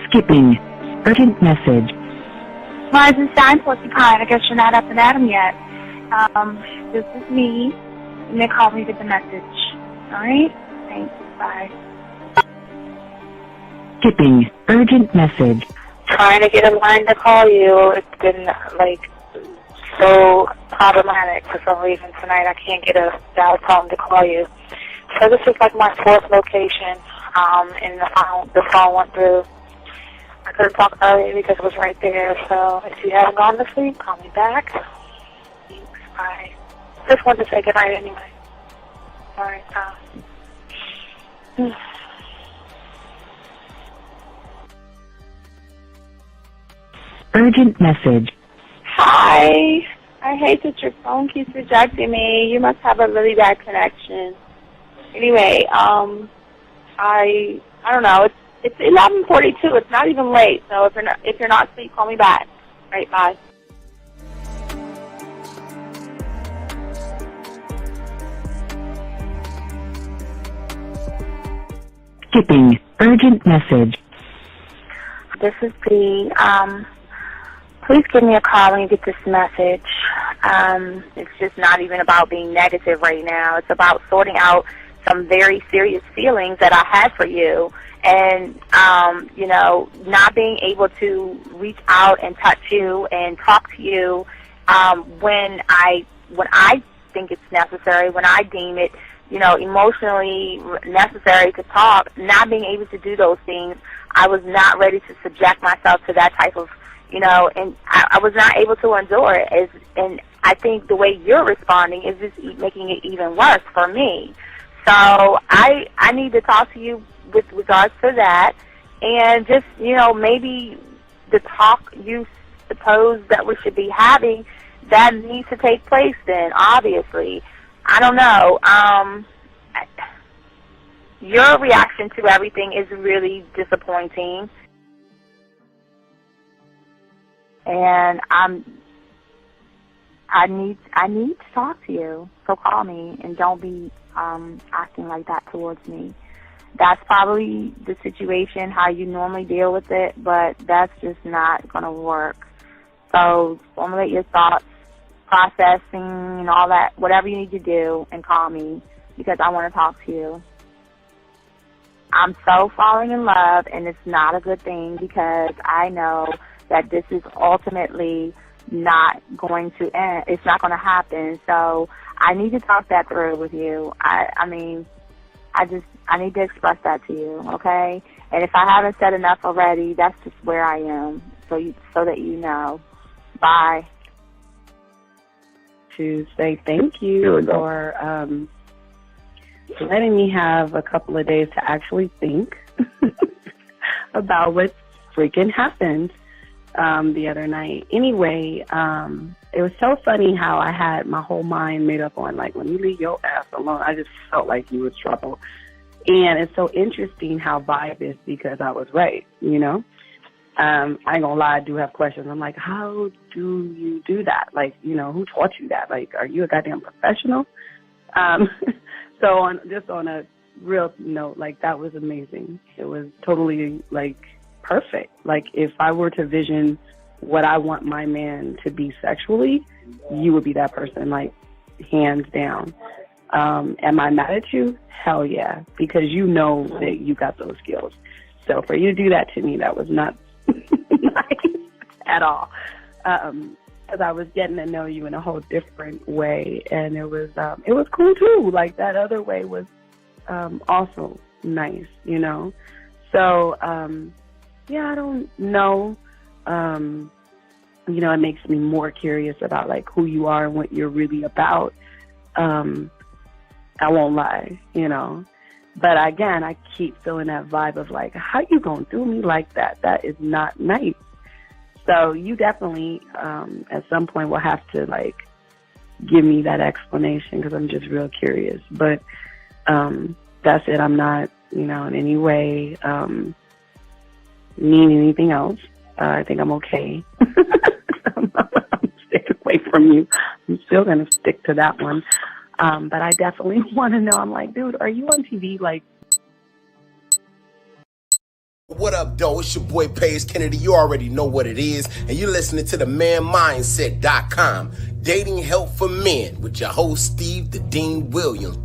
Skipping. Urgent message. Rising Stein, Porcupine. I guess you're not up and at 'em yet. This is me. And they call me with the message. Alright? Thanks. Bye. Skipping. Urgent message. Trying to get a line to call you. It's been, so problematic for some reason tonight. I can't get a dial tone to call you. So this is my fourth location, and the phone went through. I couldn't talk earlier because it was right there, so if you haven't gone to sleep, call me back. Thanks, bye. Just wanted to say goodnight anyway. Alright, Urgent message. Hi. I hate that your phone keeps rejecting me. You must have a really bad connection. Anyway, I don't know. It's 11:42. It's not even late. So if you're not asleep, call me back. Right, bye. Skipping. Urgent message. This is P. Please give me a call when you get this message. It's just not even about being negative right now. It's about sorting out some very serious feelings that I had for you, and not being able to reach out and touch you and talk to you when I think it's necessary, when I deem it, emotionally necessary to talk. Not being able to do those things, I was not ready to subject myself to that type of, and I was not able to endure it. And I think the way you're responding is just making it even worse for me. So I need to talk to you with regards to that, and just, maybe the talk you suppose that we should be having, that needs to take place then, obviously. I don't know. Your reaction to everything is really disappointing. And I need to talk to you. So call me, and don't be acting like that towards me. That's probably the situation, how you normally deal with it, but that's just not going to work. So formulate your thoughts, processing, and all that, whatever you need to do, and call me, because I want to talk to you. I'm so falling in love, and it's not a good thing, because I know that this is ultimately not going to end. It's not going to happen. So I need to talk that through with you. I need to express that to you, okay? And if I haven't said enough already, that's just where I am, so that you know. Bye. To say thank you for letting me have a couple of days to actually think about what freaking happened the other night. Anyway, it was so funny how I had my whole mind made up on, when you leave your ass alone, I just felt like you was trouble. And it's so interesting how vibe is, because I was right, I ain't gonna lie, I do have questions. I'm like, how do you do that? Who taught you that? Are you a goddamn professional? So on a real note, that was amazing. It was totally, perfect. If I were to vision what I want my man to be sexually, you would be that person, hands down. Am I mad at you? Hell yeah, because you know that you got those skills. So for you to do that to me, that was not nice at all. Because I was getting to know you in a whole different way, and it was cool too. That other way was also nice, So yeah, I don't know. It makes me more curious about who you are and what you're really about. I won't lie, But again, I keep feeling that vibe of how you gonna do me like that? That is not nice. So you definitely, at some point, will have to give me that explanation, because I'm just real curious. But that's it. I'm not, in any way mean anything else. I think I'm okay. I'm staying away from you. I'm still gonna stick to that one. But I definitely want to know. I'm dude, are you on TV What up, though? It's your boy Paige Kennedy. You already know what it is, and you're listening to the manmindset.com, dating help for men with your host Steve the Dean Williams.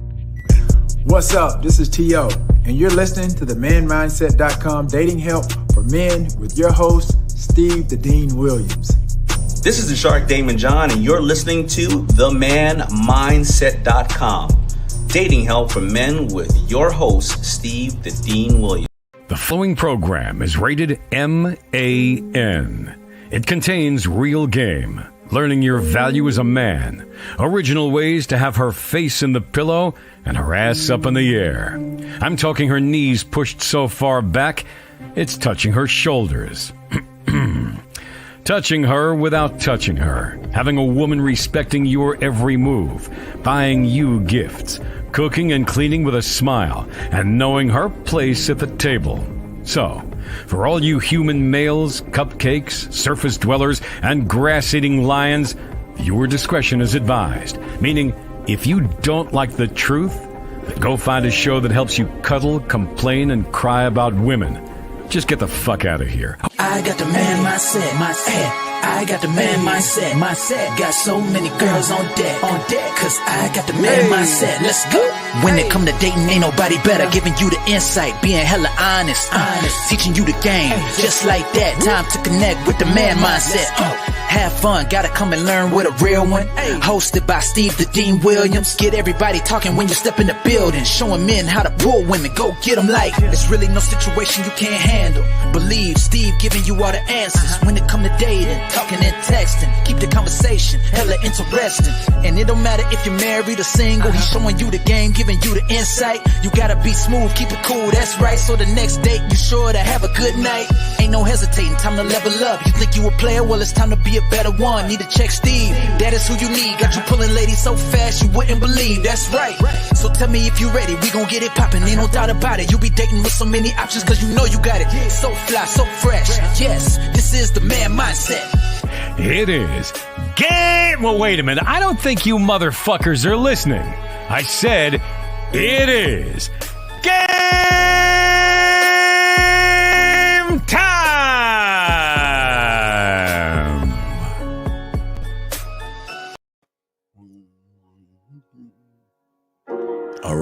What's up? This is T.O., and you're listening to the manmindset.com, dating help for men with your host Steve the Dean Williams. This is the Shark Damon John, and you're listening to themanmindset.com, dating help for men with your host Steve the Dean Williams. The following program is rated MAN. It contains real game, learning your value as a man, original ways to have her face in the pillow and her ass up in the air. I'm talking her knees pushed so far back, it's touching her shoulders. Touching her without touching her. Having a woman respecting your every move. Buying you gifts. Cooking and cleaning with a smile. And knowing her place at the table. So, for all you human males, cupcakes, surface dwellers, and grass-eating lions, your discretion is advised. Meaning, if you don't like the truth, then go find a show that helps you cuddle, complain, and cry about women. Just get the fuck out of here. I got the man mindset, I got the man mindset, got so many girls on deck, cause I got the man mindset, let's go. When it come to dating, ain't nobody better, giving you the insight, being hella honest, teaching you the game, just like that, time to connect with the man mindset. Have fun, gotta come and learn with a real one. Hosted by Steve the Dean Williams. Get everybody talking when you step in the building. Showing men how to pull women, go get them like there's really no situation you can't handle. Believe Steve giving you all the answers. When it come to dating, talking and texting, keep the conversation hella interesting. And it don't matter if you're married or single. He's showing you the game, giving you the insight. You gotta be smooth, keep it cool, that's right. So the next date you sure to have a good night. Ain't no hesitating, time to level up. You think you a player, well it's time to be a better one. Need to check Steve, that is who you need. Got you pulling ladies so fast you wouldn't believe, that's right. So tell me if you ready, we gon' get it poppin', ain't no doubt about it. You be dating with so many options cause you know you got it. So fly, so fresh, yes, this is the man mindset. It is game. Well, wait a minute. I don't think you motherfuckers are listening. I said it is game time. All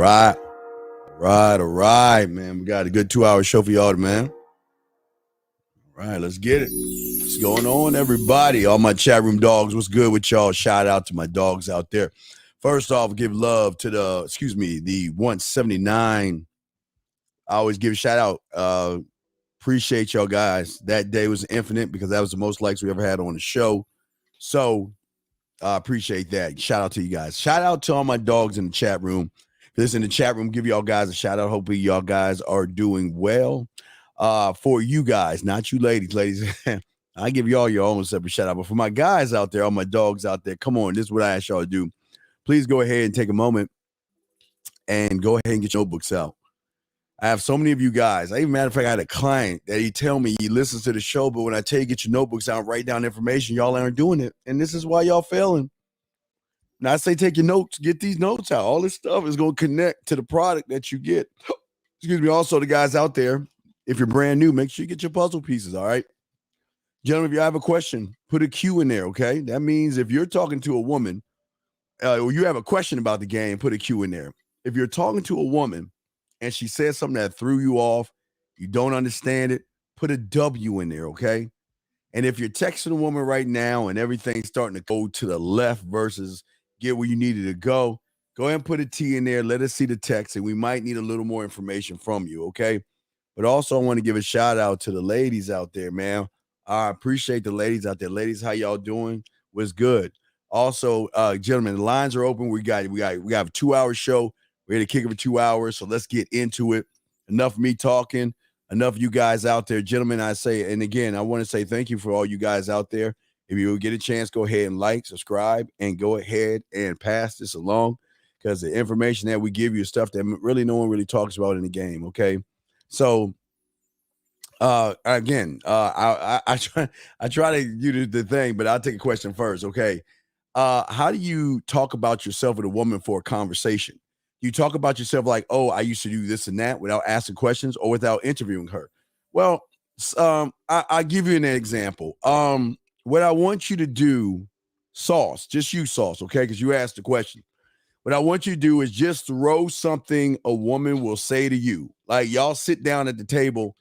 right, man. We got a good 2-hour show for y'all, man. All right, let's get it. What's going on, everybody? All my chat room dogs, what's good with y'all? Shout out to my dogs out there. First off, give love to the 179. I always give a shout out. Appreciate y'all guys. That day was infinite because that was the most likes we ever had on the show. So I appreciate that. Shout out to you guys. Shout out to all my dogs in the chat room. If you're in the chat room, give y'all guys a shout out. Hopefully y'all guys are doing well. For you guys, not you ladies, I give y'all your own separate shout out. But for my guys out there, all my dogs out there, come on, this is what I ask y'all to do. Please go ahead and take a moment and go ahead and get your notebooks out. I have so many of you guys. Matter of fact, I had a client that he tell me he listens to the show, but when I tell you get your notebooks out, write down information, y'all aren't doing it. And this is why y'all failing. Now I say take your notes, get these notes out. All this stuff is going to connect to the product that you get. Excuse me. Also, the guys out there, if you're brand new, make sure you get your puzzle pieces, all right? Gentlemen, if you have a question, put a Q in there, okay? That means if you're talking to a woman or you have a question about the game, put a Q in there. If you're talking to a woman and she says something that threw you off, you don't understand it, put a W in there, okay? And if you're texting a woman right now and everything's starting to go to the left versus get where you needed to go ahead and put a T in there. Let us see the text, and we might need a little more information from you, okay? But also, I want to give a shout out to the ladies out there, man. I appreciate the ladies out there. Ladies, how y'all doing? What's good? Also, gentlemen, the lines are open. We got a 2-hour show. We're here to kick it for 2 hours, so let's get into it. Enough of me talking. Enough of you guys out there, gentlemen. I say, and again, I want to say thank you for all you guys out there. If you get a chance, go ahead and like, subscribe, and go ahead and pass this along, because the information that we give you is stuff that really no one really talks about in the game. Okay, so again, I try to do the thing, but I'll take a question first. Okay, how do you talk about yourself with a woman for a conversation? You talk about yourself like, oh, I used to do this and that without asking questions or without interviewing her. Well, I give you an example. What I want you to do, Sauce, just you, Sauce, okay? Because you asked the question. What I want you to do is just throw something a woman will say to you. Like y'all sit down at the table,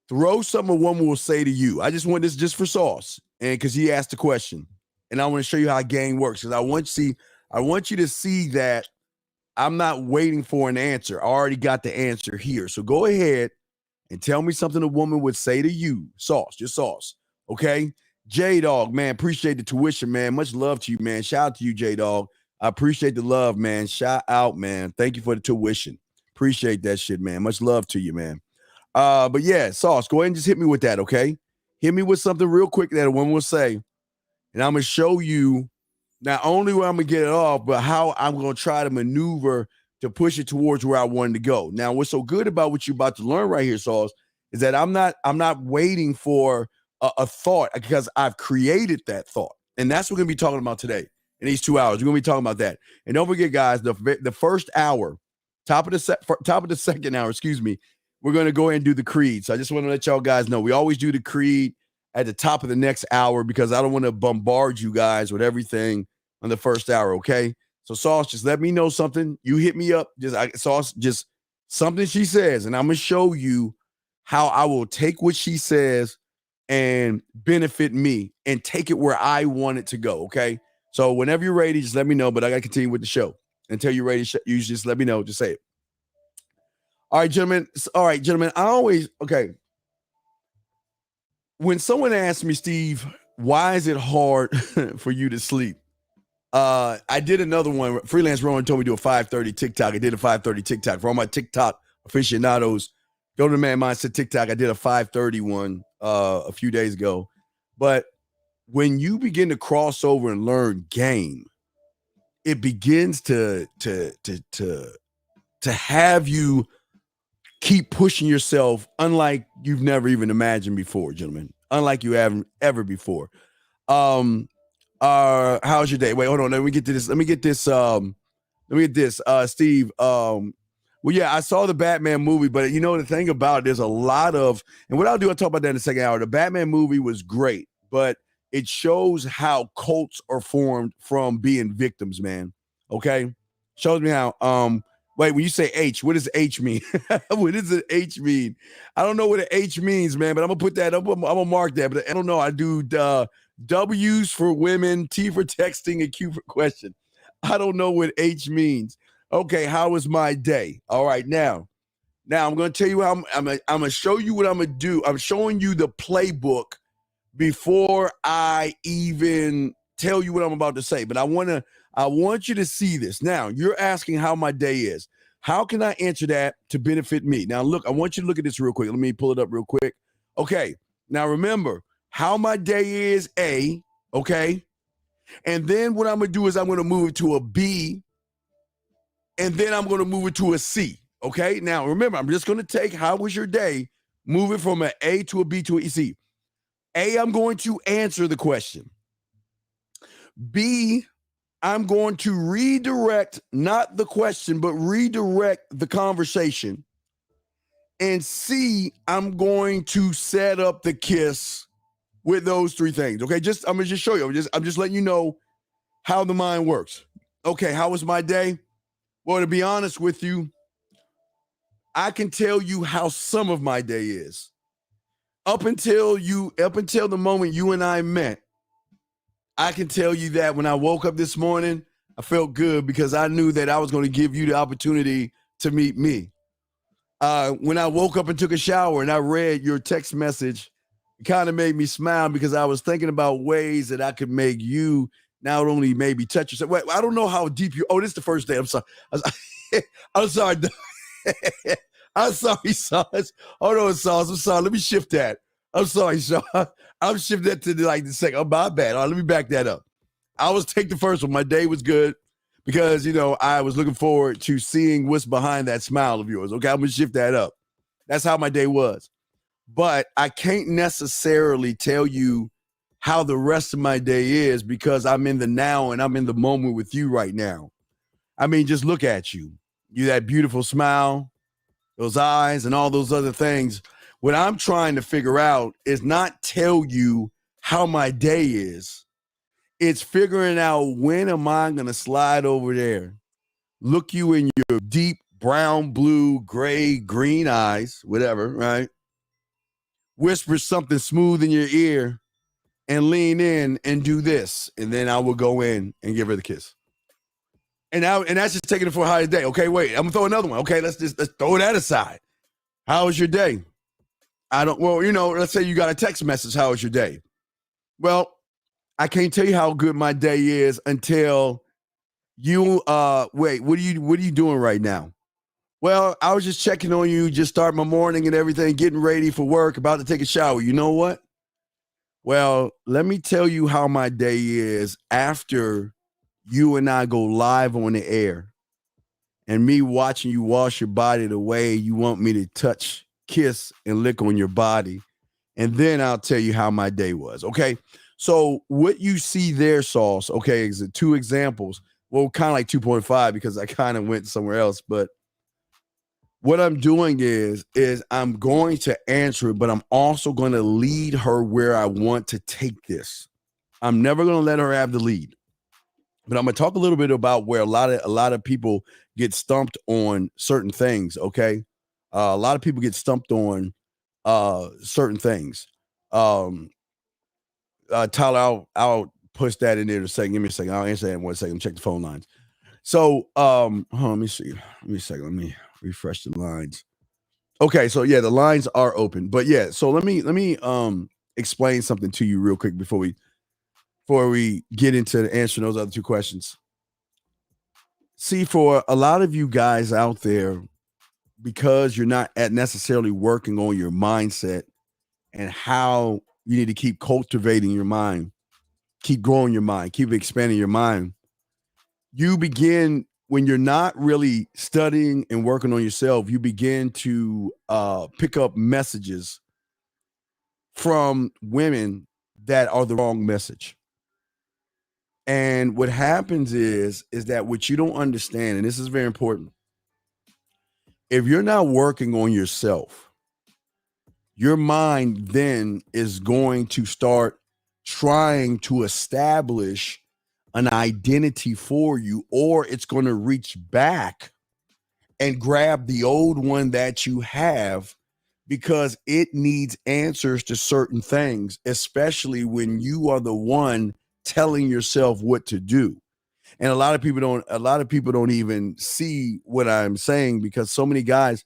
throw something a woman will say to you. I just want this just for Sauce, and because he asked the question, and I want to show you how game works. Because I want you to see that I'm not waiting for an answer. I already got the answer here. So go ahead and tell me something a woman would say to you. Sauce, just Sauce. Okay. J-Dog, man, appreciate the tuition, man. Much love to you, man. Shout out to you, J-Dog. I appreciate the love, man. Shout out, man. Thank you for the tuition. Appreciate that shit, man. Much love to you, man. But yeah, Sauce, go ahead and just hit me with that, okay? Hit me with something real quick that a woman will say, and I'm going to show you not only where I'm going to get it off, but how I'm going to try to maneuver to push it towards where I wanted to go. Now, what's so good about what you're about to learn right here, Sauce, is that I'm not waiting for a thought, because I've created that thought. And that's what we're going to be talking about today in these 2 hours. We're going to be talking about that. And don't forget, guys, the first hour, top of the second hour, we're going to go ahead and do the creed. So I just want to let y'all guys know, we always do the creed at the top of the next hour because I don't want to bombard you guys with everything on the first hour, okay? So Sauce, just let me know something. You hit me up. Sauce, just something she says, and I'm going to show you how I will take what she says and benefit me and take it where I want it to go, okay? So whenever you're ready, just let me know, but I got to continue with the show. Until you're ready, you just let me know. Just say it. All right, gentlemen. When someone asks me, Steve, why is it hard for you to sleep? I did another one. Freelance Rowan told me to do a 5:30 TikTok. I did a 5:30 TikTok. For all my TikTok aficionados, go to the Man Mindset TikTok. I did a 5:30 one a few days ago. But when you begin to cross over and learn game, it begins to have you keep pushing yourself unlike you've never even imagined before, gentlemen. Unlike you haven't ever before. How's your day? Wait, hold on. Let me get this. Steve. Well, yeah, I saw the Batman movie, but you know the thing about it, there's a lot of, and what I'll do, I'll talk about that in the second hour. The Batman movie was great, but it shows how cults are formed from being victims, man. Okay? Shows me how, wait, when you say H, what does H mean? What does an H mean? I don't know what an H means, man, but I'm going to put that up. I'm going to mark that, but I don't know. I do W's for women, T for texting, and Q for question. I don't know what H means. Okay, how was my day? All right, now I'm going to tell you how I'm going to show you what I'm going to do. I'm showing you the playbook before I even tell you what I'm about to say. But I want you to see this. Now, you're asking how my day is. How can I answer that to benefit me? Now, look, I want you to look at this real quick. Let me pull it up real quick. Okay, now remember, how my day is A, okay? And then what I'm going to do is I'm going to move it to a B, and then I'm going to move it to a C, okay? Now, remember, I'm just going to take how was your day, move it from an A to a B to a C. A, I'm going to answer the question. B, I'm going to redirect, not the question, but redirect the conversation. And C, I'm going to set up the kiss with those three things, okay? I'm going to just show you. I'm just letting you know how the mind works. Okay, how was my day? Well, to be honest with you, I can tell you how some of my day is. Up until the moment you and I met, I can tell you that when I woke up this morning, I felt good because I knew that I was going to give you the opportunity to meet me. When I woke up and took a shower and I read your text message, it kind of made me smile because I was thinking about ways that I could make you not only maybe touch yourself. Wait, I don't know how deep you. Oh, this is the first day. I'm sorry. I'm sorry. I'm sorry, Sauce. Hold on, Sauce. I'm sorry. Let me shift that. I'm sorry, Sean. I'm shifting that to the second. Oh, my bad. All right, let me back that up. I was take the first one. My day was good because, I was looking forward to seeing what's behind that smile of yours. Okay, I'm going to shift that up. That's how my day was. But I can't necessarily tell you how the rest of my day is because I'm in the now and I'm in the moment with you right now. I mean, just look at you. You that beautiful smile, those eyes and all those other things. What I'm trying to figure out is not tell you how my day is. It's figuring out when am I going to slide over there, look you in your deep brown, blue, gray, green eyes, whatever, right? Whisper something smooth in your ear and lean in and do this. And then I will go in and give her the kiss. And that's just taking it for a higher day. Okay, wait, I'm gonna throw another one. Okay, let's throw that aside. How was your day? Let's say you got a text message. How was your day? Well, I can't tell you how good my day is until you wait, what are you doing right now? Well, I was just checking on you, just start my morning and everything, getting ready for work, about to take a shower. You know what? Well, let me tell you how my day is after you and I go live on the air and me watching you wash your body the way you want me to touch, kiss, and lick on your body. And then I'll tell you how my day was. Okay. So what you see there, Sauce, okay, is 2 examples. Well, kind of like 2.5 because I kind of went somewhere else. But what I'm doing is I'm going to answer it, but I'm also going to lead her where I want to take this. I'm never going to let her have the lead. But I'm going to talk a little bit about where a lot of people get stumped on certain things, okay? A lot of people get stumped on certain things. Tyler, I'll push that in there in a second. Give me a second. I'll answer that in 1 second. Check the phone lines. So, let me see. Let me a second. Let me refresh the lines. Okay, so yeah, the lines are open. But yeah, so let me explain something to you real quick before we get into answering those other 2 questions. See, for a lot of you guys out there, because you're not necessarily working on your mindset and how you need to keep cultivating your mind, keep growing your mind, keep expanding your mind, you begin, when you're not really studying and working on yourself, you begin to pick up messages from women that are the wrong message. And what happens is that what you don't understand, and this is very important, if you're not working on yourself, your mind then is going to start trying to establish an identity for you, or it's going to reach back and grab the old one that you have because it needs answers to certain things, especially when you are the one telling yourself what to do. And a lot of people don't even see what I'm saying because so many guys,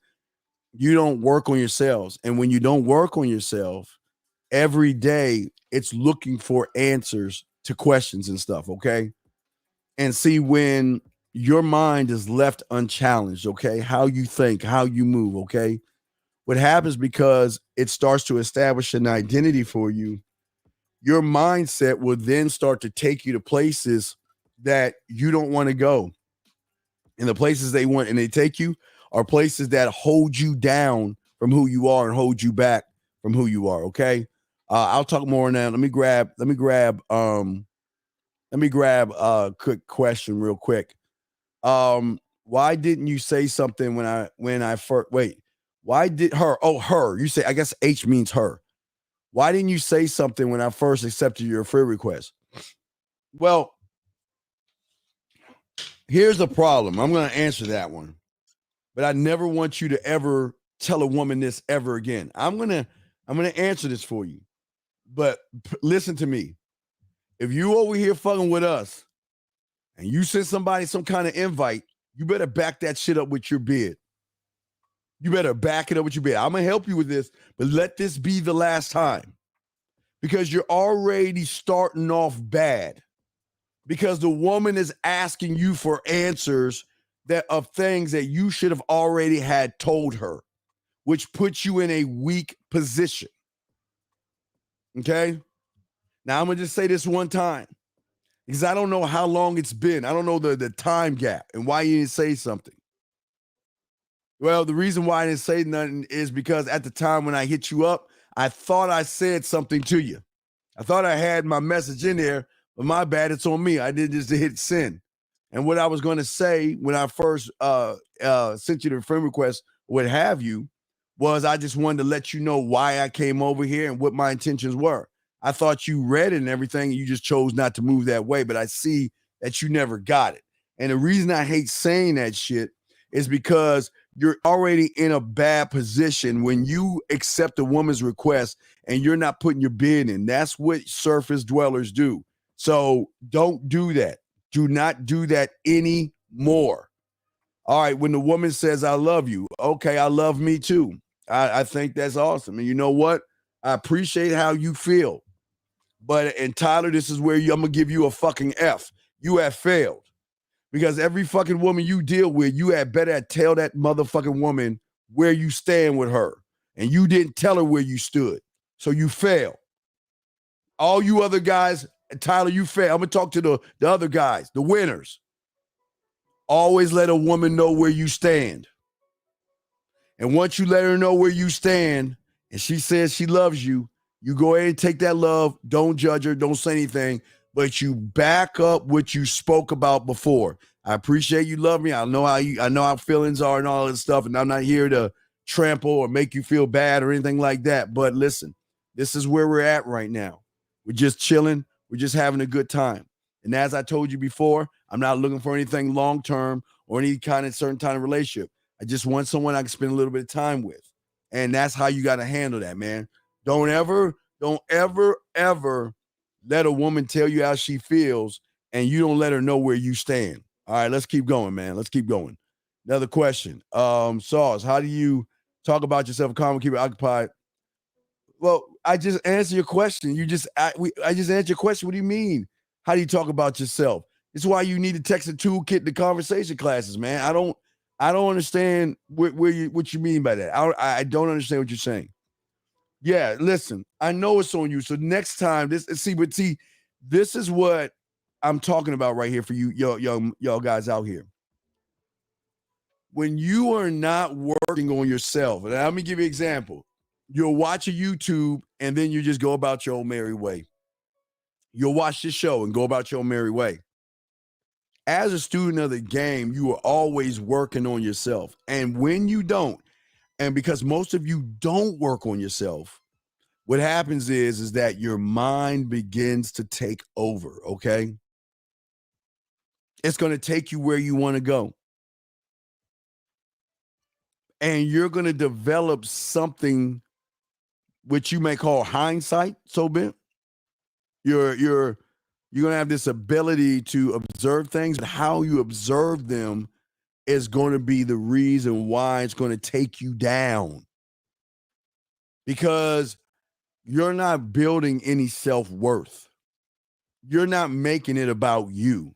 you don't work on yourselves. And when you don't work on yourself, every day it's looking for answers to questions and stuff, okay? And see, when your mind is left unchallenged, okay, how you think, how you move, okay, what happens because it starts to establish an identity for you, your mindset will then start to take you to places that you don't want to go. And the places they want and they take you are places that hold you down from who you are and hold you back from who you are. Okay. I'll talk more now. Let me grab a quick question real quick. Why didn't you say something when I first, wait, why did her? Oh, her, you say, I guess H means her. Why didn't you say something when I first accepted your friend request? Well, here's the problem. I'm going to answer that one, but I never want you to ever tell a woman this ever again. I'm going to answer this for you, but listen to me. If you over here fucking with us and you send somebody some kind of invite, you better back that shit up with your bid. You better back it up with your bid. I'm going to help you with this, but let this be the last time because you're already starting off bad because the woman is asking you for answers of things that you should have already had told her, which puts you in a weak position. Okay? Now, I'm going to just say this one time because I don't know how long it's been. I don't know the time gap and why you didn't say something. Well, the reason why I didn't say nothing is because at the time when I hit you up, I thought I said something to you. I thought I had my message in there, but my bad, it's on me. I did just hit send. And what I was going to say when I first sent you the friend request, what have you, was I just wanted to let you know why I came over here and what my intentions were. I thought you read it and everything, and you just chose not to move that way, but I see that you never got it. And the reason I hate saying that shit is because you're already in a bad position when you accept a woman's request and you're not putting your bid in. That's what surface dwellers do. So don't do that. Do not do that anymore. All right, when the woman says, I love you, okay, I love me too. I think that's awesome. And you know what? I appreciate how you feel. But, and Tyler, this is where I'm going to give you a fucking F. You have failed. Because every fucking woman you deal with, you had better tell that motherfucking woman where you stand with her. And you didn't tell her where you stood. So you fail. All you other guys, Tyler, you fail. I'm going to talk to the other guys, the winners. Always let a woman know where you stand. And once you let her know where you stand, and she says she loves you, you go ahead and take that love. Don't judge her. Don't say anything. But you back up what you spoke about before. I appreciate you love me. I know how feelings are and all this stuff. And I'm not here to trample or make you feel bad or anything like that. But listen, this is where we're at right now. We're just chilling. We're just having a good time. And as I told you before, I'm not looking for anything long-term or any kind of certain kind of relationship. I just want someone I can spend a little bit of time with. And that's how you got to handle that, man. Don't ever let a woman tell you how she feels and you don't let her know where you stand. All right, let's keep going, man. Let's keep going. Another question. Sauce, how do you talk about yourself, calm, keep it occupied? Well, I just answered your question. I just answered your question. What do you mean? How do you talk about yourself? It's why you need to text a toolkit to conversation classes, man. I don't understand what you mean by that. I don't understand what you're saying. Yeah, listen, I know it's on you. So next time, this is what I'm talking about right here for you, y'all guys out here. When you are not working on yourself, and let me give you an example. You'll watch a YouTube and then you just go about your own merry way. You'll watch this show and go about your own merry way. As a student of the game, you are always working on yourself. And when you don't, and because most of you don't work on yourself, what happens is that your mind begins to take over, okay? It's going to take you where you want to go. And you're going to develop something which you may call hindsight, so Ben. You're going to have this ability to observe things, and how you observe them is going to be the reason why it's going to take you down. Because you're not building any self-worth. You're not making it about you.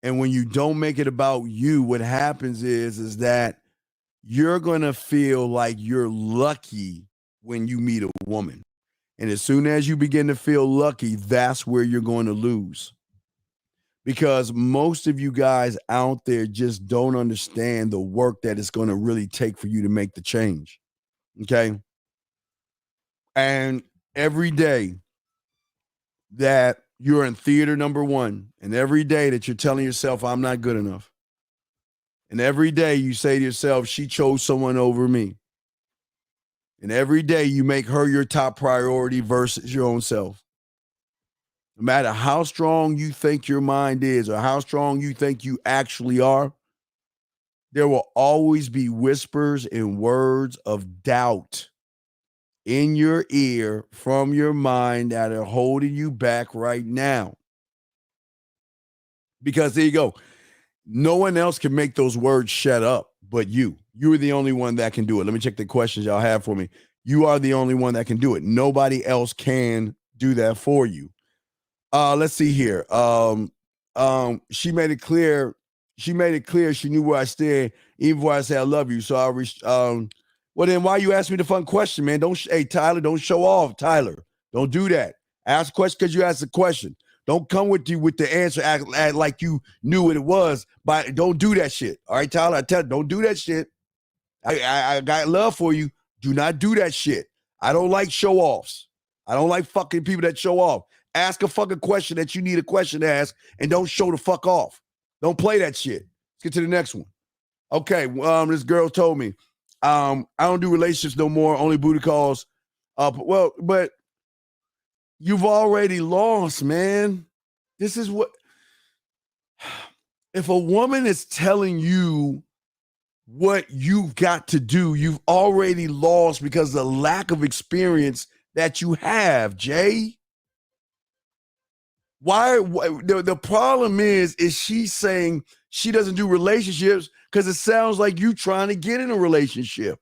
And when you don't make it about you, what happens is that you're going to feel like you're lucky when you meet a woman. And as soon as you begin to feel lucky, that's where you're going to lose. Because most of you guys out there just don't understand the work that it's going to really take for you to make the change. Okay? And every day that you're in theater number one, and every day that you're telling yourself, I'm not good enough. And every day you say to yourself, she chose someone over me. And every day you make her your top priority versus your own self. No matter how strong you think your mind is or how strong you think you actually are, there will always be whispers and words of doubt in your ear from your mind that are holding you back right now. Because there you go. No one else can make those words shut up but you. You are the only one that can do it. Let me check the questions y'all have for me. You are the only one that can do it. Nobody else can do that for you. Let's see here. She made it clear. She knew where I stand even before I said I love you. So I reached. Well, then why you ask me the fun question, man? Hey, Tyler, don't show off, Tyler. Don't do that. Ask a question because you asked a question. Don't come with the answer, act like you knew what it was. But don't do that shit. All right, Tyler, I tell you, don't do that shit. I got love for you. Do not do that shit. I don't like show-offs. I don't like fucking people that show off. Ask a fucking question that you need a question to ask and don't show the fuck off. Don't play that shit. Let's get to the next one. Okay, this girl told me, I don't do relationships no more, only booty calls. Well, but you've already lost, man. This is what, if a woman is telling you what you've got to do, you've already lost because of the lack of experience that you have, Jay. Why the problem is she saying she doesn't do relationships because it sounds like you trying to get in a relationship.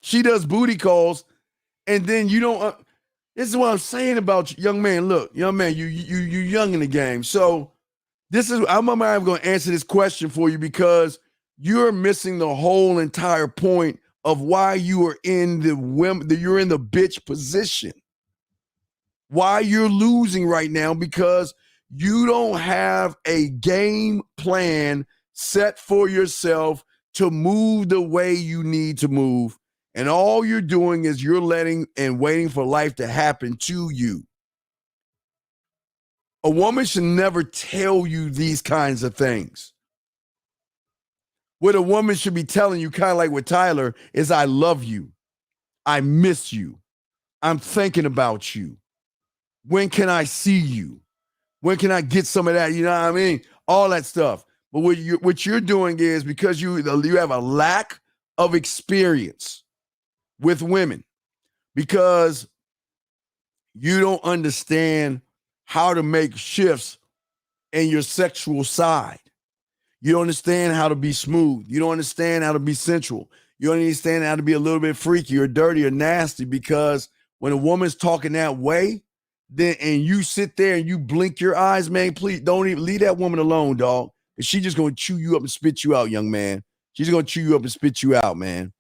She does booty calls, and then you don't. This is what I'm saying about you, young man. Look, young man, you young in the game. So I'm going to answer this question for you because you're missing the whole entire point of why you are in you're in the bitch position. Why you're losing right now, because you don't have a game plan set for yourself to move the way you need to move. And all you're doing is you're letting and waiting for life to happen to you. A woman should never tell you these kinds of things. What a woman should be telling you, kind of like with Tyler, is I love you. I miss you. I'm thinking about you. When can I see you? When can I get some of that? You know what I mean? All that stuff. But what you're doing is, because you have a lack of experience with women, because you don't understand how to make shifts in your sexual side. You don't understand how to be smooth. You don't understand how to be sensual. You don't understand how to be a little bit freaky or dirty or nasty, because when a woman's talking that way, then and you sit there and you blink your eyes, man, please don't even leave that woman alone, dog. She's just going to chew you up and spit you out, young man. She's going to chew you up and spit you out, man.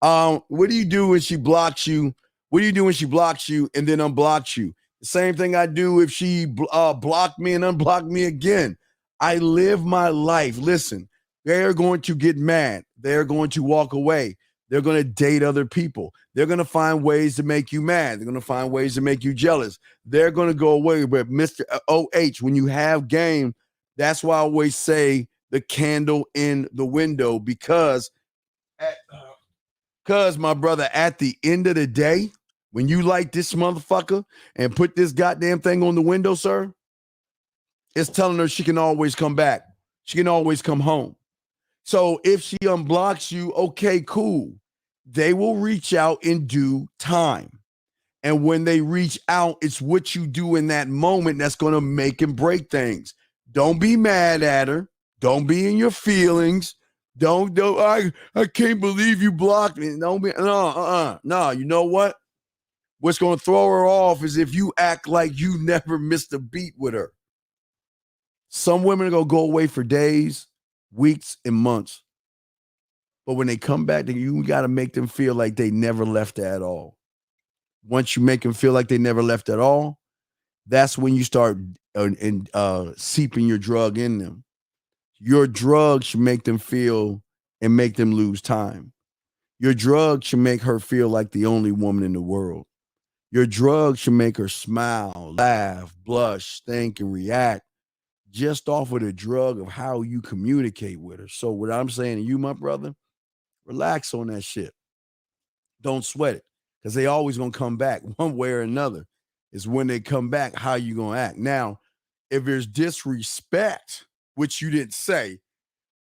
What do you do when she blocks you? What do you do when she blocks you and then unblocks you? The same thing I do if she blocked me and unblocked me again. I live my life. Listen, they're going to get mad. They're going to walk away. They're going to date other people. They're going to find ways to make you mad. They're going to find ways to make you jealous. They're going to go away. But Mr. OH, when you have game, that's why I always say the candle in the window, because my brother, at the end of the day, when you like this motherfucker and put this goddamn thing on the window, sir, it's telling her she can always come back. She can always come home. So if she unblocks you, okay, cool. They will reach out in due time. And when they reach out, it's what you do in that moment that's going to make and break things. Don't be mad at her. Don't be in your feelings. Don't I can't believe you blocked me. Don't be no. You know what? What's going to throw her off is if you act like you never missed a beat with her. Some women are going to go away for days, weeks, and months. But when they come back, you got to make them feel like they never left at all. Once you make them feel like they never left at all, that's when you start seeping your drug in them. Your drug should make them feel and make them lose time. Your drug should make her feel like the only woman in the world. Your drug should make her smile, laugh, blush, think, and react just off of the drug of how you communicate with her. So what I'm saying to you, my brother, relax on that shit. Don't sweat it, because they always going to come back one way or another. Is when they come back, how you going to act. Now, if there's disrespect, which you didn't say,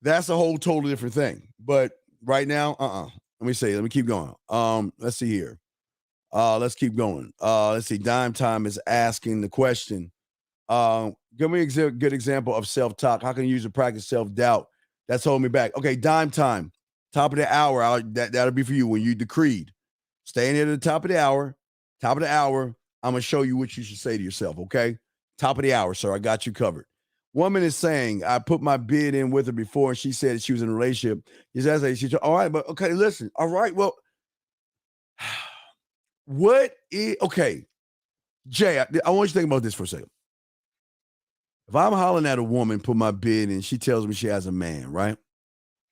that's a whole totally different thing. But right now, let me keep going. Let's see here. Let's keep going. Let's see. Dime Time is asking the question. Give me a good example of self-talk. How can you use to practice self-doubt? That's holding me back. Okay, Dime Time. Top of the hour. That'll be for you when you decreed. Staying at the top of the hour. Top of the hour. I'm going to show you what you should say to yourself, okay? Top of the hour, sir. I got you covered. Woman is saying, I put my bid in with her before, and she said she was in a relationship. She said, all right, but okay, listen. All right, well, okay, Jay, I want you to think about this for a second. If I'm hollering at a woman, put my bid in, she tells me she has a man, right?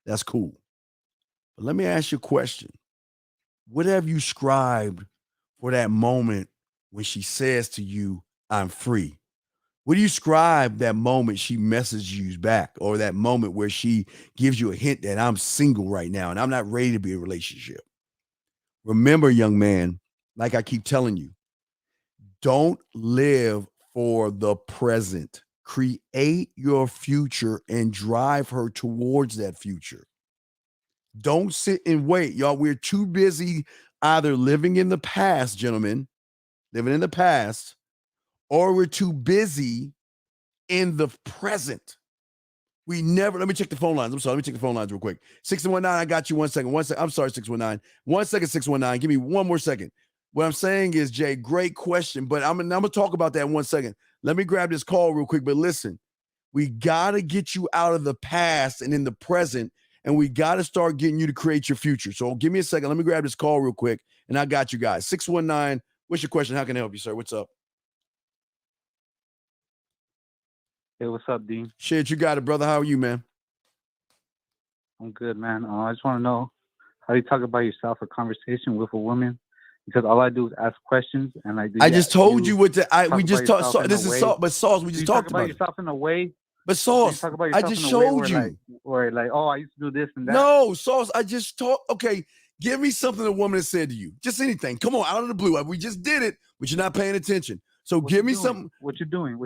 That's cool. But let me ask you a question. What have you scribed for that moment when she says to you, I'm free? What do you describe that moment she messages you back, or that moment where she gives you a hint that I'm single right now and I'm not ready to be in a relationship? Remember, young man, like I keep telling you, don't live for the present. Create your future and drive her towards that future. Don't sit and wait, y'all. We're too busy either living in the past, gentlemen, living in the past, or we're too busy in the present. We never, let me check the phone lines. I'm sorry, let me check the phone lines real quick. 619, I got you 1 second. 1 second. I'm sorry, 619. 1 second, 619. Give me one more second. What I'm saying is, Jay, great question, but I'm gonna talk about that in 1 second. Let me grab this call real quick. But listen, we gotta get you out of the past and in the present, and we gotta start getting you to create your future. So give me a second. Let me grab this call real quick, and I got you guys. 619. What's your question? How can I help you, sir? What's up? Hey, what's up, Dean? Shit, you got it, brother. How are you, man? I'm good, man. I just want to know how you talk about yourself or conversation with a woman, because all I do is ask questions, and I just told you what we just talked. This is Sauce, but Sauce, we just talked about yourself in a way. But Sauce, I just showed you. Where like, oh, I used to do this and that. No, Sauce, I just talked. Okay, give me something a woman has said to you. Just anything. Come on, out of the blue. We just did it, but you're not paying attention. So give me something. What you doing?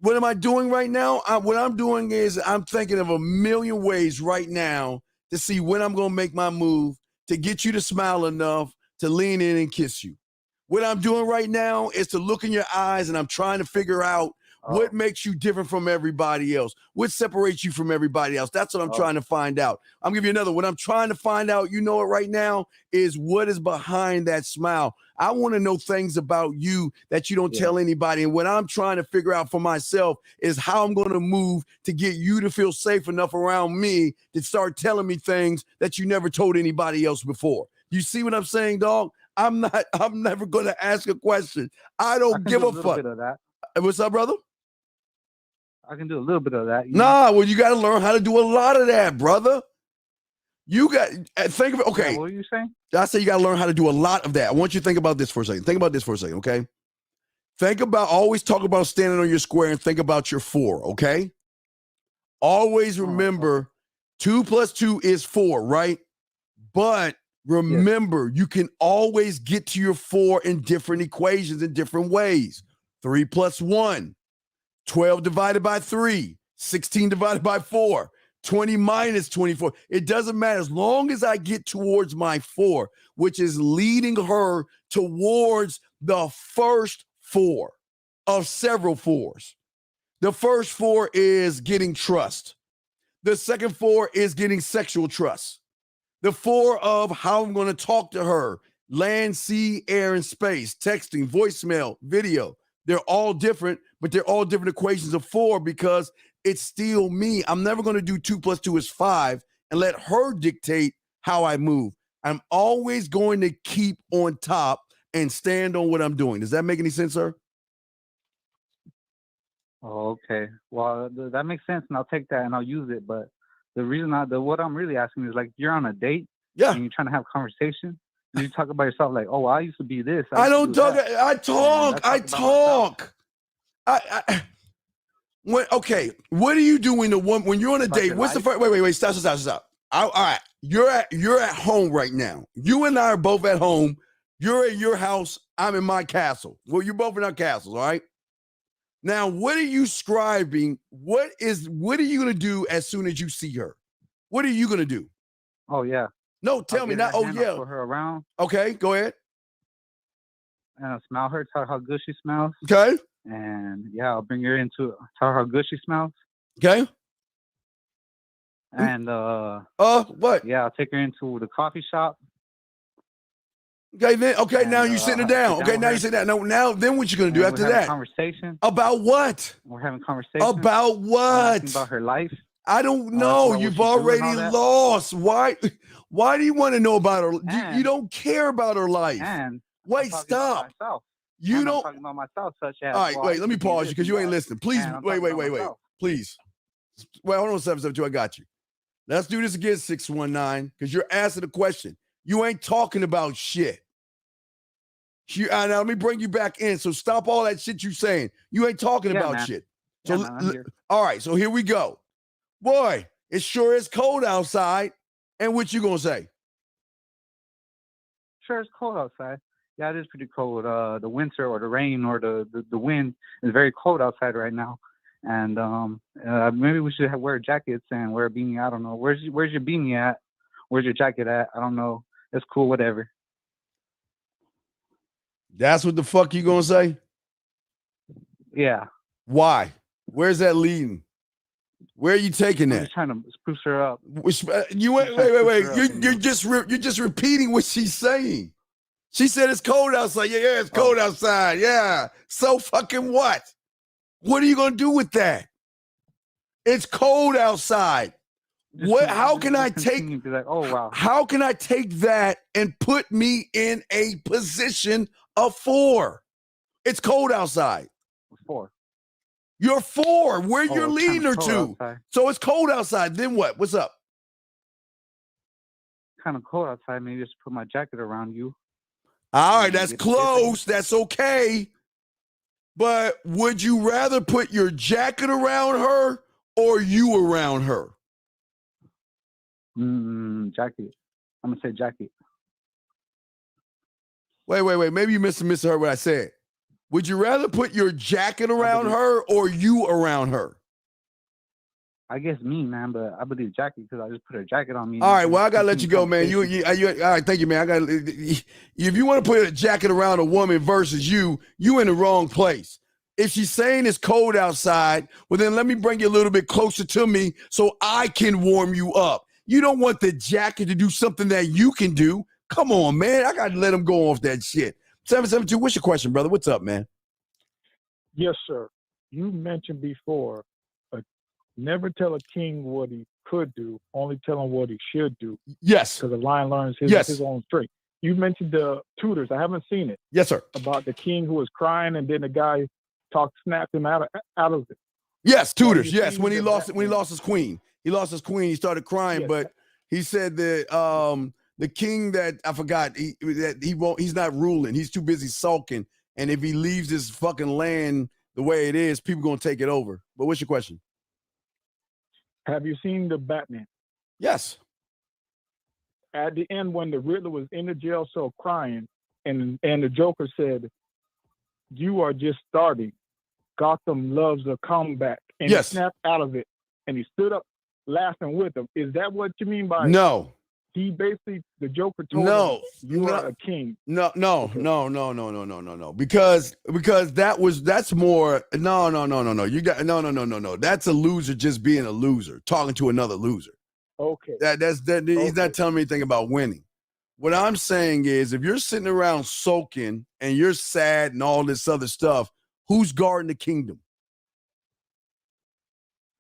What am I doing right now? What I'm doing is I'm thinking of a million ways right now to see when I'm going to make my move to get you to smile enough to lean in and kiss you. What I'm doing right now is to look in your eyes, and I'm trying to figure out what makes you different from everybody else. What separates you from everybody else? That's what I'm trying to find out. I'm giving you another. What I'm trying to find out, you know it right now, is what is behind that smile. I want to know things about you that you don't tell anybody. And what I'm trying to figure out for myself is how I'm going to move to get you to feel safe enough around me to start telling me things that you never told anybody else before. You see what I'm saying, dog? I'm never going to ask a question. I don't give a fuck. Bit of that. What's up, brother? I can do a little bit of that. Well, you got to learn how to do a lot of that, brother. You got think of it. Okay. Yeah, what are you saying? I say you got to learn how to do a lot of that. I want you to think about this for a second. Think about this for a second, okay? Always talk about standing on your square and think about your 4, okay? Always remember 2 + 2 is 4, right? But remember, you can always get to your 4 in different equations in different ways. 3 + 1. 12 divided by 3, 16 divided by 4, 20 minus 24. It doesn't matter as long as I get towards my 4, which is leading her towards the first 4 of several 4s. The first 4 is getting trust. The second 4 is getting sexual trust. The 4 of how I'm going to talk to her, land, sea, air, and space, texting, voicemail, video. They're all different, but they're all different equations of 4 because it's still me. I'm never going to do 2 + 2 is 5 and let her dictate how I move. I'm always going to keep on top and stand on what I'm doing. Does that make any sense, sir? Oh, okay. Well, that makes sense, and I'll take that and I'll use it. But the reason what I'm really asking is, like, you're on a date, and you're trying to have conversation. You talk about yourself like, oh, I used to be this. I don't talk. I talk. Okay. What are you doing when you're on a date? What's the first? Wait. Stop. All right. You're at home right now. You and I are both at home. You're at your house. I'm in my castle. Well, you're both in our castles. All right. Now, what are you scribing? What are you going to do as soon as you see her? What are you going to do? Oh, yeah. No, tell me not. Oh, yeah. Put her around. Okay, go ahead. And I'll smell her, tell her how good she smells. Okay. And I'll bring her into it, tell her how good she smells. Okay. And what? Yeah, I'll take her into the coffee shop. Okay, then now you're sitting her down. Okay, now you sit down. Now then what you gonna do after that? Conversation. About what? We're having conversation. About what? About her life. I don't know. You've already lost. Why do you want to know about her? You don't care about her life. Wait, stop. You don't. I'm talking about myself, such as. All right, wait. Let me pause you because you ain't listening. Please, wait. Please. Wait, hold on, 772. I got you. Let's do this again, 619, because you're asking a question. You ain't talking about shit. Now let me bring you back in. So stop all that shit you saying. You ain't talking about shit. So, man, I'm here. all right, so here we go. Boy, it sure is cold outside. And what you gonna say? Sure, it's cold outside. Yeah, it is pretty cold. The winter or the rain or the wind is very cold outside right now. And maybe we should wear jackets and wear a beanie. I don't know. Where's your beanie at? Where's your jacket at? I don't know. It's cool, whatever. That's what the fuck you gonna say? Yeah. Why? Where's that leading? Where are you taking I'm that? just trying to spruce her up. You wait. You're just repeating what she's saying. She said it's cold outside. Yeah, it's cold outside. Yeah. So fucking what? What are you gonna do with that? It's cold outside. How can I take? Like, oh wow. How can I take that and put me in a position of 4? It's cold outside. 4. You're 4. Where you're leading her to? Outside. So it's cold outside. Then what? What's up? Kind of cold outside. Maybe just put my jacket around you. All right, that's close. That's okay. But would you rather put your jacket around her or you around her? Jacket. I'm gonna say jacket. Wait. Maybe you misheard what I said. Would you rather put your jacket around her or you around her? I guess me, man, but I believe jacket because I just put a jacket on me. All right, well, I gotta let you go, man. You all right, thank you, man. If you want to put a jacket around a woman versus you in the wrong place. If she's saying it's cold outside, well, then let me bring you a little bit closer to me so I can warm you up. You don't want the jacket to do something that you can do. Come on, man. I gotta let him go off that shit. 772, what's your question, brother? What's up, man? Yes, sir. You mentioned before, never tell a king what he could do, only tell him what he should do. Yes. Because the lion learns his own trick. You mentioned the Tudors. I haven't seen it. Yes, sir. About the king who was crying and then the guy snapped him out of it. Yes, Tudors. Yes, when he lost his queen. He lost his queen. He started crying, but he said that the king that I forgot he's not ruling. He's too busy sulking. And if he leaves this fucking land the way it is, people gonna take it over. But what's your question? Have you seen the Batman? Yes. At the end, when the Riddler was in the jail cell crying, and the Joker said, "You are just starting. Gotham loves a comeback," and he snapped out of it, and he stood up laughing with him. Is that what you mean by no? He basically, the Joker told him, "You are a king." No. Because that's more no. You got no. That's a loser just being a loser, talking to another loser. Okay. He's not telling me anything about winning. What I'm saying is, if you're sitting around sulking and you're sad and all this other stuff, who's guarding the kingdom?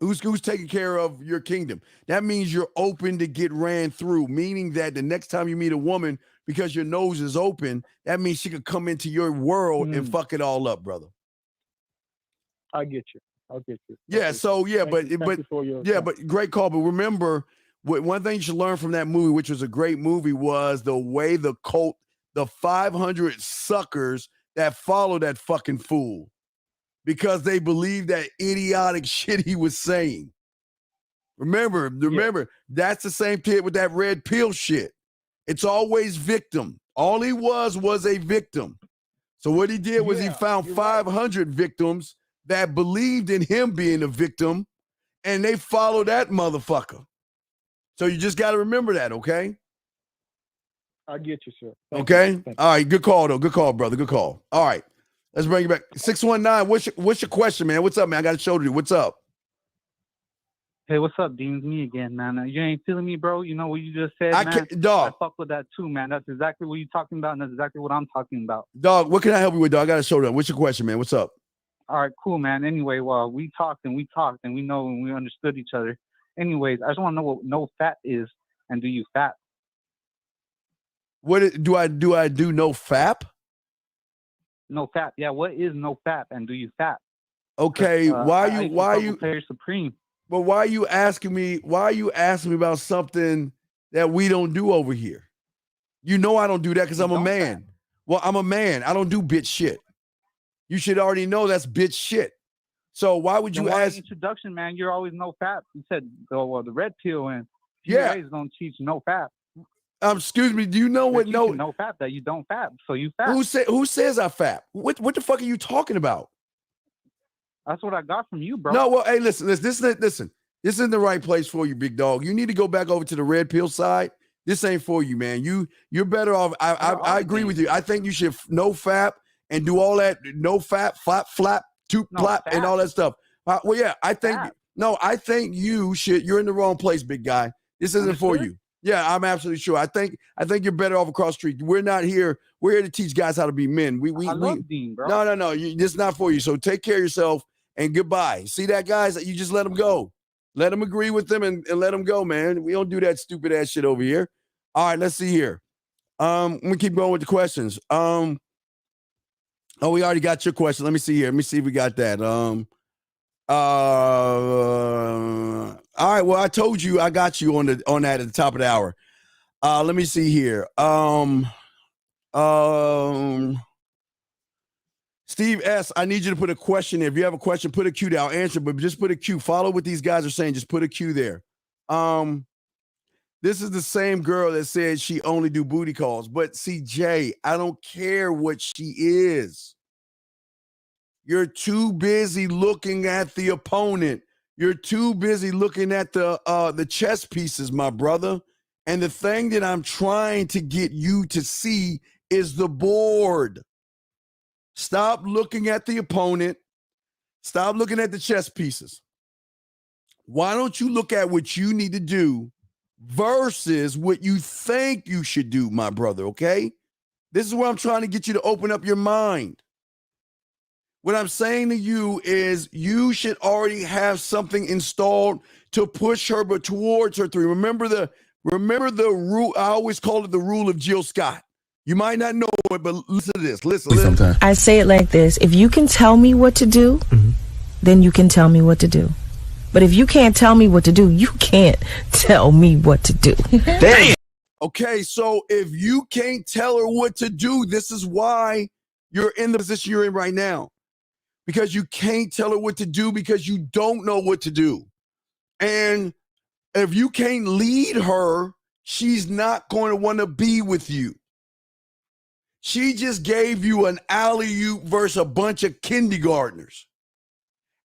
Who's taking care of your kingdom? That means you're open to get ran through, meaning that the next time you meet a woman, because your nose is open, that means she could come into your world and fuck it all up, brother. I get you. I'll get you. Yeah, so yeah, but great call. But remember, one thing you should learn from that movie, which was a great movie, was the way the 500 suckers that followed that fucking fool. Because they believe that idiotic shit he was saying. Remember, that's the same kid with that red pill shit. It's always victim. All he was a victim. So what he did was he found 500 victims that believed in him being a victim, and they followed that motherfucker. So you just got to remember that, okay? I get you, sir. Thank you. All right, good call, though. Good call, brother. Good call. All right. Let's bring you back. 619, what's your question, man? What's up, man? I got a show to do. What's up? Hey, what's up, Dean? It's me again, man. You ain't feeling me, bro? You know what you just said, man? Dog. I fuck with that too, man. That's exactly what you're talking about, and that's exactly what I'm talking about. Dog, what can I help you with, dog? I got a show to do. What's your question, man? What's up? All right, cool, man. Anyway, well, we talked, and we know and we understood each other. Anyways, I just want to know what no fap is, and do you fap? What do I do no fap? No fap. Yeah, what is no fap, and do you fap? Okay, why are you Player Supreme? But why are you asking me about something that we don't do over here? You know I don't do that because I'm a man. Well, I'm a man. I don't do bitch shit. You should already know that's bitch shit. So why would you ask? Introduction, man, you're always no fap. You said, oh, well, the red pill and yeah, don't teach no fap. Excuse me. Do you know what no fap that you don't fap? So you fap. Who says I fap? What the fuck are you talking about? That's what I got from you, bro. No, well, hey, listen. This isn't the right place for you, big dog. You need to go back over to the red pill side. This ain't for you, man. You're better off. I agree with you. I think you should no fap and do all that no fap, flap, toot, plap, and all that stuff. Well, yeah, I think you should. You're in the wrong place, big guy. This isn't for you. Yeah, I'm absolutely sure. I think you're better off across the street. We're not here. We're here to teach guys how to be men. I love Dean, bro. No. This is not for you. So take care of yourself and goodbye. See that, guys? You just let them go. Let them agree with them and let them go, man. We don't do that stupid ass shit over here. All right, let's see here. I'm gonna keep going with the questions. We already got your question. Let me see here. Let me see if we got that. All right. Well, I told you I got you on that at the top of the hour. Let me see here. Steve S., I need you to put a question there. If you have a question, put a Q there. I'll answer, but just put a Q. Follow what these guys are saying. Just put a Q there. This is the same girl that said she only do booty calls. But see, Jay, I don't care what she is. You're too busy looking at the opponent. You're too busy looking at the chess pieces, my brother. And the thing that I'm trying to get you to see is the board. Stop looking at the opponent. Stop looking at the chess pieces. Why don't you look at what you need to do versus what you think you should do, my brother, okay? This is where I'm trying to get you to open up your mind. What I'm saying to you is you should already have something installed to push her but towards her three. Remember the rule. I always call it the rule of Jill Scott. You might not know it, but listen to this. Listen. I say it like this. If you can tell me what to do, then you can tell me what to do. But if you can't tell me what to do, you can't tell me what to do. Damn. Okay, so if you can't tell her what to do, this is why you're in the position you're in right now. Because you can't tell her what to do because you don't know what to do. And if you can't lead her, she's not going to want to be with you. She just gave you an alley-oop versus a bunch of kindergartners.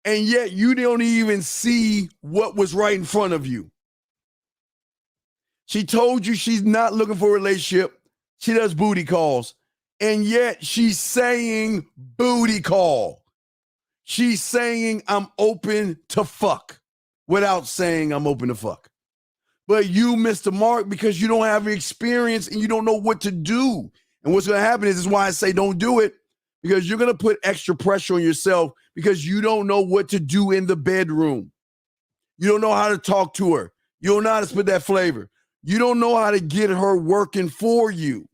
And yet you don't even see what was right in front of you. She told you she's not looking for a relationship. She does booty calls. And yet she's saying booty call. She's saying I'm open to fuck without saying I'm open to fuck. But you missed the mark because you don't have experience and you don't know what to do. And what's going to happen is why I say don't do it, because you're going to put extra pressure on yourself because you don't know what to do in the bedroom. You don't know how to talk to her. You don't know how to spit that flavor. You don't know how to get her working for you.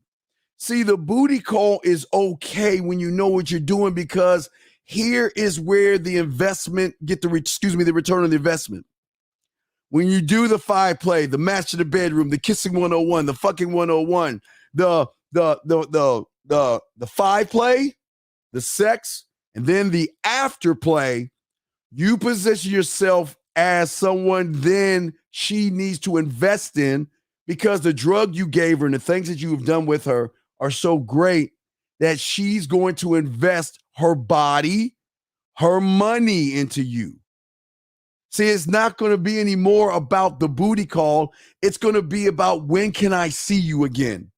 See, the booty call is okay when you know what you're doing, because here is where the investment the return on the investment. When you do the 5 play, the match in the bedroom, the kissing 101, the fucking 101, the 5 play, the sex, and then the after play, you position yourself as someone then she needs to invest in, because the drug you gave her and the things that you have done with her are so great that she's going to invest her body, her money into you. See, it's not going to be any more about the booty call. It's going to be about, when can I see you again?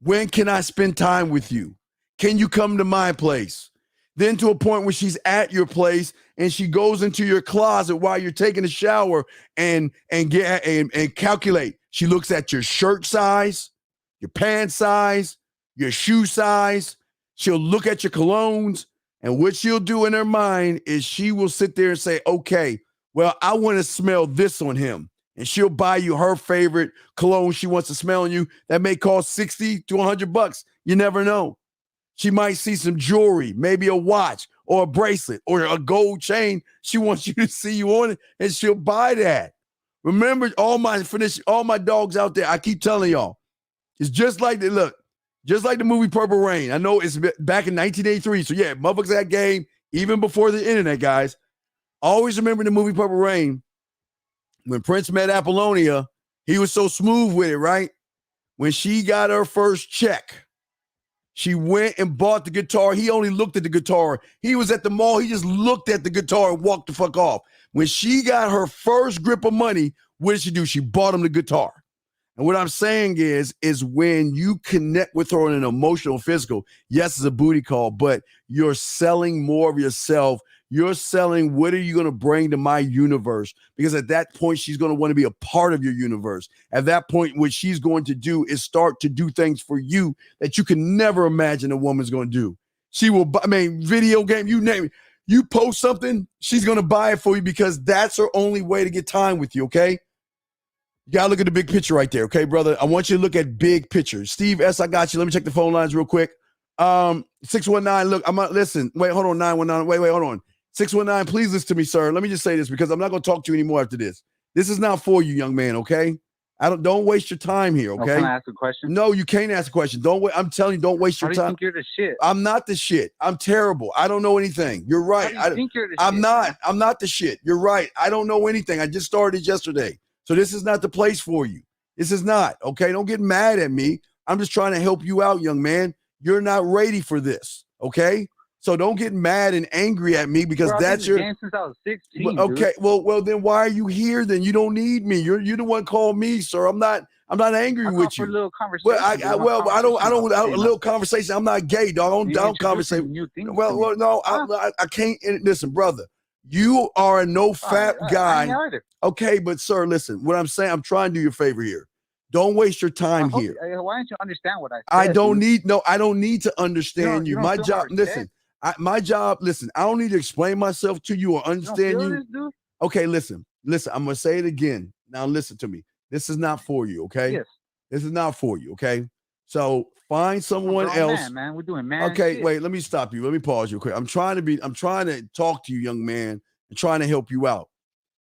When can I spend time with you? Can you come to my place? Then to a point where she's at your place and she goes into your closet while you're taking a shower and calculate. She looks at your shirt size, your pant size, your shoe size. She'll look at your colognes, and what she'll do in her mind is she will sit there and say, okay, well, I want to smell this on him. And she'll buy you her favorite cologne she wants to smell on you. That may cost $60 to $100. You never know. She might see some jewelry, maybe a watch or a bracelet or a gold chain. She wants you to see you on it, and she'll buy that. Remember, all my dogs out there, I keep telling y'all, it's just like the movie Purple Rain. I know it's back in 1983. So yeah, motherfuckers that game, even before the internet, guys. Always remember the movie Purple Rain. When Prince met Apollonia, he was so smooth with it, right? When she got her first check, she went and bought the guitar. He only looked at the guitar. He was at the mall. He just looked at the guitar and walked the fuck off. When she got her first grip of money, what did she do? She bought him the guitar. And what I'm saying is when you connect with her on an emotional, physical, yes, it's a booty call, but you're selling more of yourself. You're selling, what are you going to bring to my universe? Because at that point, she's going to want to be a part of your universe. At that point, what she's going to do is start to do things for you that you can never imagine a woman's going to do. She will buy, video game, you name it. You post something, she's going to buy it for you because that's her only way to get time with you, okay? You got to look at the big picture right there, okay, brother? I want you to look at big picture. Steve S., I got you. Let me check the phone lines real quick. 619, look, listen. Wait, hold on, 919. Wait, hold on. 619, please listen to me, sir. Let me just say this because I'm not going to talk to you anymore after this. This is not for you, young man, okay? Don't waste your time here, okay? Can I ask a question? No, you can't ask a question. I'm telling you, don't waste your time. How do you think you're the shit? I'm not the shit. I'm terrible. I don't know anything. You're right. How do you think you're the I'm shit? not. I'm not the shit. You're right. I don't know anything. I just started yesterday. So this is not the place for you. This is not, okay? Don't get mad at me. I'm just trying to help you out, young man. You're not ready for this, okay? So don't get mad and angry at me because that's your. Since I was 16. Okay, dude. well, then why are you here? Then you don't need me. You're the one called me, sir. I'm not angry with you. A little conversation. Well, I don't a little conversation. I'm not gay, dog. I don't conversate. Well, no, I can't. Listen, brother. You are a no fap guy. Okay, but sir, listen. What I'm saying, I'm trying to do you a favor here. Don't waste your time here. Why don't you understand what I said? I don't need to understand you. My job. Listen. My job, listen, I don't need to explain myself to you or understand you. This, okay, listen, I'm going to say it again. Now listen to me. This is not for you, okay? Yes. This is not for you, okay? So find someone else. Man, we're doing man. Okay, shit. wait, let me stop you. Let me pause you quick. I'm trying to talk to you, young man, and trying to help you out.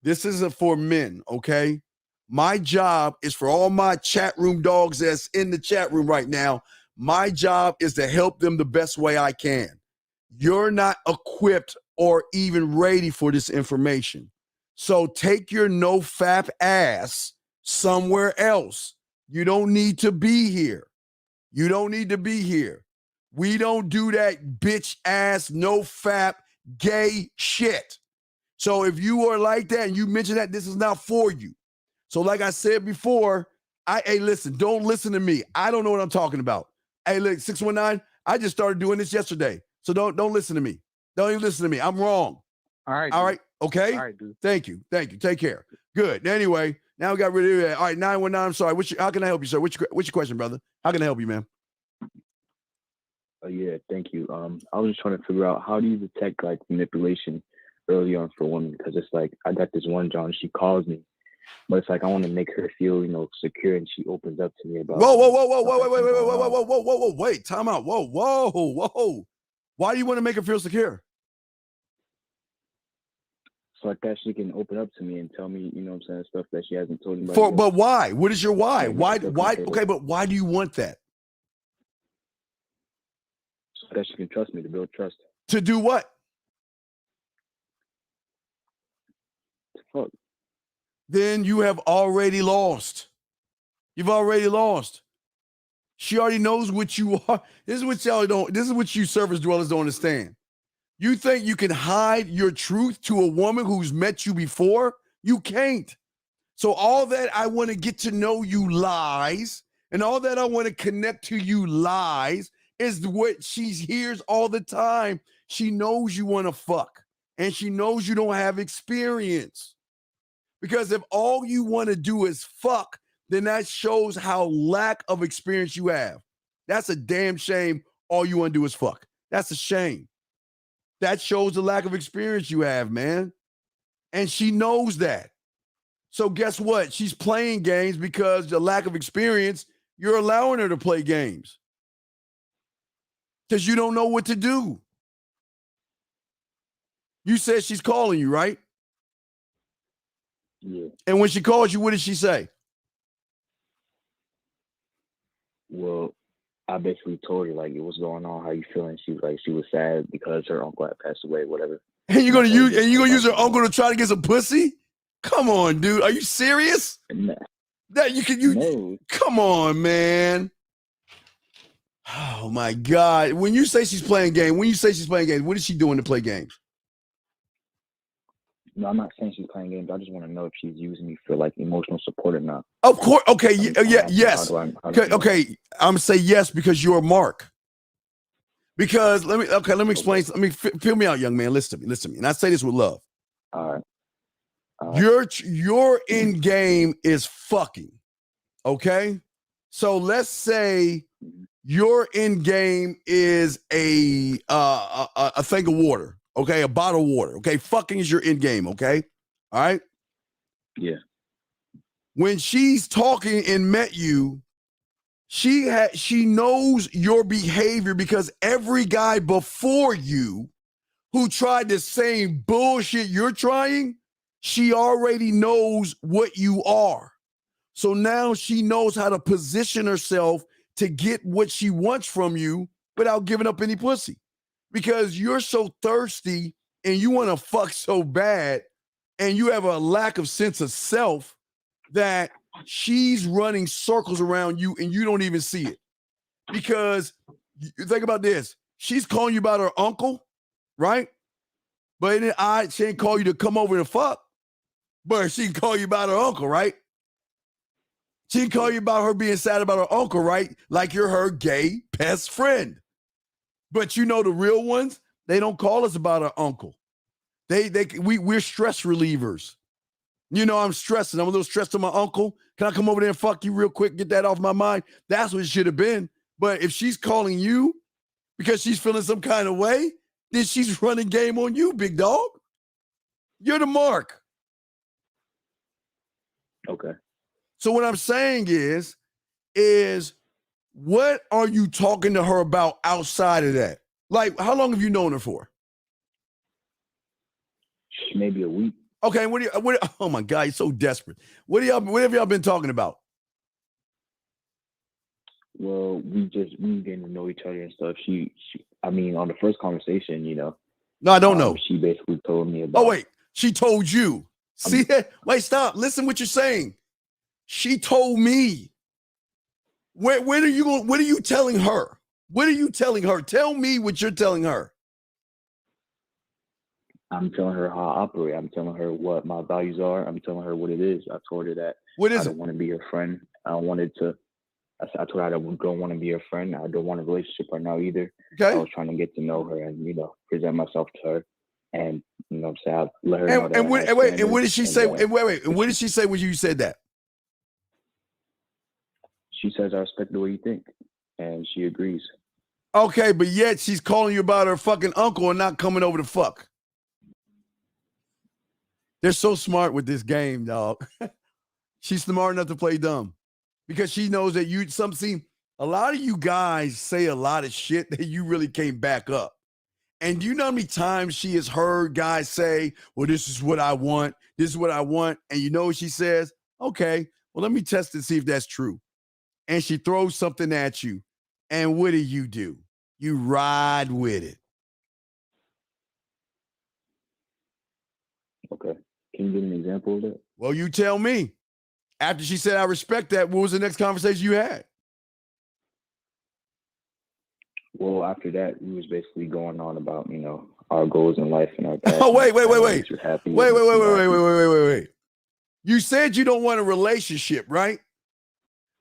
This isn't for men, okay? My job is for all my chat room dogs that's in the chat room right now. My job is to help them the best way I can. You're not equipped or even ready for this information. So take your no fap ass somewhere else. You don't need to be here. You don't need to be here. We don't do that bitch ass, no fap, gay shit. So if you are like that and you mention that, this is not for you. So like I said before, hey, listen, don't listen to me. I don't know what I'm talking about. Hey, look, 619, I just started doing this yesterday. So don't listen to me. Don't even listen to me. I'm wrong. All right. All right. Okay. All right, dude. Thank you. Take care. Good. Anyway, now we got rid of that. All right, 919. I'm sorry. How can I help you, sir? What's your question, brother? How can I help you, man? Yeah, thank you. I was just trying to figure out, how do you detect like manipulation early on for women? Because it's like, I got this one John, she calls me, but it's like I want to make her feel, secure, and she opens up to me about. Wait, time out. Whoa. Why do you want to make her feel secure? So like that she can open up to me and tell me, stuff that she hasn't told me. But why? What is your why? Why? Okay, but why do you want that? So that she can trust me, to build trust. To do what? Fuck. Then you have already lost. You've already lost. She already knows what you are. This is what you surface dwellers don't understand. You think you can hide your truth to a woman who's met you before? You can't. So all that I want to get to know you lies, and all that I want to connect to you lies, is what she hears all the time. She knows you want to fuck, and she knows you don't have experience. Because if all you want to do is fuck, then that shows how lack of experience you have. That's a damn shame. All you want to do is fuck. That's a shame. That shows the lack of experience you have, man. And she knows that. So guess what? She's playing games because the lack of experience, you're allowing her to play games. Because you don't know what to do. You said she's calling you, right? Yeah. And when she calls you, what did she say? Well, I basically told her like what's going on, how you feeling. She was like she was sad because her uncle had passed away, whatever. And you're gonna use her uncle to try to get some pussy? Come on, dude. Are you serious? Nah. That no. Come on, man. Oh my God. When you say she's playing games, what is she doing to play games? No, I'm not saying she's playing games. I just want to know if she's using me for like emotional support or not. Of course. Okay. Yes. Okay. I'm gonna say yes because you're Mark. Because let me explain. Let me fill me out, young man. Listen to me. And I say this with love. All right. Your end game is fucking. Okay. So let's say your end game is a thing of water. Okay, a bottle of water. Okay, fucking is your end game. Okay, all right. Yeah. When she's talking and met you, she knows your behavior because every guy before you who tried the same bullshit you're trying, she already knows what you are. So now she knows how to position herself to get what she wants from you without giving up any pussy. Because you're so thirsty and you want to fuck so bad and you have a lack of sense of self that she's running circles around you and you don't even see it. Because think about this. She's calling you about her uncle, right? But she ain't call you to come over and fuck. But she can call you about her uncle, right? She can call you about her being sad about her uncle, right? Like you're her gay best friend. But you know the real ones, they don't call us about our uncle. We're stress relievers. You know, I'm stressing. I'm a little stressed to my uncle. Can I come over there and fuck you real quick, get that off my mind? That's what it should have been. But if she's calling you because she's feeling some kind of way, then she's running game on you, big dog. You're the Mark. Okay. So what I'm saying is what are you talking to her about outside of that? Like, how long have you known her for? Maybe a week. Okay, oh my God, you're so desperate. What have y'all been talking about? Well, we getting to know each other and stuff. She I mean, on the first conversation, you know. No, I don't know. She basically told me about. Oh wait, she told you. See that? Wait, stop. Listen what you're saying. She told me. What are you telling her? What are you telling her? Tell me what you're telling her. I'm telling her how I operate. I'm telling her what my values are. I'm telling her what it is. I told her that I don't want to be her friend. I told her I don't want to be her friend. I don't want a relationship right now either. Okay. I was trying to get to know her and, you know, present myself to her. And, you know what I'm saying? I let her know that. And what did she say? And what did she say when you said that? She says, I respect the way you think. And she agrees. Okay, but yet she's calling you about her fucking uncle and not coming over to fuck. They're so smart with this game, dog. She's smart enough to play dumb because she knows that a lot of you guys say a lot of shit that you really can't back up. And do you know how many times she has heard guys say, well, this is what I want. This is what I want. And you know what she says? Okay, well, let me test and see if that's true. And she throws something at you. And what do? You ride with it. Okay. Can you give me an example of that? Well, you tell me. After she said, I respect that, what was the next conversation you had? Well, after that, we was basically going on about, you know, our goals in life and our passion. Oh, wait. Wait. You said you don't want a relationship, right?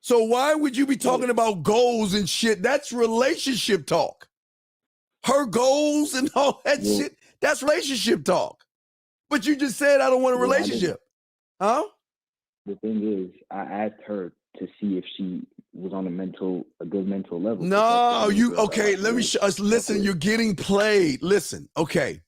So why would you be talking about goals and shit? That's relationship talk. Her goals and all that shit, that's relationship talk. But you just said I don't want a relationship. Huh? The thing is, I asked her to see if she was on a good mental level. No, let me listen, you're getting played. Listen, okay.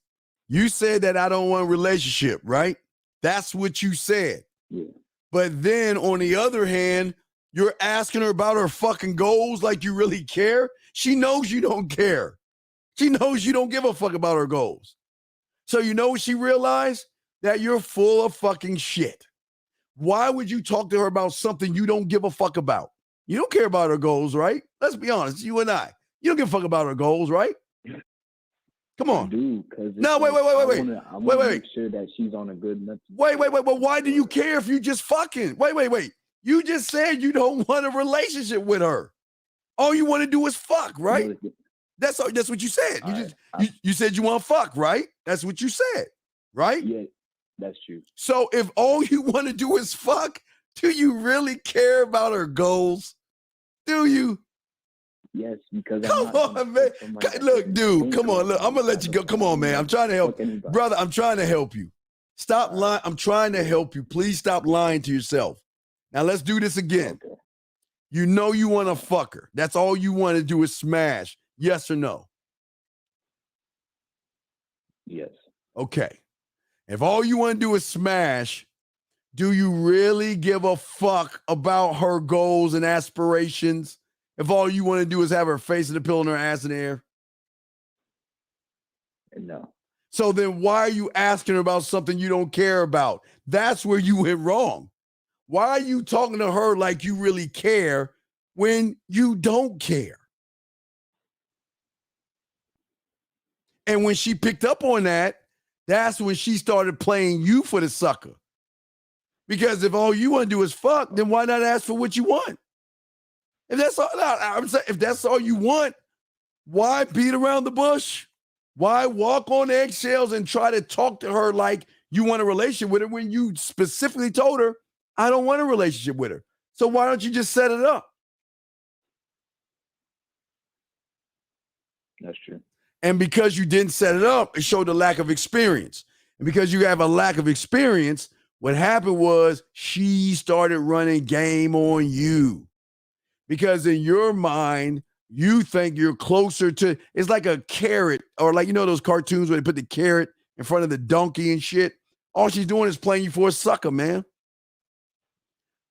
You said that I don't want a relationship, right? That's what you said. Yeah. But then on the other hand, you're asking her about her fucking goals like you really care. She knows you don't care. She knows you don't give a fuck about her goals. So you know what she realized? That you're full of fucking shit. Why would you talk to her about something you don't give a fuck about? You don't care about her goals, right? Let's be honest, you and I. You don't give a fuck about her goals, right? Come on. I do, because no, wait. I want to make sure that she's on a good mental. Wait. Well, why do you care if you just fucking? Wait. You just said you don't want a relationship with her. All you want to do is fuck, right? That's what you said. You said you want to fuck, right? That's what you said, right? Yeah, that's true. So if all you want to do is fuck, do you really care about her goals? Do you? Yes, because come on, man. Look, dude, come on. Look, I'm gonna let you go. Come on, man. I'm trying to help, brother. I'm trying to help you. Stop lying. I'm trying to help you. Please stop lying to yourself. Now let's do this again. Okay. You know you want to fuck her. That's all you want to do is smash. Yes or no? Yes. Okay. If all you want to do is smash, do you really give a fuck about her goals and aspirations? If all you want to do is have her face in the pillow and her ass in the air? No. So then why are you asking her about something you don't care about? That's where you went wrong. Why are you talking to her like you really care when you don't care? And when she picked up on that, that's when she started playing you for the sucker. Because if all you want to do is fuck, then why not ask for what you want? If that's all, I'm saying, if that's all you want, why beat around the bush? Why walk on eggshells and try to talk to her like you want a relationship with her when you specifically told her, I don't want a relationship with her? So why don't you just set it up? That's true. And because you didn't set it up, it showed a lack of experience. And because you have a lack of experience, what happened was she started running game on you. Because in your mind, you think you're closer to, it's like a carrot, or like, you know, those cartoons where they put the carrot in front of the donkey and shit. All she's doing is playing you for a sucker, man.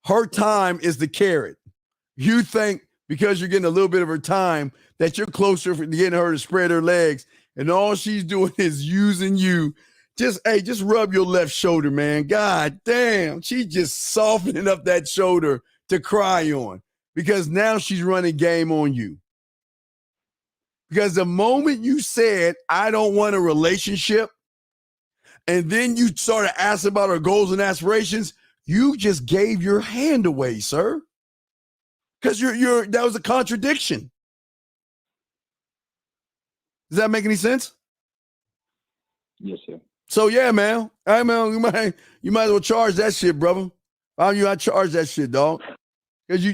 Her time is the carrot. You think because you're getting a little bit of her time that you're closer to getting her to spread her legs, and all she's doing is using you. Just rub your left shoulder, man. God damn, she's just softening up that shoulder to cry on. Because now she's running game on you. Because the moment you said, I don't want a relationship, and then you started asking about her goals and aspirations, you just gave your hand away, sir. Because that was a contradiction. Does that make any sense? Yes, sir. So yeah, man. Hey, man, you might as well charge that shit, brother. Why don't you not charge that shit, dog? Because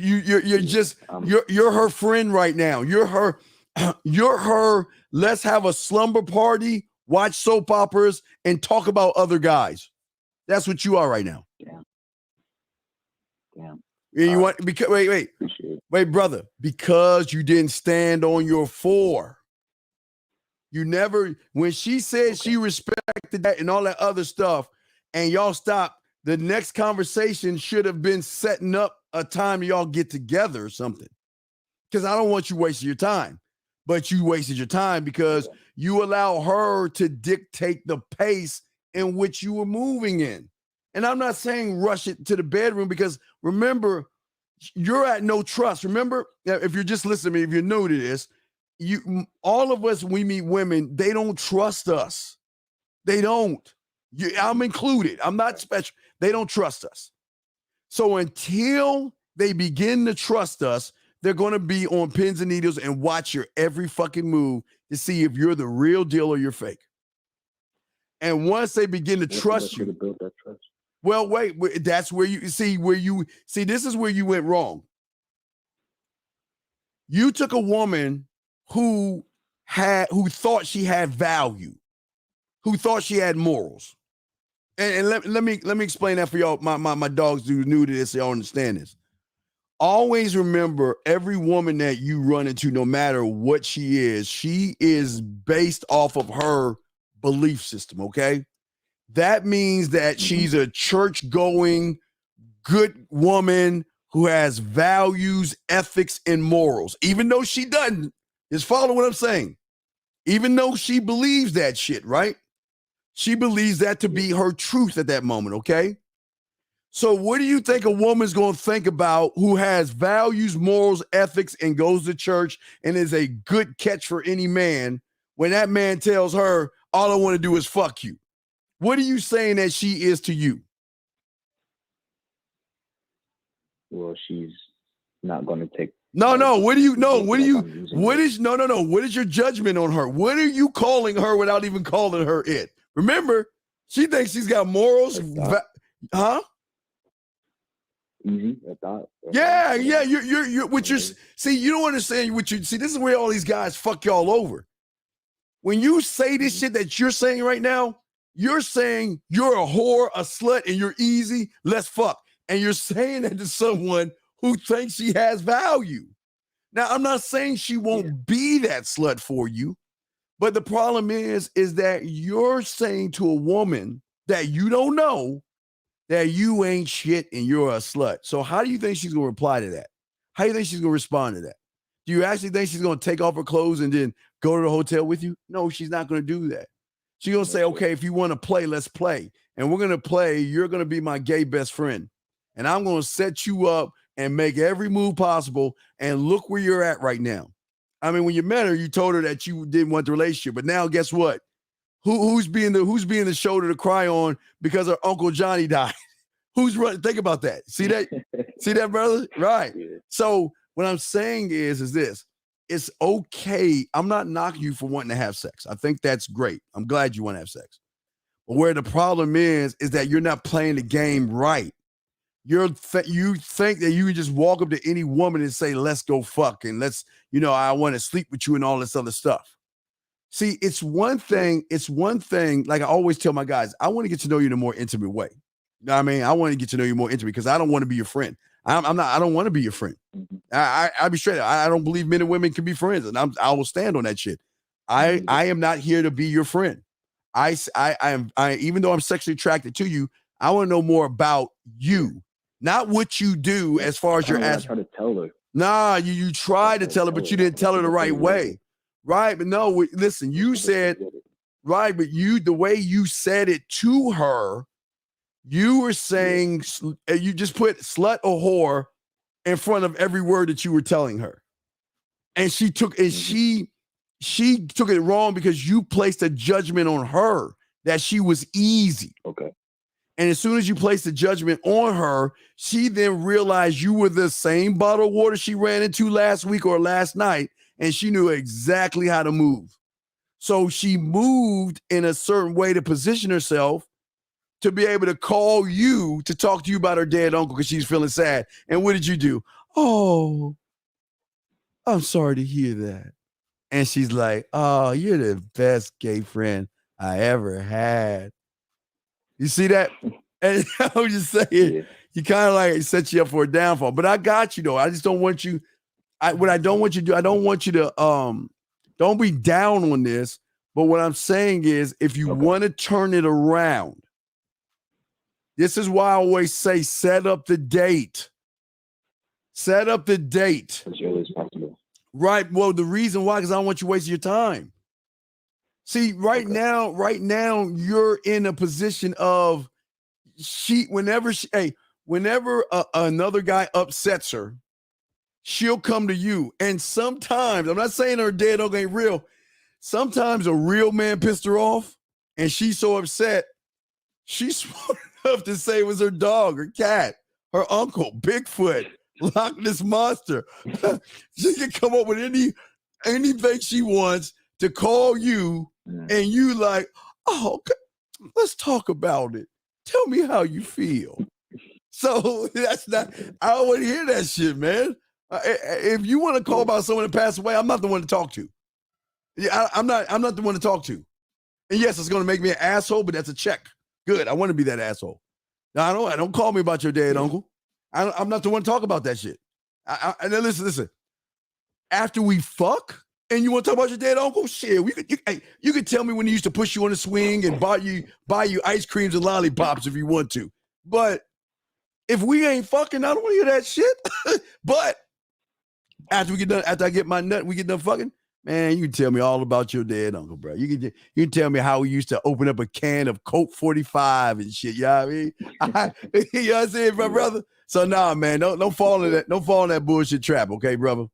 you're her friend right now. You're her. Let's have a slumber party, watch soap operas, and talk about other guys. That's what you are right now. Damn. And you want because wait, brother. Because you didn't stand on your 4. You never. When she said she respected that and all that other stuff, and y'all stopped, the next conversation should have been setting up a time y'all get together or something. Because I don't want you wasting your time. But you wasted your time because you allow her to dictate the pace in which you were moving in. And I'm not saying rush it to the bedroom, because remember, you're at no trust. Remember, if you're just listening to me, if you're new to this, all of us, we meet women, they don't trust us. They don't. I'm included. I'm not special. They don't trust us. So until they begin to trust us, they're going to be on pins and needles and watch your every fucking move to see if you're the real deal or you're fake. And once they begin to trust you, build that trust. Well, wait, that's where you see this is where you went wrong. You took a woman who thought she had value, who thought she had morals. And let me explain that for y'all. My dogs who new to this, y'all understand this. Always remember, every woman that you run into, no matter what she is based off of her belief system, okay? That means that she's a church-going, good woman who has values, ethics, and morals. Even though she doesn't, just follow what I'm saying. Even though she believes that shit, right? She believes that to be her truth at that moment, okay? So what do you think a woman's going to think about who has values, morals, ethics, and goes to church and is a good catch for any man when that man tells her, all I want to do is fuck you? What are you saying that she is to you? Well, she's not going to take. No. What is your judgment on her? What are you calling her without even calling her it? Remember, she thinks she's got morals. Huh? Easy, I thought. Yeah. You're what you're see. You don't understand what you see. This is where all these guys fuck y'all over. When you say this shit that you're saying right now, you're saying you're a whore, a slut, and you're easy. Let's fuck. And you're saying that to someone who thinks she has value. Now, I'm not saying she won't be that slut for you, but the problem is that you're saying to a woman that you don't know that you ain't shit and you're a slut. So how do you think she's going to reply to that? How do you think she's going to respond to that? Do you actually think she's going to take off her clothes and then go to the hotel with you? No, she's not going to do that. She's going to say, okay, if you want to play, let's play. And we're going to play. You're going to be my gay best friend. And I'm going to set you up and make every move possible. And look where you're at right now. I mean, when you met her, you told her that you didn't want the relationship. But now guess what? Who's being the shoulder to cry on because her Uncle Johnny died? Who's running? Think about that. See that? See that, brother? Right. Yeah. So what I'm saying is this. It's okay. I'm not knocking you for wanting to have sex. I think that's great. I'm glad you want to have sex. But where the problem is that you're not playing the game right. You think that you can just walk up to any woman and say, let's go fuck and let's, I want to sleep with you and all this other stuff. See, it's one thing, like I always tell my guys, I want to get to know you in a more intimate way. You know what I mean? I want to get to know you more intimate because I don't want to be your friend. I don't want to be your friend. I'll be straight. I don't believe men and women can be friends, and I will stand on that shit. I am not here to be your friend. I even though I'm sexually attracted to you, I want to know more about you. Not what you do as far as your ass. I try to tell her. Nah, you tried to tell her, but you didn't tell her the right way. Right. But no, listen, you said, right, but the way you said it to her, you were saying, you just put slut or whore in front of every word that you were telling her. And she took it wrong because you placed a judgment on her that she was easy. Okay. And as soon as you placed the judgment on her, she then realized you were the same bottle of water she ran into last week or last night, and she knew exactly how to move. So she moved in a certain way to position herself to be able to call you to talk to you about her dead uncle because she's feeling sad. And what did you do? Oh, I'm sorry to hear that. And she's like, oh, you're the best gay friend I ever had. You see that? And I'm just saying, you kind of like set you up for a downfall. But I got you though. I just don't want you. What I don't want you to do, I don't want you to don't be down on this. But what I'm saying is, if you want to turn it around, this is why I always say, set up the date. Set up the date. As early as possible. Right. Well, the reason why, because I don't want you wasting your time. See, right now, you're in a position of whenever another guy upsets her, she'll come to you. And sometimes, I'm not saying her dead uncle ain't real. Sometimes a real man pissed her off and she's so upset, she's smart enough to say it was her dog, her cat, her uncle, Bigfoot, Loch Ness Monster. She can come up with anything she wants to call you, and you like, oh, okay, let's talk about it. Tell me how you feel. So that's not, I don't want to hear that shit, man. If you want to call about someone that passed away, I'm not the one to talk to. Yeah, I'm not the one to talk to. And yes, it's going to make me an asshole, but that's a check. Good. I want to be that asshole. No, I don't call me about your dead uncle. I'm not the one to talk about that shit. And then listen. After we fuck, and you want to talk about your dead uncle? Shit, you could tell me when he used to push you on the swing and buy you ice creams and lollipops if you want to. But if we ain't fucking, I don't want to hear that shit. But after I get my nut, we get done fucking, Man, you can tell me all about your dead uncle, bro. You can tell me how we used to open up a can of Coke 45 and shit. You know what I mean? You know what I'm saying, brother? So nah, man, don't fall in that bullshit trap, okay, brother?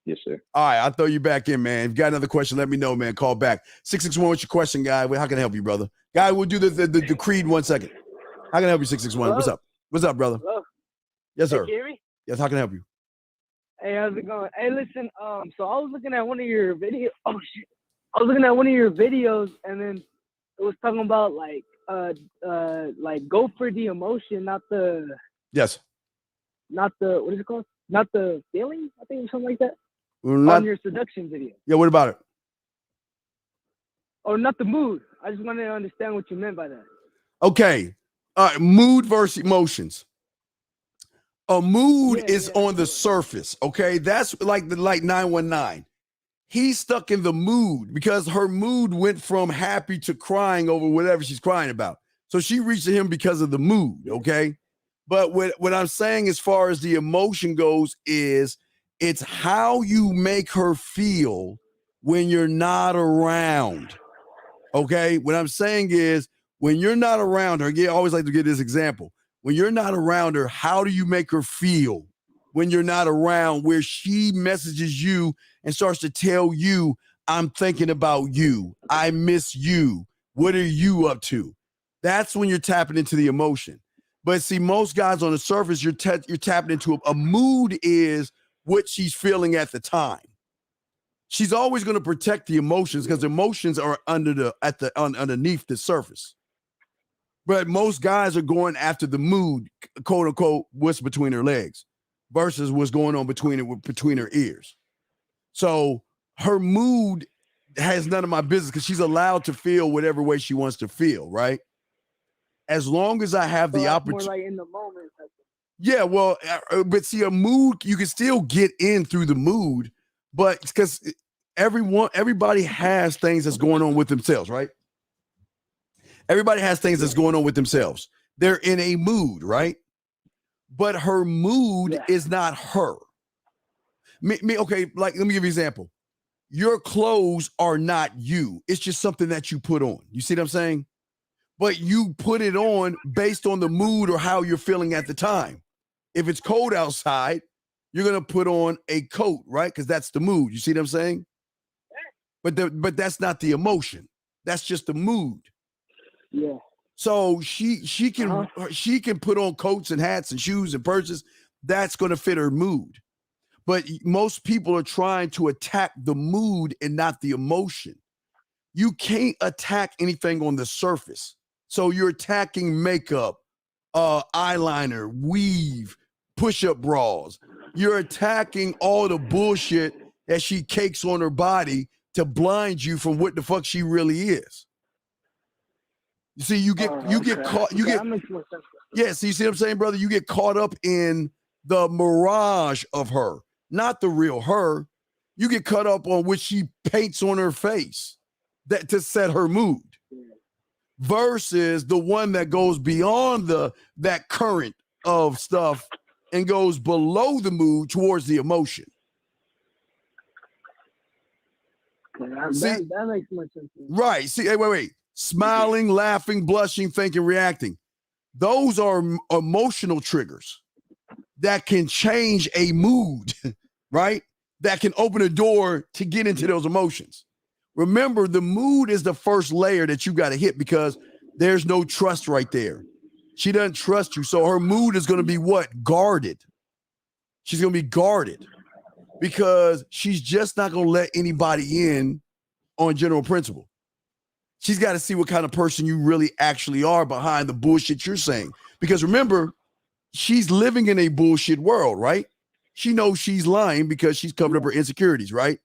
Yes, sir. All right, I'll throw you back in, man. If you got another question, let me know, man. Call back. 661, what's your question, guy? How can I help you, brother? Guy, we'll do the creed 1 second. How can I help you, 661? What's up? What's up, brother? Hello? Yes, sir. Hey, can you hear me? Yes, how can I help you? Hey, how's it going? Hey, listen, so I was looking at one of your videos. Oh shit! I was looking at one of your videos, and then it was talking about like go for the emotion, not the what is it called? Not the feeling, I think, or something like that. On your seduction video. Yeah, what about it? Oh, not the mood. I just wanted to understand what you meant by that. Okay. All right, mood versus emotions. A mood is on the surface, okay? That's like 919. He's stuck in the mood because her mood went from happy to crying over whatever she's crying about. So she reached to him because of the mood, okay? But what I'm saying as far as the emotion goes is it's how you make her feel when you're not around, okay? What I'm saying is when you're not around her, I always like to give this example. When you're not around her, how do you make her feel when you're not around, where she messages you and starts to tell you, I'm thinking about you. I miss you. What are you up to? That's when you're tapping into the emotion. But see, most guys on the surface, you're tapping into a mood is what she's feeling at the time. She's always going to protect the emotions because emotions are underneath the surface. But most guys are going after the mood, quote unquote, what's between her legs versus what's going on between her ears. So her mood has none of my business because she's allowed to feel whatever way she wants to feel, right? As long as I have the opportunity. More like in the moment. Yeah, well, but see, a mood, you can still get in through the mood, but because everybody has things that's going on with themselves, right? Everybody has things that's going on with themselves. They're in a mood, right? But her mood is not her. Okay, like, let me give you an example. Your clothes are not you. It's just something that you put on. You see what I'm saying? But you put it on based on the mood or how you're feeling at the time. If it's cold outside, you're going to put on a coat, right? Because that's the mood. You see what I'm saying? But that's not the emotion. That's just the mood. Yeah. So she can put on coats and hats and shoes and purses. That's going to fit her mood. But most people are trying to attack the mood and not the emotion. You can't attack anything on the surface. So you're attacking makeup, eyeliner, weave, push-up bras. You're attacking all the bullshit that she cakes on her body to blind you from what the fuck she really is. You see, you get caught. Yeah, see, you see what I'm saying, brother? You get caught up in the mirage of her, not the real her. You get caught up on what she paints on her face that to set her mood, versus the one that goes beyond that current of stuff and goes below the mood towards the emotion. That makes much sense. Right. See, hey, wait. Smiling, laughing, blushing, thinking, reacting. Those are emotional triggers that can change a mood, right? That can open a door to get into those emotions. Remember, the mood is the first layer that you got to hit because there's no trust right there. She doesn't trust you. So her mood is going to be what? Guarded. She's going to be guarded because she's just not going to let anybody in on general principle. She's got to see what kind of person you really actually are behind the bullshit you're saying. Because remember, she's living in a bullshit world, right? She knows she's lying because she's covered up her insecurities, right?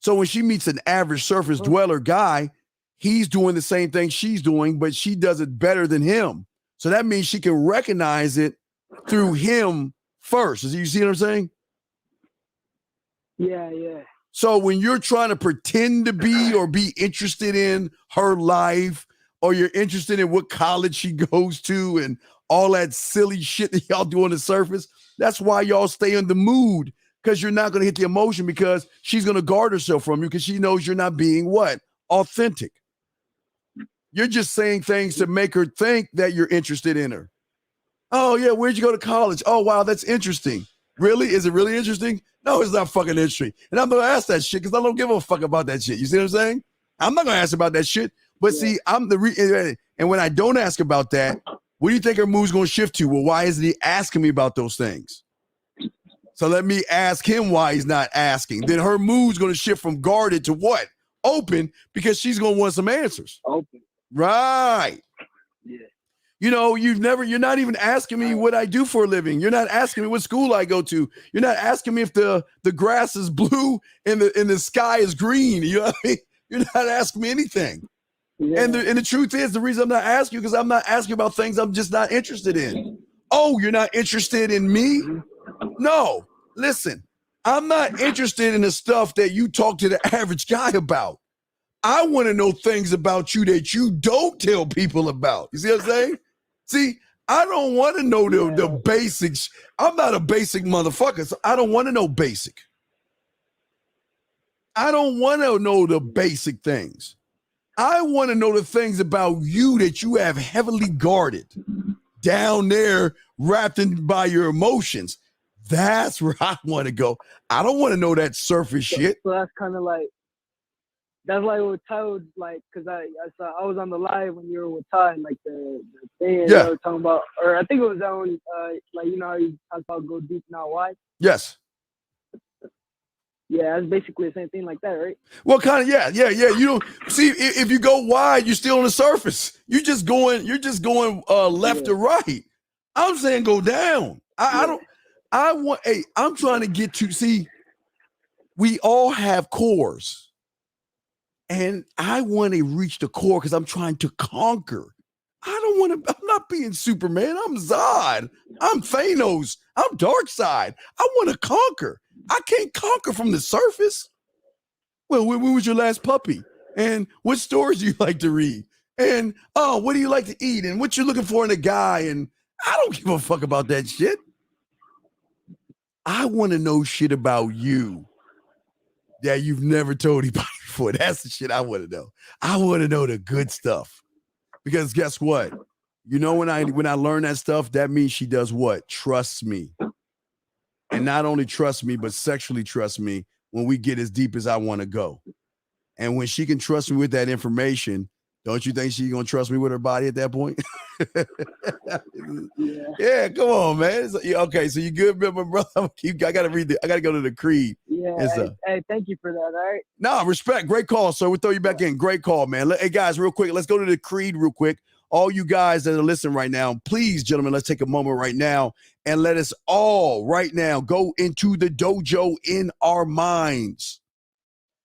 So when she meets an average surface dweller guy, he's doing the same thing she's doing, but she does it better than him. So that means she can recognize it through him first. You see what I'm saying? Yeah. So when you're trying to pretend to be or be interested in her life, or you're interested in what college she goes to and all that silly shit that y'all do on the surface, that's why y'all stay in the mood, because you're not going to hit the emotion because she's going to guard herself from you because she knows you're not being what? Authentic. You're just saying things to make her think that you're interested in her. Oh, yeah, where'd you go to college? Oh, wow, that's interesting. Really? Is it really interesting? No, it's not fucking interesting. And I'm going to ask that shit because I don't give a fuck about that shit. You see what I'm saying? I'm not going to ask about that shit. But see, and when I don't ask about that, what do you think her mood's going to shift to? Well, why isn't he asking me about those things? So let me ask him why he's not asking. Then her mood's going to shift from guarded to what? Open, because she's going to want some answers. Open. Right. Yeah. You know, you're not even asking me what I do for a living. You're not asking me what school I go to. You're not asking me if the grass is blue and the sky is green. You know what I mean? You're not asking me anything. Yeah. And the truth is, the reason I'm not asking you because I'm not asking about things I'm just not interested in. Oh, you're not interested in me? No. Listen, I'm not interested in the stuff that you talk to the average guy about. I want to know things about you that you don't tell people about. You see what I'm saying? See, I don't want to know the basics. I'm not a basic motherfucker, so I don't want to know basic. I don't want to know the basic things. I want to know the things about you that you have heavily guarded down there, wrapped in by your emotions. That's where I want to go. I don't want to know that surface shit. So that's kind of like, that's like what Ty would like, because I was on the live when you were with Ty, and like the thing you were talking about, or I think it was that one, like, you know how you talk about go deep, not wide? Yes. Yeah, that's basically the same thing like that, right? Well, kind of, yeah. You don't see if you go wide, you're still on the surface. You're just going left to right. I'm saying go down. I'm trying to get to see. We all have cores. And I want to reach the core because I'm trying to conquer. I'm not being Superman. I'm Zod. I'm Thanos. I'm Darkseid. I want to conquer. I can't conquer from the surface. Well, when was your last puppy? And what stories do you like to read? And, what do you like to eat? And what you're looking for in a guy? And I don't give a fuck about that shit. I want to know shit about you that you've never told anybody before. That's the shit I want to know. I want to know the good stuff. Because guess what? You know, when I learn that stuff, that means she does what? Trusts me. And not only trust me, but sexually trust me when we get as deep as I want to go. And when she can trust me with that information, don't you think she's going to trust me with her body at that point? Yeah, come on, man. Okay, so you good, my brother? I got to read I got to go to the creed. Yeah, hey, thank you for that, all right? No, respect. Great call, sir. We'll throw you back in. Great call, man. Hey, guys, real quick, let's go to the creed real quick. All you guys that are listening right now, please, gentlemen, let's take a moment right now and let us all right now go into the dojo in our minds.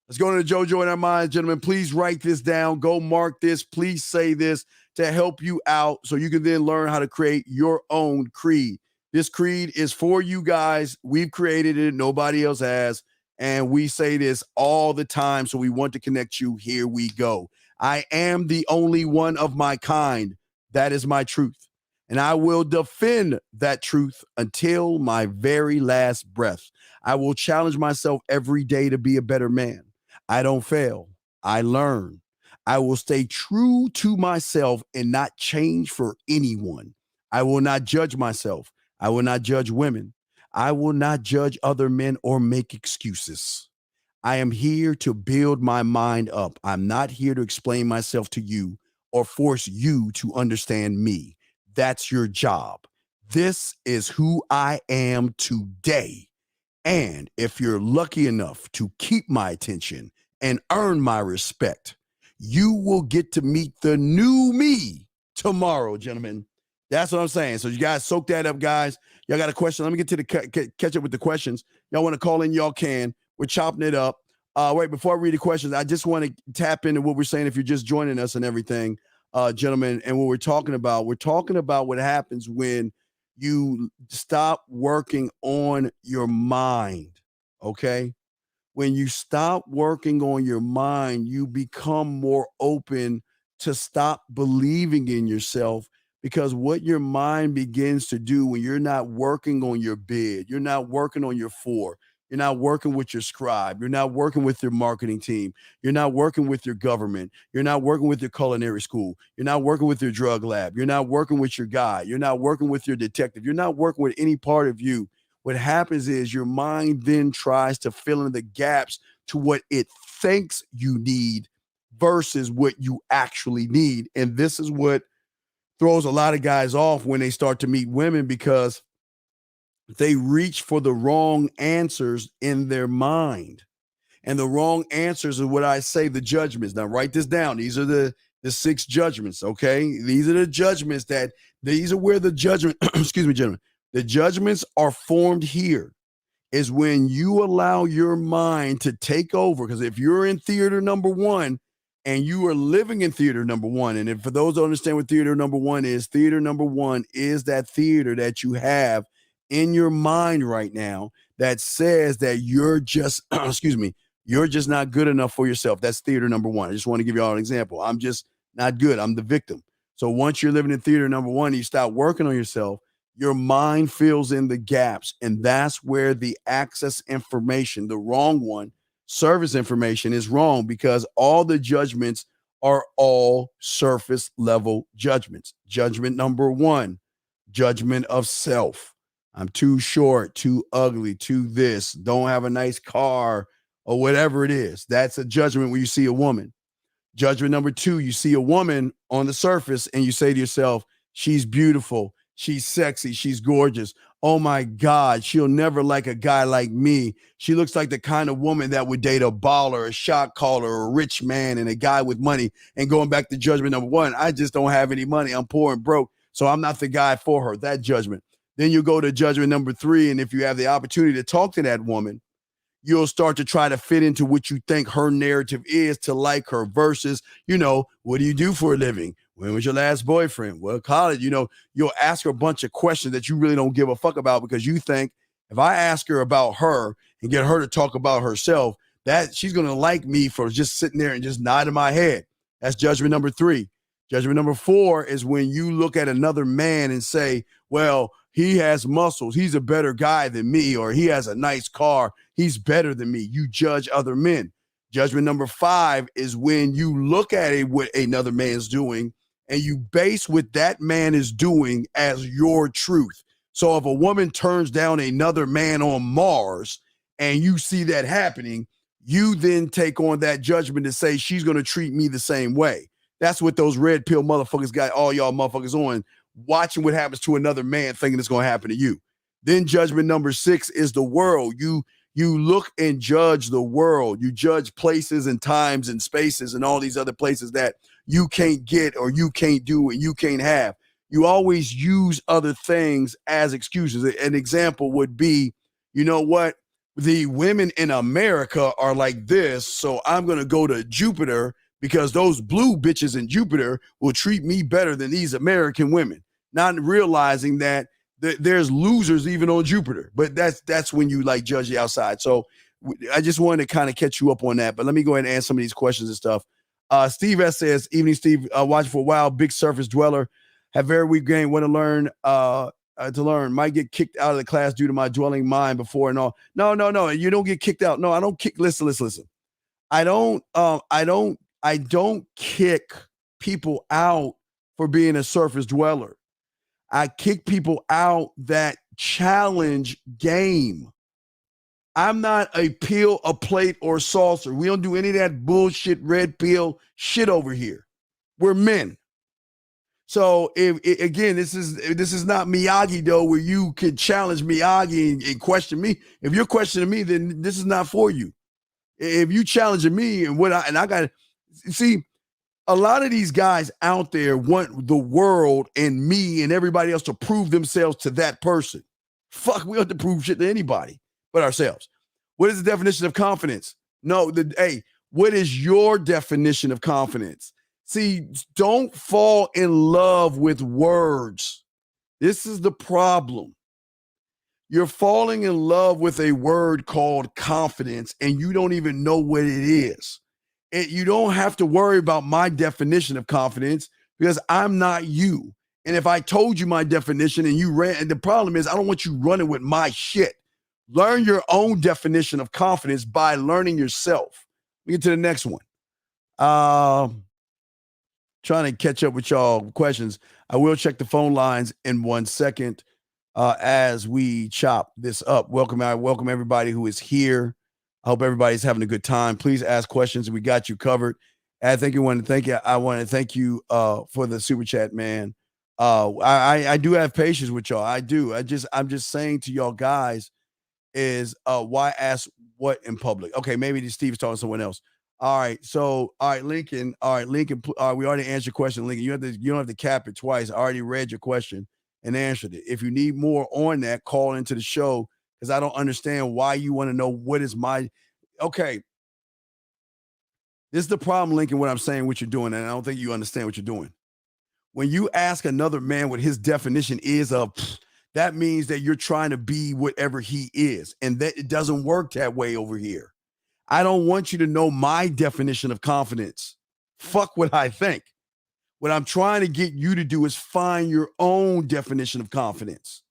Let's go to the dojo in our minds, gentlemen. Please write this down. Go mark this. Please say this to help you out so you can then learn how to create your own creed. This creed is for you guys. We've created it. Nobody else has. And we say this all the time, so we want to connect you. Here we go. I am the only one of my kind. That is my truth. And I will defend that truth until my very last breath. I will challenge myself every day to be a better man. I don't fail. I learn. I will stay true to myself and not change for anyone. I will not judge myself. I will not judge women. I will not judge other men or make excuses. I am here to build my mind up. I'm not here to explain myself to you or force you to understand me. That's your job. This is who I am today. And if you're lucky enough to keep my attention and earn my respect, you will get to meet the new me tomorrow, gentlemen. That's what I'm saying. So you guys soak that up, guys. Y'all got a question? Let me get to the catch up with the questions. Y'all want to call in? Y'all can. We're chopping it up. Wait, before I read the questions, I just want to tap into what we're saying if you're just joining us and everything, gentlemen. And what we're talking about what happens when you stop working on your mind, okay? When you stop working on your mind, you become more open to stop believing in yourself, because what your mind begins to do when you're not working on your bid, you're not working on your 4, You're not working with your scribe. You're not working with your marketing team. You're not working with your government. You're not working with your culinary school. You're not working with your drug lab. You're not working with your guy. You're not working with your detective. You're not working with any part of you. What happens is your mind then tries to fill in the gaps to what it thinks you need versus what you actually need. And this is what throws a lot of guys off when they start to meet women, because they reach for the wrong answers in their mind. And the wrong answers are what I say, the judgments. Now, write this down. These are the 6 judgments, okay? These are the judgments these are where the judgment, excuse me, gentlemen, the judgments are formed here is when you allow your mind to take over. Because if you're in theater number 1 and you are living in theater number 1, and if for those who understand what theater number 1 is that theater that you have in your mind right now that says that you're just, excuse me, you're just not good enough for yourself. That's theater number 1. I just want to give you all an example. I'm just not good. I'm the victim. So once you're living in theater number 1, you start working on yourself, your mind fills in the gaps. And that's where the access information, the wrong one, service information is wrong, because all the judgments are all surface level judgments. Judgment number 1, judgment of self. I'm too short, too ugly, too this, don't have a nice car, or whatever it is. That's a judgment when you see a woman. Judgment number 2, you see a woman on the surface and you say to yourself, she's beautiful, she's sexy, she's gorgeous. Oh my God, she'll never like a guy like me. She looks like the kind of woman that would date a baller, a shot caller, a rich man, and a guy with money. And going back to judgment number 1, I just don't have any money. I'm poor and broke, so I'm not the guy for her. That judgment. Then you go to judgment number 3, and if you have the opportunity to talk to that woman, you'll start to try to fit into what you think her narrative is to like her versus, what do you do for a living? When was your last boyfriend? Well, college. You'll ask her a bunch of questions that you really don't give a fuck about, because you think if I ask her about her and get her to talk about herself, that she's going to like me for just sitting there and just nodding my head. That's judgment number 3. Judgment number 4 is when you look at another man and say, well, he has muscles, he's a better guy than me, or he has a nice car, he's better than me. You judge other men. Judgment number 5 is when you look at what another man's doing and you base what that man is doing as your truth. So if a woman turns down another man on Mars and you see that happening, you then take on that judgment to say she's going to treat me the same way. That's what those red pill motherfuckers got all y'all motherfuckers on, watching what happens to another man, thinking it's going to happen to you. Then judgment number 6 is the world. You look and judge the world. You judge places and times and spaces and all these other places that you can't get or you can't do and you can't have. You always use other things as excuses. An example would be, you know what? The women in America are like this, so I'm going to go to Jupiter because those blue bitches in Jupiter will treat me better than these American women, not realizing that there's losers even on Jupiter. But that's when you like judge the outside. So I just wanted to kind of catch you up on that. But let me go ahead and answer some of these questions and stuff. Steve S says, evening, Steve, watching for a while, big surface dweller, have very weak game, want to learn, might get kicked out of the class due to my dwelling mind before and all. No, you don't get kicked out. No, I don't kick. Listen. I don't kick people out for being a surface dweller. I kick people out that challenge game. I'm not a pill, a plate, or a saucer. We don't do any of that bullshit red pill shit over here. We're men. So again, this is not Miyagi though, where you can challenge Miyagi and question me. If you're questioning me, then this is not for you. If you challenging me see, a lot of these guys out there want the world and me and everybody else to prove themselves to that person. Fuck, we don't have to prove shit to anybody but ourselves. What is the definition of confidence? What is your definition of confidence? See, don't fall in love with words. This is the problem. You're falling in love with a word called confidence, and you don't even know what it is. You don't have to worry about my definition of confidence because I'm not you. And if I told you my definition and you ran, and the problem is I don't want you running with my shit. Learn your own definition of confidence by learning yourself. We get to the next one. Trying to catch up with y'all questions. I will check the phone lines in 1 second as we chop this up. Welcome everybody who is here. I hope everybody's having a good time. Please ask questions. We got you covered. I want to thank you for the super chat, man. I do have patience with y'all. I do. I'm just saying to y'all guys is why ask what in public? Okay, maybe Steve's talking to someone else. All right, so Lincoln. We already answered your question, Lincoln. You don't have to cap it twice. I already read your question and answered it. If you need more on that, call into the show because I don't understand why you want to know what is my. Okay, this is the problem, Lincoln. What I'm saying, what you're doing, and I don't think you understand what you're doing. When you ask another man what his definition is of, that means that you're trying to be whatever he is, and that it doesn't work that way over here. I don't want you to know my definition of confidence. Fuck what I think. What I'm trying to get you to do is find your own definition of confidence.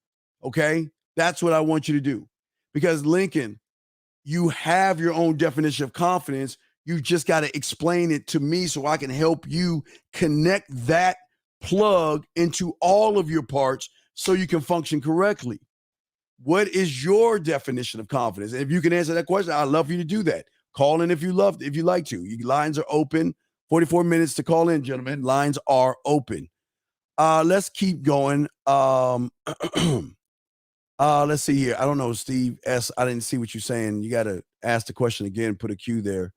Okay? That's what I want you to do. Because Lincoln, you have your own definition of confidence. You just got to explain it to me so I can help you connect that plug into all of your parts so you can function correctly. What is your definition of confidence? And if you can answer that question, I'd love for you to do that. Call in if you like to. Lines are open. 44 minutes to call in, gentlemen. Lines are open. Let's keep going. Let's see here. I don't know, Steve S. I didn't see what you're saying. You got to ask the question again. Put a Q there.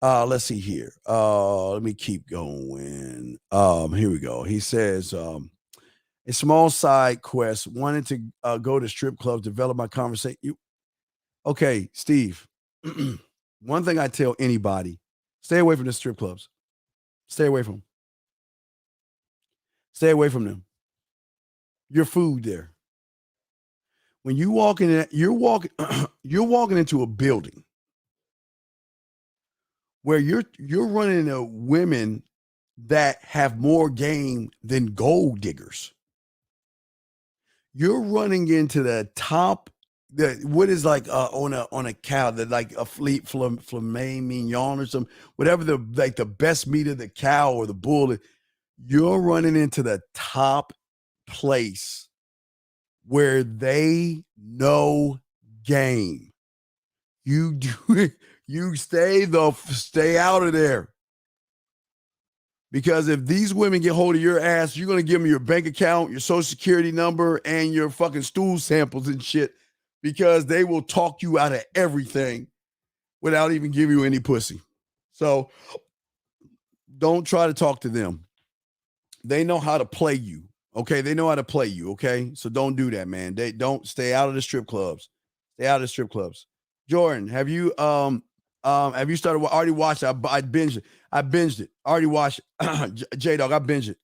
Let's see here. Let me keep going. Here we go. He says, a small side quest, wanted to go to strip clubs, develop my conversation. Okay, Steve, one thing I tell anybody, stay away from the strip clubs. Stay away from them. Stay away from them. Your food there. When you walk in, you're walking into a building where you're running into women that have more game than gold diggers. You're running into the top, what is like on a cow, that like a filet mignon or something, whatever the best meat of the cow or the bull. You're running into the top place where they know game. You do it. You stay out of there. Because if these women get hold of your ass, you're going to give them your bank account, your social security number, and your fucking stool samples and shit, because they will talk you out of everything without even giving you any pussy. So don't try to talk to them. They know how to play you. Okay. They know how to play you. Okay. So don't do that, man. They don't stay out of the strip clubs. Stay out of the strip clubs. Jordan, have you started? Already watched it. I binged it. I already watched it. J-Dog, I binged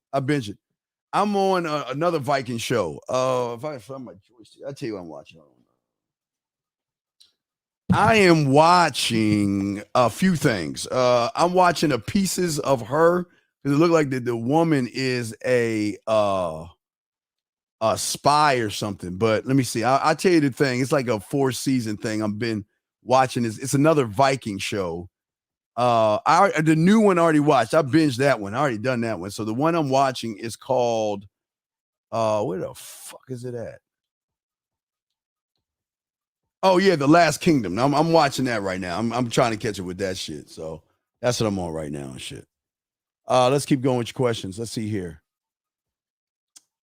it. I'm on another Viking show. If I find my joystick, I'll tell you what I'm watching. I am watching a few things. I'm watching Pieces of Her, because it looked like the woman is a spy or something. But let me see. I'll tell you the thing. It's like a 4-season thing. I've been watching this. It's another Viking show. The new one I already watched. I binged that one. I already done that one. So the one I'm watching is called where the fuck is it at? Oh yeah, The Last Kingdom. I'm watching that right now. I'm trying to catch up with that shit. So that's what I'm on right now and shit. Let's keep going with your questions. Let's see here.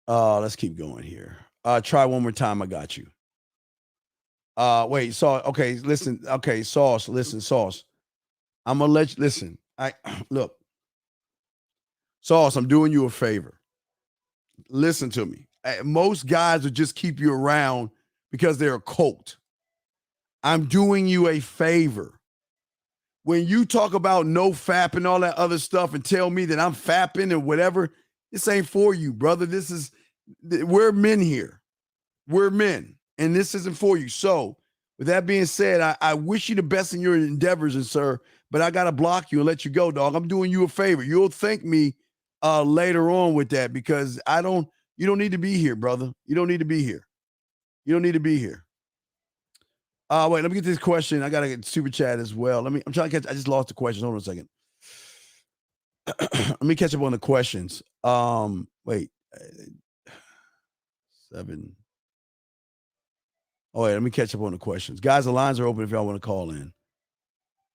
Let's keep going here. Try one more time. I got you. Wait, okay, listen. Okay, Sauce. I'm gonna let you listen. Look, Sauce, I'm doing you a favor. Listen to me. Most guys will just keep you around because they're a cult. I'm doing you a favor. When you talk about no fap and all that other stuff and tell me that I'm fapping and whatever, this ain't for you, brother. We're men here. We're men, and this isn't for you. So with that being said, I wish you the best in your endeavors, and sir, but I got to block you and let you go, dog. I'm doing you a favor. You'll thank me later on with that, because I don't You don't need to be here, brother. You don't need to be here. You don't need to be here. Wait, let me get this question. I gotta get super chat as well. I'm trying to catch. I just lost the questions. Hold on a second. Let me catch up on the questions. Wait. 7. Oh, wait, let me catch up on the questions. Guys, the lines are open if y'all want to call in.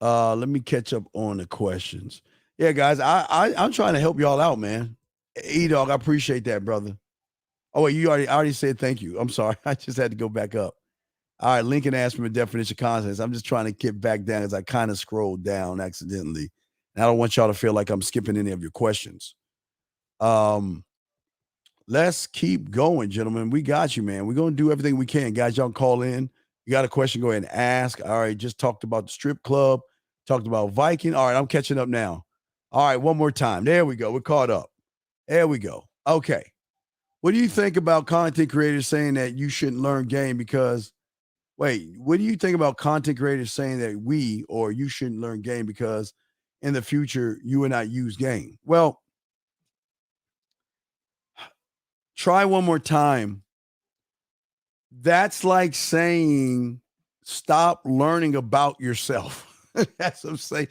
Let me catch up on the questions. Yeah, guys, I'm trying to help y'all out, man. E-Dog, I appreciate that, brother. Oh, wait, I already said thank you. I'm sorry. I just had to go back up. All right, Lincoln asked me a definition of consonants. I'm just trying to get back down as I kind of scrolled down accidentally. And I don't want y'all to feel like I'm skipping any of your questions. Let's keep going, gentlemen. We got you, man. We're going to do everything we can. Guys, y'all call in. You got a question, go ahead and ask. All right, just talked about the strip club, talked about Viking. All right, I'm catching up now. All right, one more time. There we go. We're caught up. There we go. Okay. What do you think about content creators saying that you shouldn't learn game because, wait, what do you think about content creators saying that you shouldn't learn game because in the future you will not use game? Well, try one more time. That's like saying stop learning about yourself. That's what I'm saying.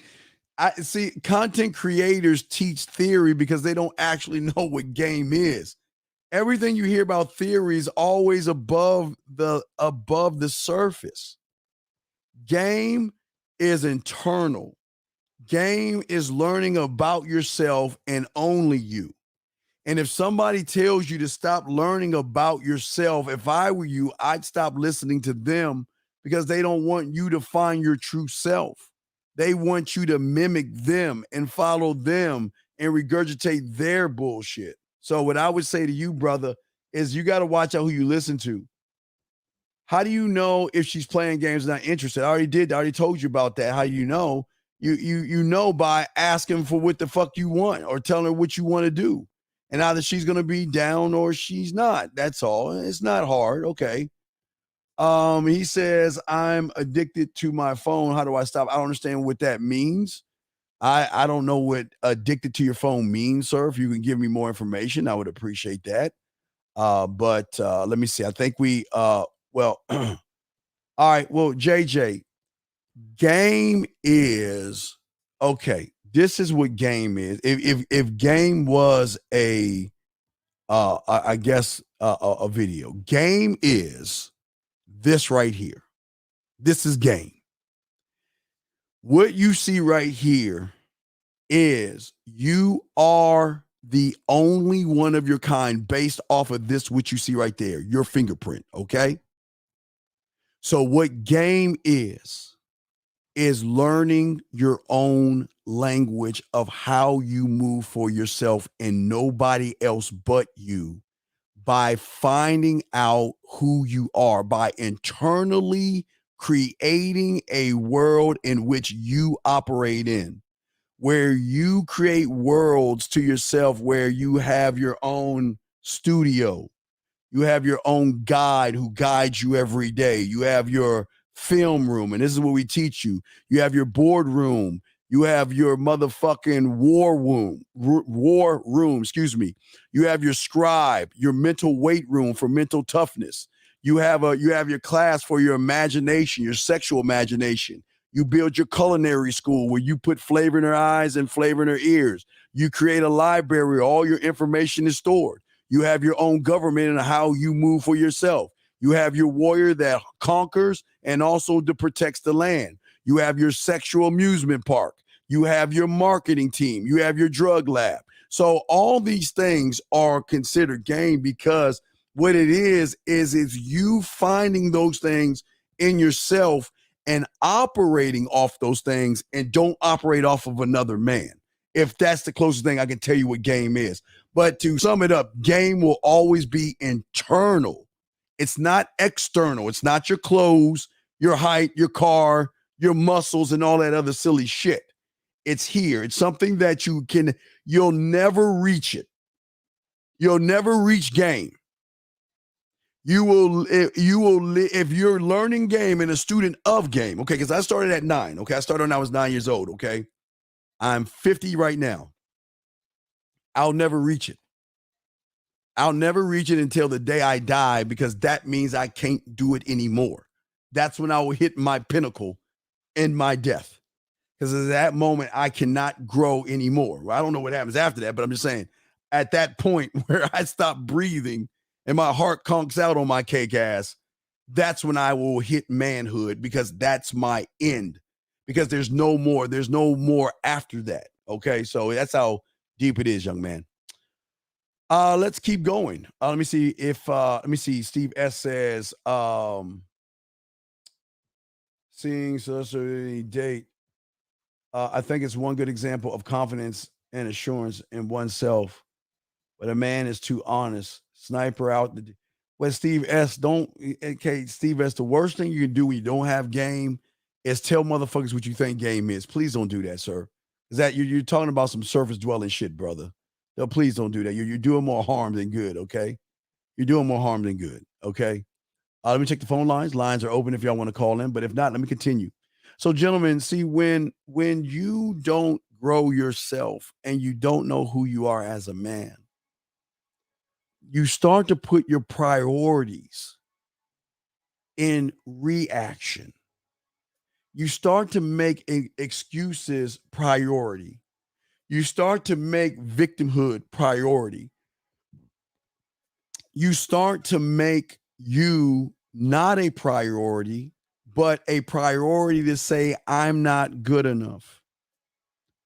I see content creators teach theory because they don't actually know what game is. Everything you hear about theory is always above the surface. Game is internal. Game is learning about yourself and only you. And if somebody tells you to stop learning about yourself, if I were you, I'd stop listening to them because they don't want you to find your true self. They want you to mimic them and follow them and regurgitate their bullshit. So what I would say to you, brother, is you got to watch out who you listen to. How do you know if she's playing games and not interested? I already told you about that. How you know? You know by asking for what the fuck you want or telling her what you want to do. And either she's going to be down or she's not. That's all. It's not hard. Okay. He says, I'm addicted to my phone. How do I stop? I don't understand what that means. I don't know what addicted to your phone means, sir. If you can give me more information, I would appreciate that. But let me see. I think all right. Well, JJ, game is, okay. This is what game is. If game was a video, game is this right here. This is game. What you see right here is you are the only one of your kind based off of this, what you see right there, your fingerprint, okay? So what game is learning your own language of how you move for yourself and nobody else but you by finding out who you are, by internally creating a world in which you operate in, where you create worlds to yourself, where you have your own studio, you have your own guide who guides you every day, you have your film room, and this is what we teach you. You have your boardroom, you have your motherfucking war room, excuse me. You have your scribe, your mental weight room for mental toughness. You have your class for your imagination, your sexual imagination. You build your culinary school where you put flavor in her eyes and flavor in her ears. You create a library where all your information is stored. You have your own government and how you move for yourself. You have your warrior that conquers and also that protects the land. You have your sexual amusement park. You have your marketing team. You have your drug lab. So all these things are considered game because what it is you finding those things in yourself and operating off those things and don't operate off of another man. If that's the closest thing I can tell you what game is. But to sum it up, game will always be internal. It's not external. It's not your clothes, your height, your car, your muscles, and all that other silly shit. It's here. It's something that you'll never reach it. You'll never reach game. You will, if you're learning game and a student of game, okay, because I started at 9, okay? I started when I was 9 years old, okay? I'm 50 right now. I'll never reach it. I'll never reach it until the day I die, because that means I can't do it anymore. That's when I will hit my pinnacle in my death. Because at that moment, I cannot grow anymore. I don't know what happens after that, but I'm just saying, at that point where I stop breathing and my heart conks out on my cake ass, that's when I will hit manhood, because that's my end. Because there's no more after that. Okay, so that's how deep it is, young man. Let's keep going. Let me see. Steve S says, seeing such a date. I think it's one good example of confidence and assurance in oneself. But a man is too honest. Sniper out. Well, Steve S, Steve S, the worst thing you can do when you don't have game is tell motherfuckers what you think game is. Please don't do that, sir. Is that you're talking about some surface dwelling shit, brother. No, please don't do that. You're doing more harm than good, okay? You're doing more harm than good, okay? Let me check the phone lines. Lines are open if y'all want to call in, but if not, let me continue. So, gentlemen, see, when you don't grow yourself and you don't know who you are as a man, you start to put your priorities in reaction. You start to make excuses priority. You start to make victimhood priority. You start to make you not a priority, but a priority to say, I'm not good enough.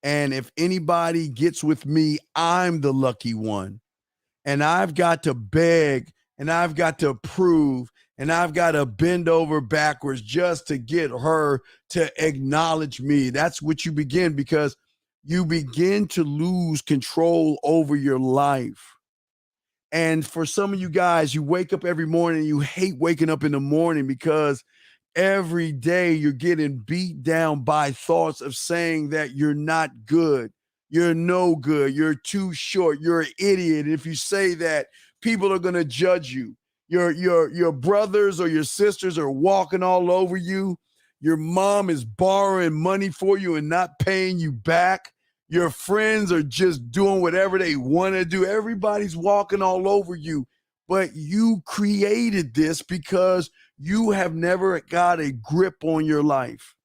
And if anybody gets with me, I'm the lucky one. And I've got to beg, and I've got to prove, and I've got to bend over backwards just to get her to acknowledge me. That's what you begin, because you begin to lose control over your life. And for some of you guys, you wake up every morning and you hate waking up in the morning, because every day you're getting beat down by thoughts of saying that you're not good, you're no good, you're too short, you're an idiot. And if you say that, people are going to judge you. Your brothers or your sisters are walking all over you. Your mom is borrowing money for you and not paying you back. Your friends are just doing whatever they want to do. Everybody's walking all over you. But you created this because you have never got a grip on your life.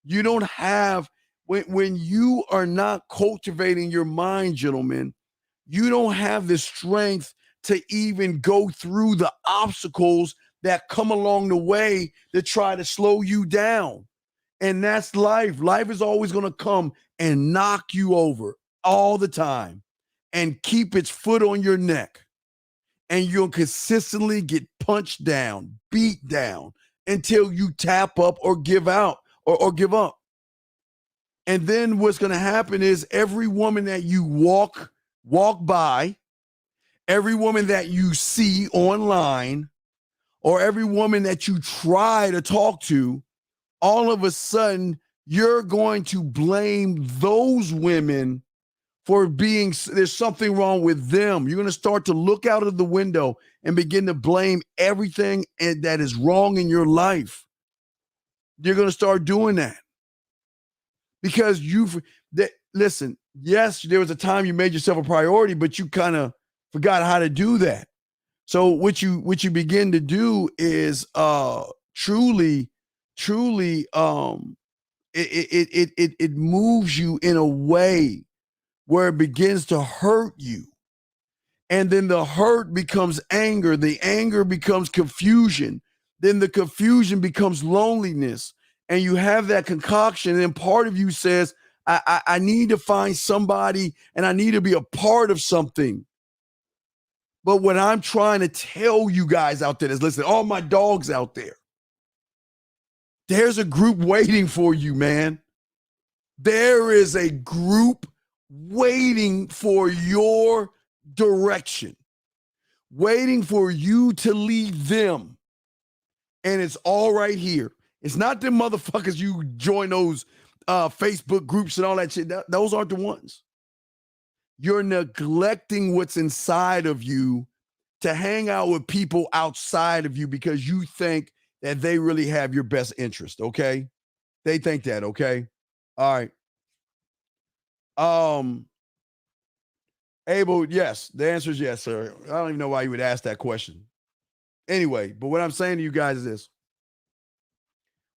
You don't have, when you are not cultivating your mind, gentlemen, you don't have the strength to even go through the obstacles that come along the way to try to slow you down. And that's life. Life is always going to come and knock you over all the time and keep its foot on your neck. And you'll consistently get punched down, beat down until you tap up or give out or give up. And then what's going to happen is every woman that you walk by, every woman that you see online, or every woman that you try to talk to, all of a sudden you're going to blame those women for being, there's something wrong with them. You're going to start to look out of the window and begin to blame everything that is wrong in your life. You're going to start doing that because listen, yes, there was a time you made yourself a priority, but you kind of forgot how to do that. So what you begin to do is truly it moves you in a way where it begins to hurt you. And then the hurt becomes anger. The anger becomes confusion. Then the confusion becomes loneliness. And you have that concoction. And then part of you says, I need to find somebody and I need to be a part of something. But what I'm trying to tell you guys out there is, listen, all my dogs out there, there's a group waiting for you, man. There is a group waiting for your direction, waiting for you to lead them. And it's all right here. It's not them motherfuckers you join those Facebook groups and all that shit. Those aren't the ones. You're neglecting what's inside of you to hang out with people outside of you because you think that they really have your best interest, okay? They think that, okay? All right. Abel, yes. The answer is yes, sir. I don't even know why you would ask that question. Anyway, but what I'm saying to you guys is this.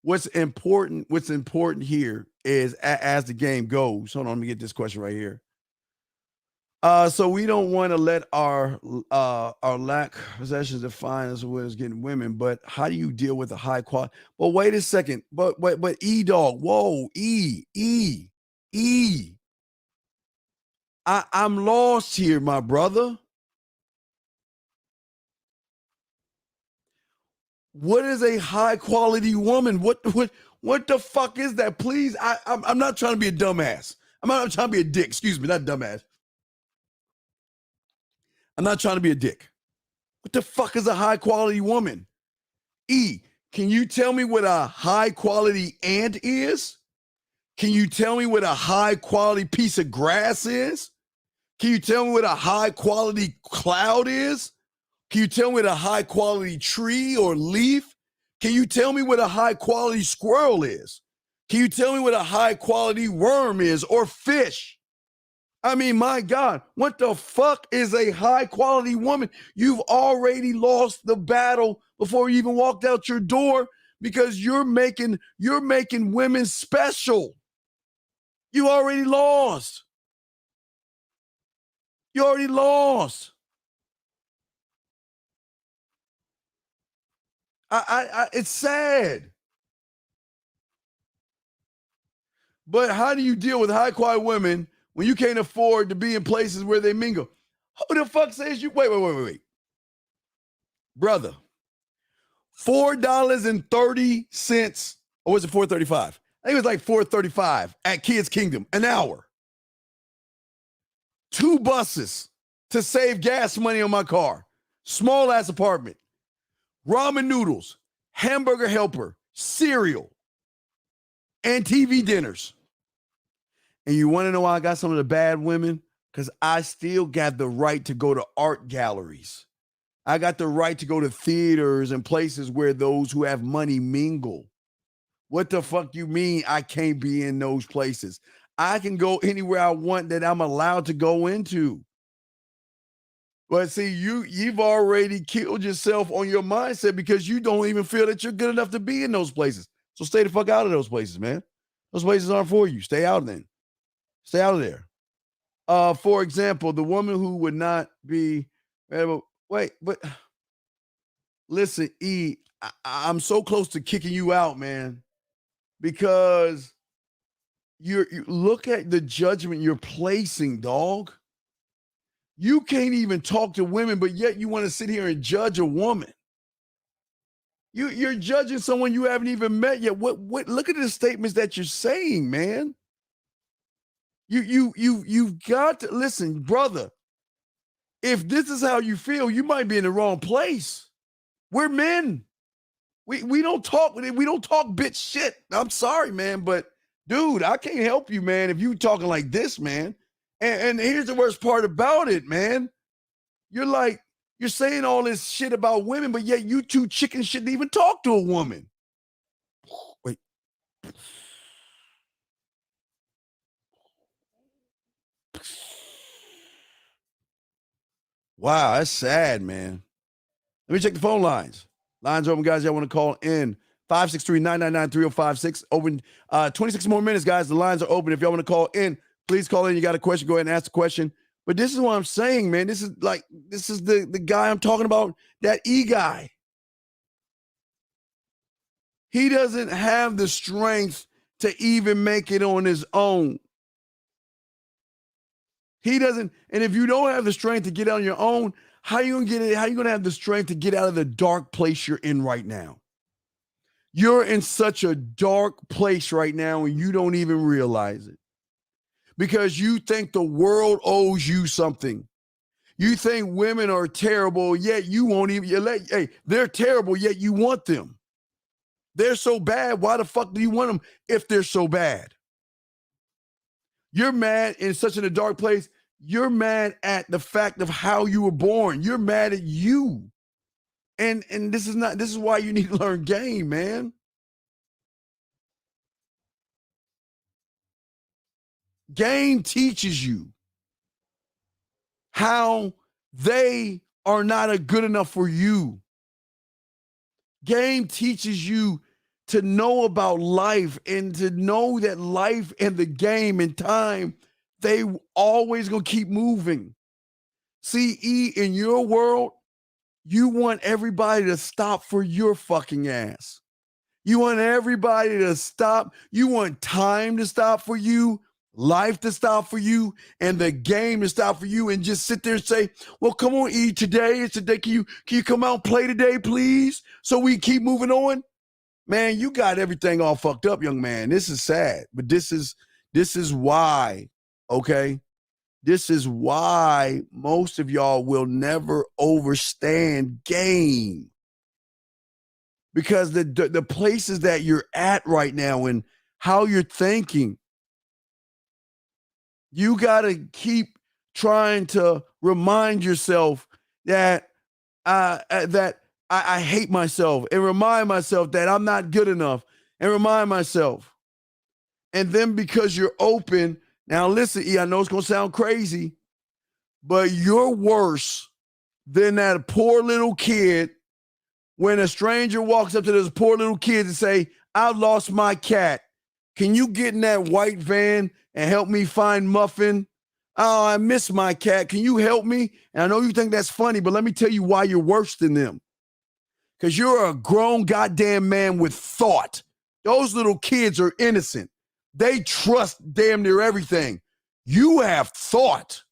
What's important here is as the game goes. Hold on, let me get this question right here. So we don't want to let our lack of possessions define us as getting women, but how do you deal with a high quality? But wait a second. But E-Dog, whoa, E. I'm lost here, my brother. What is a high quality woman? What the fuck is that? Please, I'm not trying to be a dumbass. I'm not trying to be a dick. Excuse me, not dumbass. I'm not trying to be a dick. What the fuck is a high quality woman? E, can you tell me what a high quality ant is? Can you tell me what a high quality piece of grass is? Can you tell me what a high quality cloud is? Can you tell me what a high quality tree or leaf? Can you tell me what a high quality squirrel is? Can you tell me what a high quality worm is or fish? I mean, my God, what the fuck is a high quality woman? You've already lost the battle before you even walked out your door because you're making women special. You already lost. You already lost. It's sad. But how do you deal with high quality women when you can't afford to be in places where they mingle? Who the fuck says you? Wait. Brother, $4.30, or was it $4.35? I think it was like $4.35 at Kids Kingdom, an hour. 2 buses to save gas money on my car. Small ass apartment. Ramen noodles, hamburger helper, cereal, and TV dinners. And you want to know why I got some of the bad women? Because I still got the right to go to art galleries. I got the right to go to theaters and places where those who have money mingle. What the fuck you mean I can't be in those places? I can go anywhere I want that I'm allowed to go into. But see, you've already killed yourself on your mindset because you don't even feel that you're good enough to be in those places. So stay the fuck out of those places, man. Those places aren't for you. Stay out of them. Stay out of there. For example, the woman who would not be, wait, but listen, E, I'm so close to kicking you out, man, because you look at the judgment you're placing, dog. You can't even talk to women, but yet you want to sit here and judge a woman. You're judging someone you haven't even met yet. What look at the statements that you're saying, man. You've got to listen, brother. If this is how you feel, you might be in the wrong place. We're men. We don't talk bitch shit. I'm sorry, man, but dude, I can't help you, man, if you talking like this, man. And here's the worst part about it, man. You're saying all this shit about women, but yet you two chickens shouldn't even talk to a woman. Wait. Wow, that's sad, man. Let me check the phone lines. Lines open, guys. Y'all want to call in. 563-999-3056. Open 26 more minutes, guys. The lines are open. If y'all want to call in, please call in. You got a question, go ahead and ask the question. But this is what I'm saying, man. This is the guy I'm talking about, that E guy. He doesn't have the strength to even make it on his own. He doesn't, and if you don't have the strength to get on your own, how are you gonna get it? How are you gonna have the strength to get out of the dark place you're in right now? You're in such a dark place right now and you don't even realize it. Because you think the world owes you something. You think women are terrible, yet you won't even, they're terrible, yet you want them. They're so bad, why the fuck do you want them if they're so bad? You're mad in such a dark place. You're mad at the fact of how you were born. You're mad at you. And this is why you need to learn game, man. Game teaches you. how they are not good enough for you. Game teaches you to know about life and to know that life and the game and time, they always gonna keep moving. See, E, in your world, you want everybody to stop for your fucking ass. You want everybody to stop. You want time to stop for you, life to stop for you, and the game to stop for you, and just sit there and say, well, come on, E, today is today. Can you come out and play today, please? So we keep moving on. Man, you got everything all fucked up, young man. This is sad, but this is why, okay? This is why most of y'all will never understand game. Because the places that you're at right now and how you're thinking, you got to keep trying to remind yourself that I hate myself, and remind myself that I'm not good enough, and remind myself. And then because you're open, now listen, E, I know it's going to sound crazy, but you're worse than that poor little kid when a stranger walks up to this poor little kid and say, I've lost my cat. Can you get in that white van and help me find Muffin? Oh, I miss my cat. Can you help me? And I know you think that's funny, but let me tell you why you're worse than them. Because you're a grown goddamn man with thought. Those little kids are innocent. They trust damn near everything. You have thought.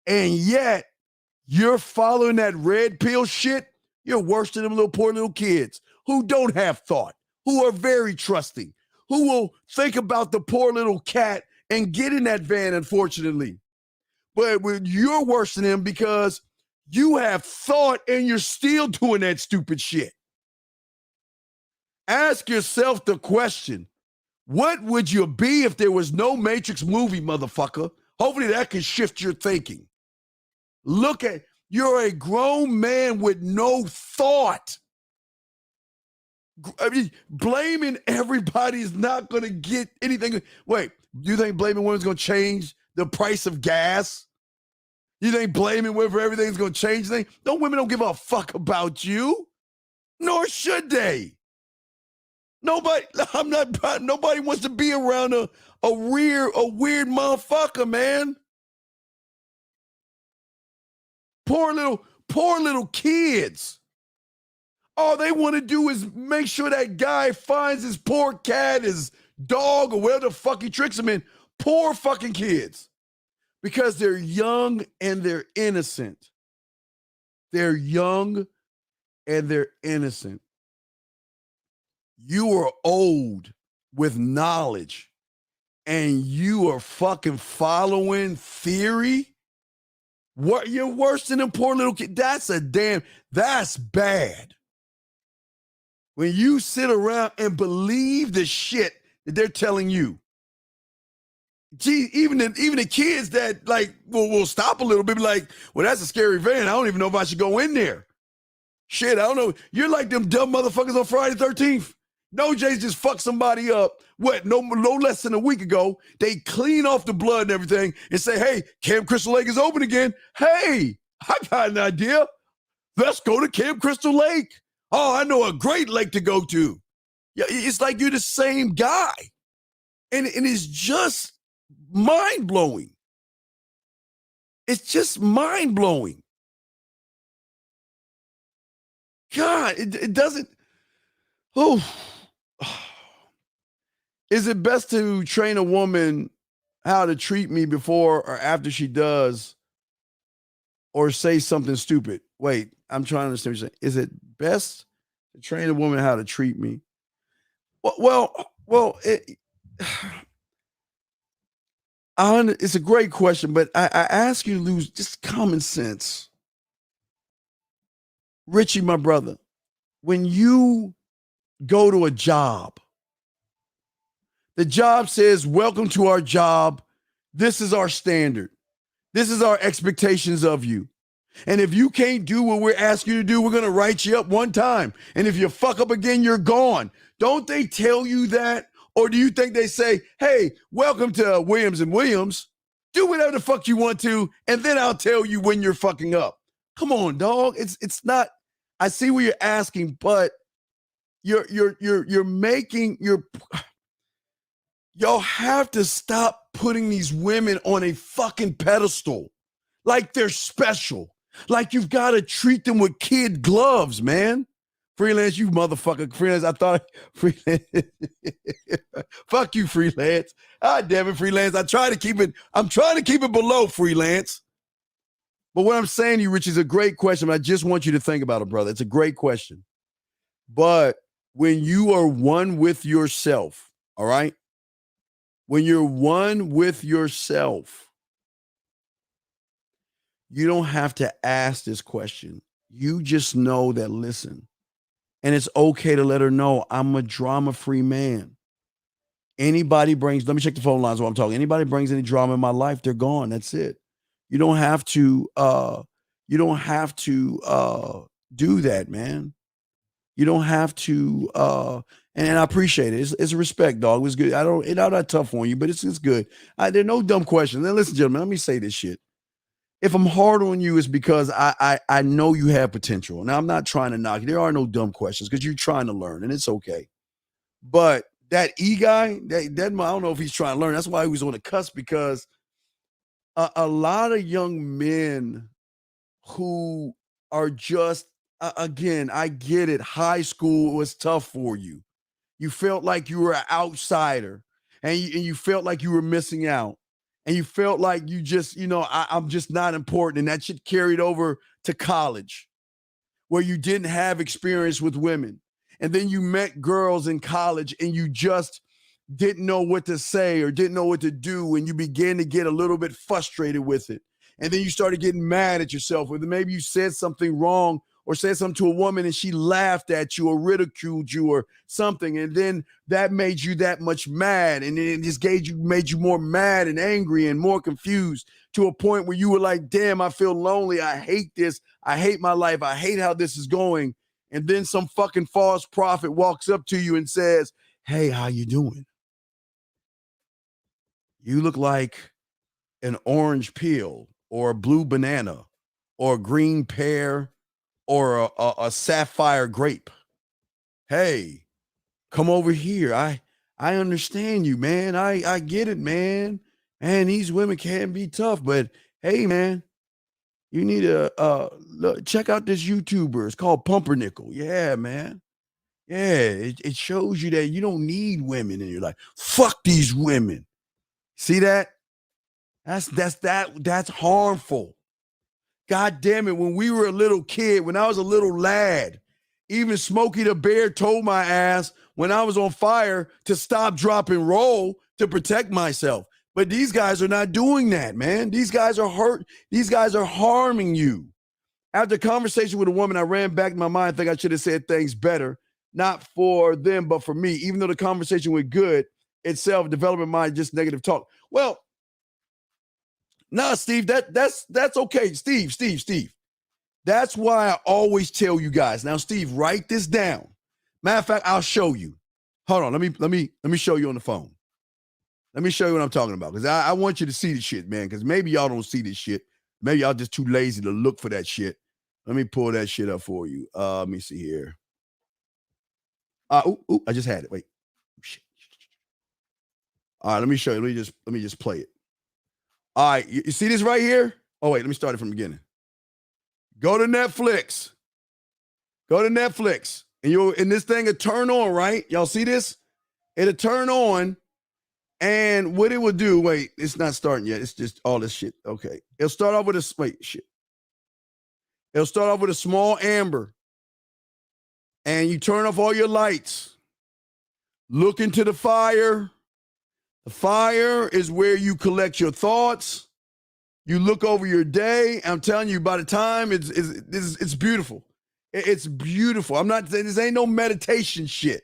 And yet, you're following that red pill shit. You're worse than them poor little kids who don't have thought, who are very trusting, who will think about the poor little cat and get in that van, unfortunately. But you're worse than them because you have thought and you're still doing that stupid shit. Ask yourself the question, what would you be if there was no Matrix movie, motherfucker? Hopefully that can shift your thinking. Look at, you're a grown man with no thought. I mean, blaming everybody is not going to get anything. Wait, do you think blaming women's going to change the price of gas? You think blaming women for everything's going to change things? Women don't give a fuck about you, nor should they. Nobody wants to be around a weird motherfucker, man. Poor little kids. All they want to do is make sure that guy finds his poor cat, his dog, or whatever the fuck he tricks him in. Poor fucking kids. Because they're young and they're innocent. They're young and they're innocent. You are old with knowledge and you are fucking following theory. What, you're worse than a poor little kid. That's bad. When you sit around and believe the shit that they're telling you. Gee, even the kids that will stop a little bit, be like, well, that's a scary van. I don't even know if I should go in there. Shit, I don't know. You're like them dumb motherfuckers on Friday the 13th. No, Jay's just fucked somebody up. What? No less than a week ago. They clean off the blood and everything and say, hey, Camp Crystal Lake is open again. Hey, I got an idea. Let's go to Camp Crystal Lake. Oh, I know a great lake to go to. Yeah, it's like you're the same guy. And it's just mind-blowing. It's just mind-blowing. God, it doesn't. Oh. Is it best to train a woman how to treat me before or after she does, or say something stupid? Wait, I'm trying to understand what you're saying. Is it best to train a woman how to treat me? It's a great question, but I ask you to lose just common sense. Richie, my brother, when you go to a job, the job says, welcome to our job. This is our standard. This is our expectations of you. And if you can't do what we're asking you to do, we're going to write you up one time. And if you fuck up again, you're gone. Don't they tell you that? Or do you think they say, hey, welcome to Williams & Williams. Do whatever the fuck you want to, and then I'll tell you when you're fucking up. Come on, dog. It's not. I see what you're asking, but you're making y'all have to stop putting these women on a fucking pedestal like they're special. Like you've got to treat them with kid gloves, man. Freelance, you motherfucker. Freelance, I thought freelance. Fuck you, freelance. Ah, damn it, freelance. I'm trying to keep it below freelance. But what I'm saying to you, Rich, is a great question. But I just want you to think about it, brother. It's a great question. But when you are one with yourself, all right? When you're one with yourself, you don't have to ask this question. You just know that, listen, and it's okay to let her know I'm a drama-free man. Anybody brings, let me check the phone lines while I'm talking. Anybody brings any drama in my life, they're gone. That's it. You don't have to do that, man. You don't have to, and I appreciate it. It's a respect, dog. It was good. It's not tough on you, but it's good. There are no dumb questions. Now, listen, gentlemen, let me say this shit. If I'm hard on you, it's because I know you have potential. Now, I'm not trying to knock you. There are no dumb questions because you're trying to learn, and it's okay. But that E guy, that I don't know if he's trying to learn. That's why he was on the cusp, because a lot of young men who are just, again, I get it. High school was tough for you. You felt like you were an outsider, and you felt like you were missing out. And you felt like you just, I'm just not important. And that shit carried over to college, where you didn't have experience with women. And then you met girls in college and you just didn't know what to say or didn't know what to do. And you began to get a little bit frustrated with it. And then you started getting mad at yourself. Or maybe you said something wrong or said something to a woman and she laughed at you or ridiculed you or something. And then that made you that much mad. And then it just made you more mad and angry and more confused, to a point where you were like, damn, I feel lonely. I hate this. I hate my life. I hate how this is going. And then some fucking false prophet walks up to you and says, hey, how you doing? You look like an orange peel or a blue banana or a green pear or a sapphire grape. Hey, come over here. I understand you, man. I get it, man. Man, these women can be tough, but hey, man, you need to check out this YouTuber. It's called Pumpernickel. Yeah, man. Yeah, it shows you that you don't need women in your life. Fuck these women. See that? That's harmful. God damn it. When we were a little kid, when I was a little lad, even Smokey the Bear told my ass when I was on fire to stop, drop, and roll to protect myself. But these guys are not doing that, man. These guys are hurt. These guys are harming you. After a conversation with a woman, I ran back in my mind. I think I should have said things better, not for them, but for me. Even though the conversation went good itself, developing mind, just negative talk. Well, nah, Steve, that's okay. Steve. That's why I always tell you guys. Now, Steve, write this down. Matter of fact, I'll show you. Hold on, let me show you on the phone. Let me show you what I'm talking about, because I want you to see this shit, man, because maybe y'all don't see this shit. Maybe y'all just too lazy to look for that shit. Let me pull that shit up for you. Let me see here. I just had it. Wait. Shit. All right, let me show you. Let me just play it. All right, you see this right here? Oh, wait, let me start it from the beginning. Go to Netflix. And this thing will turn on, right? Y'all see this? It'll turn on. And what it will do, wait, it's not starting yet. It's just all this shit. Okay. It'll start off with It'll start off with a small amber. And you turn off all your lights. Look into the fire. The fire is where you collect your thoughts. You look over your day. I'm telling you, by the time it's beautiful. It's beautiful. I'm not saying this ain't no meditation shit.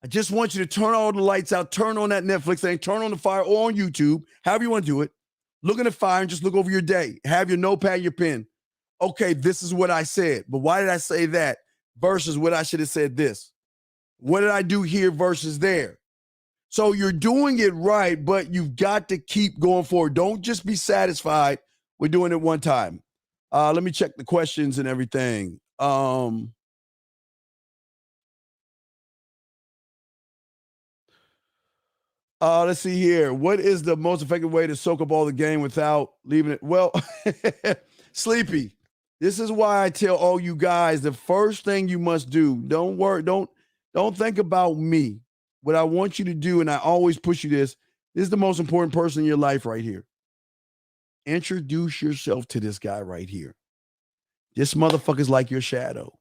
I just want you to turn all the lights out, turn on that Netflix thing, turn on the fire or on YouTube, however you want to do it. Look in the fire and just look over your day. Have your notepad, your pen. Okay, this is what I said, but why did I say that versus what I should have said this? What did I do here versus there? So you're doing it right, but you've got to keep going forward. Don't just be satisfied with doing it one time. Let me check the questions and everything. Let's see here. What is the most effective way to soak up all the game without leaving it? Well, Sleepy, this is why I tell all you guys the first thing you must do, don't worry, don't think about me. What I want you to do, and I always push you this is the most important person in your life right here. Introduce yourself to this guy right here. This motherfucker's like your shadow.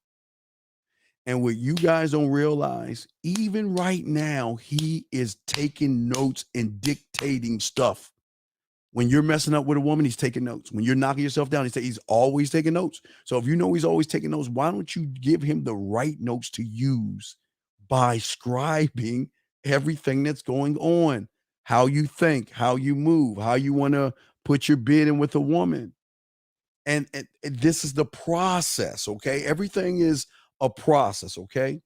And what you guys don't realize, even right now, he is taking notes and dictating stuff. When you're messing up with a woman, he's taking notes. When you're knocking yourself down, he's always taking notes. So if you know he's always taking notes, why don't you give him the right notes to use by scribing everything that's going on? How you think, how you move, how you want to put your bid in with a woman. And this is the process, okay? Everything is a process, okay?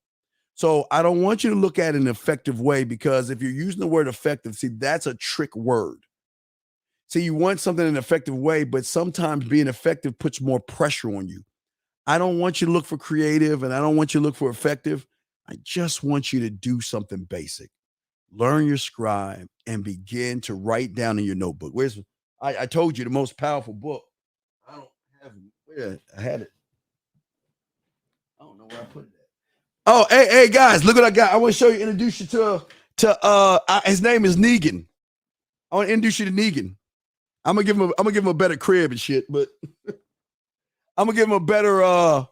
So I don't want you to look at it in an effective way, because if you're using the word effective, see, that's a trick word. See, you want something in an effective way, but sometimes being effective puts more pressure on you. I don't want you to look for creative, and I don't want you to look for effective. I just want you to do something basic. Learn your scribe and begin to write down in your notebook. I told you the most powerful book. I don't have it. Where I had it. I don't know where I put it at. Oh, hey guys, look what I got. I want to show you, introduce you to his name is Negan. I want to introduce you to Negan. I'm gonna give him a better crib and shit, but I'm gonna give him a better I'm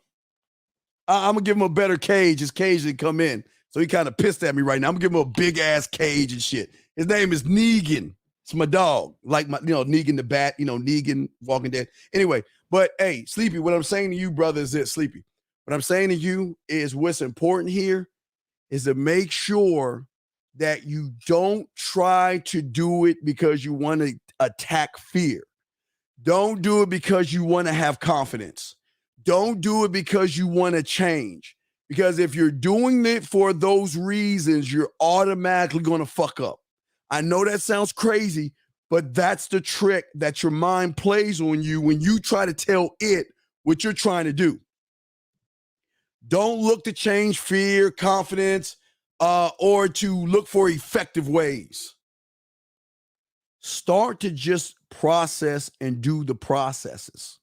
gonna give him a better cage. His cage didn't come in. So he kind of pissed at me right now. I'm gonna give him a big ass cage and shit. His name is Negan. It's my dog. Like my, Negan the Bat, Negan Walking Dead. Anyway, but hey, Sleepy, what I'm saying to you, brother, is this, Sleepy. What I'm saying to you is what's important here is to make sure that you don't try to do it because you want to attack fear. Don't do it because you want to have confidence. Don't do it because you want to change. Because if you're doing it for those reasons, you're automatically going to fuck up. I know that sounds crazy, but that's the trick that your mind plays on you when you try to tell it what you're trying to do. Don't look to change fear, confidence, or to look for effective ways. Start to just process and do the processes.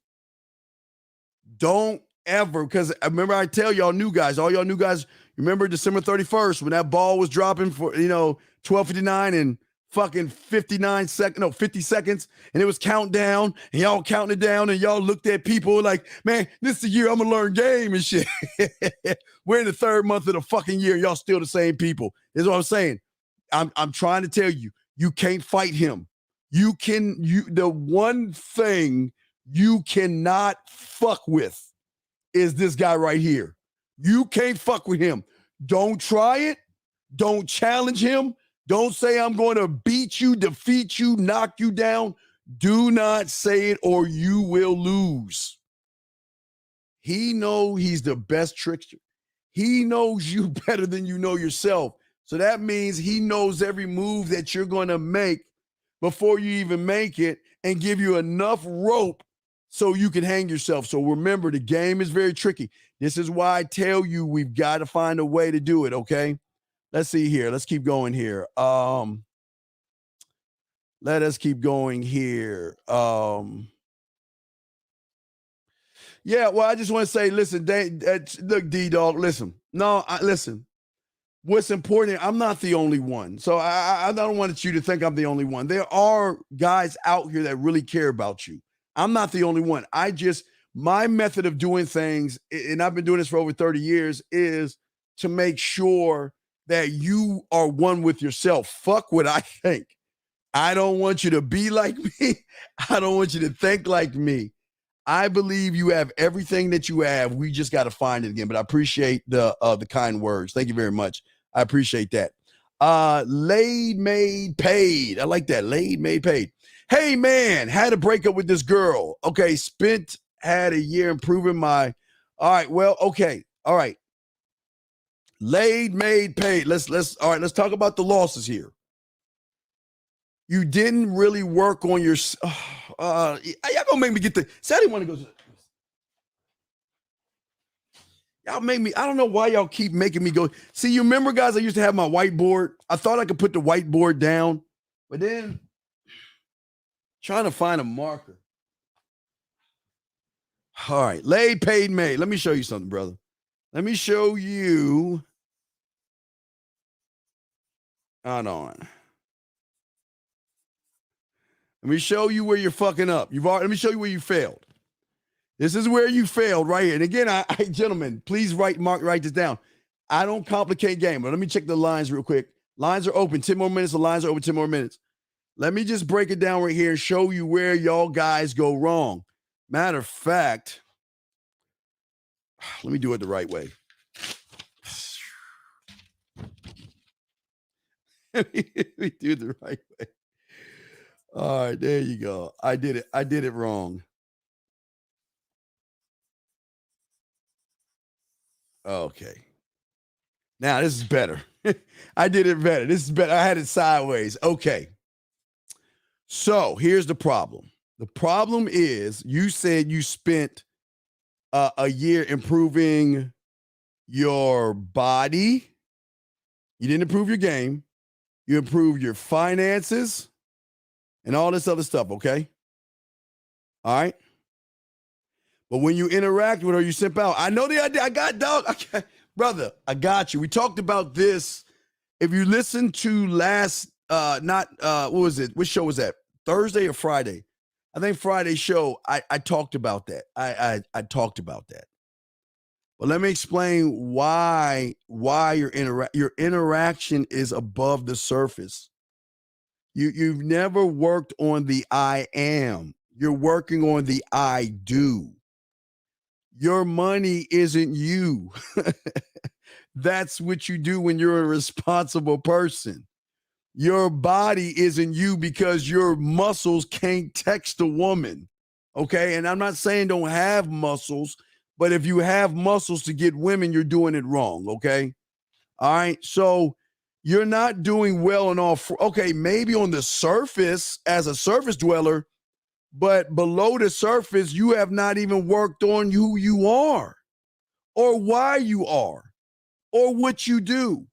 Don't ever, because remember I tell y'all new guys, all y'all new guys, remember December 31st when that ball was dropping for, 12:59 and fucking 50 seconds, and it was countdown, and y'all counting it down, and y'all looked at people like, man, this is the year I'm gonna learn game and shit. We're in the third month of the fucking year, and y'all still the same people. Is what I'm saying. I'm trying to tell you, you can't fight him. The one thing you cannot fuck with is this guy right here. You can't fuck with him. Don't try it. Don't challenge him. Don't say I'm going to beat you, defeat you, knock you down. Do not say it or you will lose. He knows he's the best trickster. He knows you better than you know yourself. So that means he knows every move that you're going to make before you even make it and give you enough rope so you can hang yourself. So remember, the game is very tricky. This is why I tell you we've got to find a way to do it, okay? Let's see here. Let's keep going here. Let us keep going here. Yeah, well, I just want to say, listen, look, D-Dog, listen. No, listen. What's important, I'm not the only one. So I don't want you to think I'm the only one. There are guys out here that really care about you. I'm not the only one. My method of doing things, and I've been doing this for over 30 years, is to make sure that you are one with yourself. Fuck what I think. I don't want you to be like me. I don't want you to think like me. I believe you have everything that you have. We just got to find it again. But I appreciate the kind words. Thank you very much. I appreciate that. Laid, made, paid. I like that. Laid, made, paid. Hey, man, had a breakup with this girl. Okay, had a year improving my. All right, well, okay. All right. Laid, made, paid. Let's talk about the losses here. You didn't really work on your. Y'all gonna make me get the. Sadly, want to go. Y'all make me. I don't know why y'all keep making me go. See, you remember, guys? I used to have my whiteboard. I thought I could put the whiteboard down, but then trying to find a marker. All right, laid, paid, made. Let me show you something, brother. Let me show you. Hold on. Let me show you where you're fucking up. Let me show you where you failed. This is where you failed right here. And again, gentlemen, please write this down. I don't complicate game, but let me check the lines real quick. Lines are open. 10 more minutes. The lines are open. 10 more minutes. Let me just break it down right here and show you where y'all guys go wrong. Matter of fact, let me do it the right way. Let me do it the right way. All right, there you go. I did it wrong. Okay. Now this is better. I did it better. This is better. I had it sideways. Okay. So here's the problem. The problem is you said you spent a year improving your body. You didn't improve your game. You improved your finances and all this other stuff, okay? All right? But when you interact with her, you simp out. I know the idea. I got dog. Okay. Brother, I got you. We talked about this. If you listen to last, what was it? Which show was that? Thursday or Friday? I think Friday's show, I talked about that. I talked about that. But let me explain why your interaction is above the surface. You've never worked on the I am. You're working on the I do. Your money isn't you. That's what you do when you're a responsible person. Your body isn't you because your muscles can't text a woman. Okay. And I'm not saying don't have muscles, but if you have muscles to get women, you're doing it wrong. Okay. All right. So you're not doing well in all. Okay. Maybe on the surface as a surface dweller, but below the surface, you have not even worked on who you are or why you are or what you do.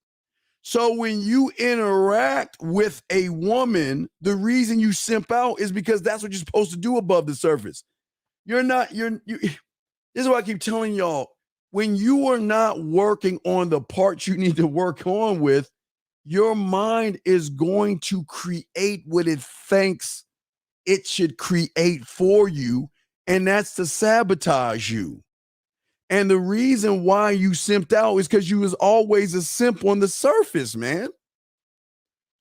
So when you interact with a woman, the reason you simp out is because that's what you're supposed to do above the surface. This is what I keep telling y'all. When you are not working on the parts you need to work on with, your mind is going to create what it thinks it should create for you, and that's to sabotage you. And the reason why you simped out is because you was always a simp on the surface, man.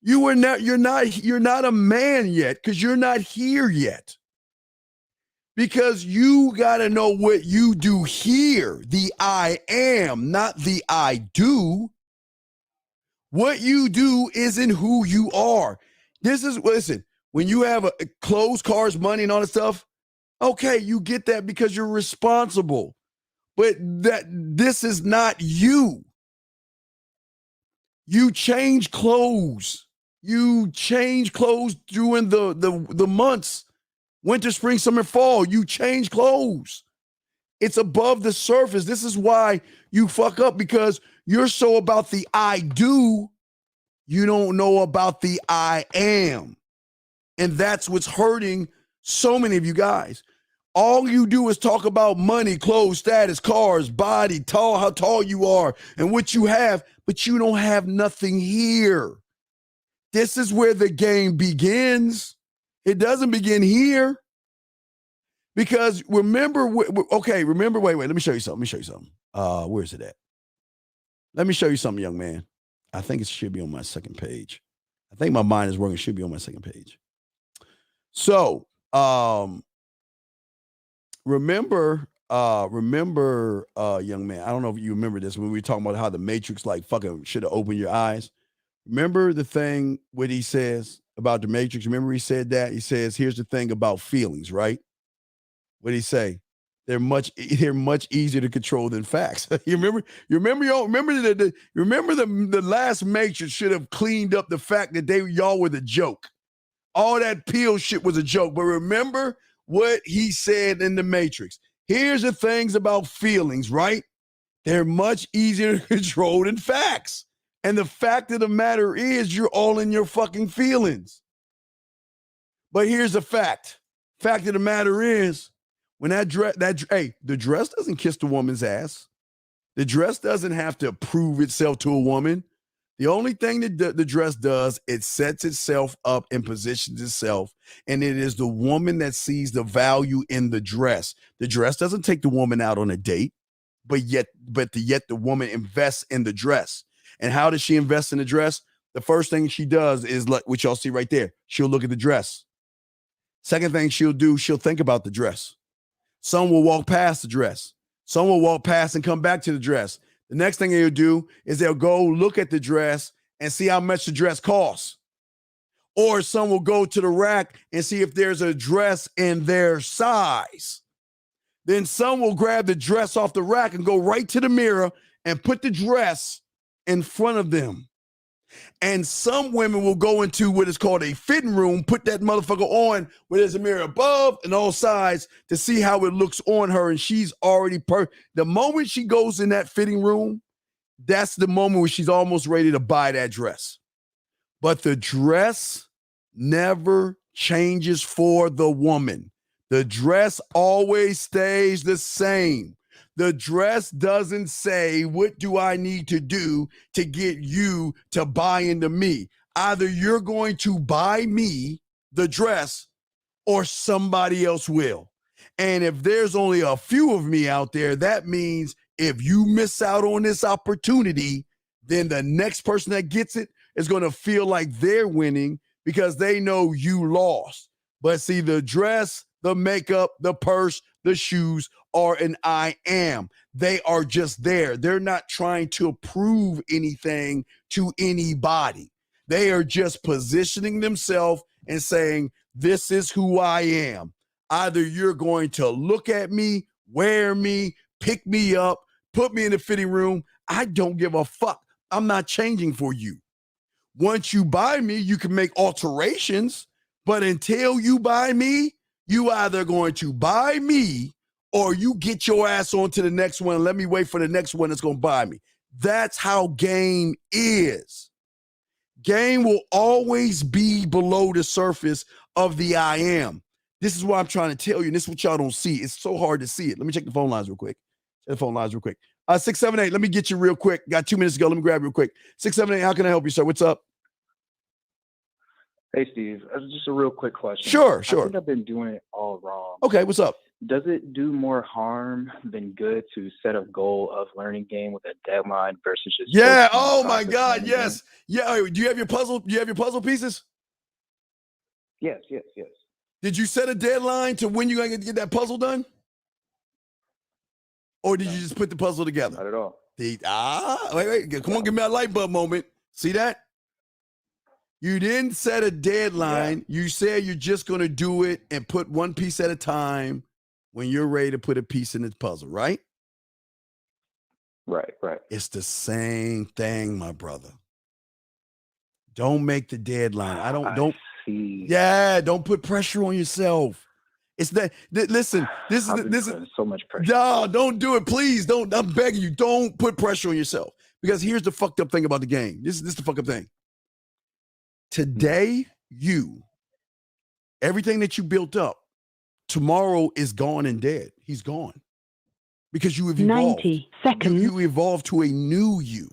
You're not a man yet because you're not here yet. Because you got to know what you do here, the I am, not the I do. What you do isn't who you are. Listen, when you have a clothes, cars, money, and all that stuff, okay, you get that because you're responsible. But this is not you. You change clothes. You change clothes during the months, winter, spring, summer, fall. You change clothes. It's above the surface. This is why you fuck up, because you're so about the I do, you don't know about the I am. And that's what's hurting so many of you guys. All you do is talk about money, clothes, status, cars, body, how tall you are, and what you have, but you don't have nothing here. This is where the game begins. It doesn't begin here. Because remember, wait, let me show you something. Where's it at? Let me show you something, young man. I think it should be on my second page. I think my mind is working. It should be on my second page. So, remember, young man, I don't know if you remember this when we were talking about how the Matrix like fucking should have opened your eyes. Remember the thing what he says about the Matrix? Remember he said that? He says, here's the thing about feelings, right? What did he say? They're much easier to control than facts. You remember the last Matrix should have cleaned up the fact that y'all were the joke. All that pill shit was a joke. But remember what he said in The Matrix. Here's the things about feelings, right? They're much easier to control than facts. And the fact of the matter is you're all in your fucking feelings. But here's the fact. Fact of the matter is when the dress doesn't kiss the woman's ass. The dress doesn't have to prove itself to a woman. The only thing that the dress does, it sets itself up and positions itself. And it is the woman that sees the value in the dress. The dress doesn't take the woman out on a date, but yet the woman invests in the dress. And how does she invest in the dress? The first thing she does is like what y'all see right there. She'll look at the dress. Second thing she'll do, she'll think about the dress. Some will walk past the dress. Some will walk past and come back to the dress. The next thing they'll do is they'll go look at the dress and see how much the dress costs. Or some will go to the rack and see if there's a dress in their size. Then some will grab the dress off the rack and go right to the mirror and put the dress in front of them. And some women will go into what is called a fitting room, put that motherfucker on where there's a mirror above and all sides to see how it looks on her. And she's already the moment she goes in that fitting room, that's the moment where she's almost ready to buy that dress. But the dress never changes for the woman. The dress always stays the same. The dress doesn't say, what do I need to do to get you to buy into me? Either you're going to buy me the dress or somebody else will. And if there's only a few of me out there, that means if you miss out on this opportunity, then the next person that gets it is going to feel like they're winning because they know you lost. But see, the dress, the makeup, the purse, the shoes are an I am. They are just there. They're not trying to prove anything to anybody. They are just positioning themselves and saying, this is who I am. Either you're going to look at me, wear me, pick me up, put me in the fitting room. I don't give a fuck. I'm not changing for you. Once you buy me, you can make alterations, but until you buy me, you either going to buy me or you get your ass on to the next one. Let me wait for the next one that's going to buy me. That's how game is. Game will always be below the surface of the I am. This is what I'm trying to tell you. And this is what y'all don't see. It's so hard to see it. Let me check the phone lines real quick. 678, let me get you real quick. Got 2 minutes to go. Let me grab you real quick. 678, how can I help you, sir? What's up? Hey, Steve. Just a real quick question. Sure. I think I've been doing it all wrong. Okay, what's up? Does it do more harm than good to set a goal of learning game with a deadline versus just oh my God, yes. Yeah, do you have your puzzle? Do you have your puzzle pieces? Yes. Did you set a deadline to when you're going to get that puzzle done? Or did you just put the puzzle together? Not at all. Wait. Come on, give me a light bulb moment. See that? You didn't set a deadline. Yeah. You said you're just going to do it and put one piece at a time when you're ready to put a piece in the puzzle, right? Right. It's the same thing, my brother. Don't make the deadline. Don't see. Yeah, don't put pressure on yourself. It's that listen, this is so much pressure. No, don't do it. Please don't. I'm begging you, don't put pressure on yourself. Because here's the fucked up thing about the game. This is the fucked up thing. Today, everything that you built up, tomorrow is gone and dead. He's gone. Because you have evolved. 90 seconds. You evolved to a new you.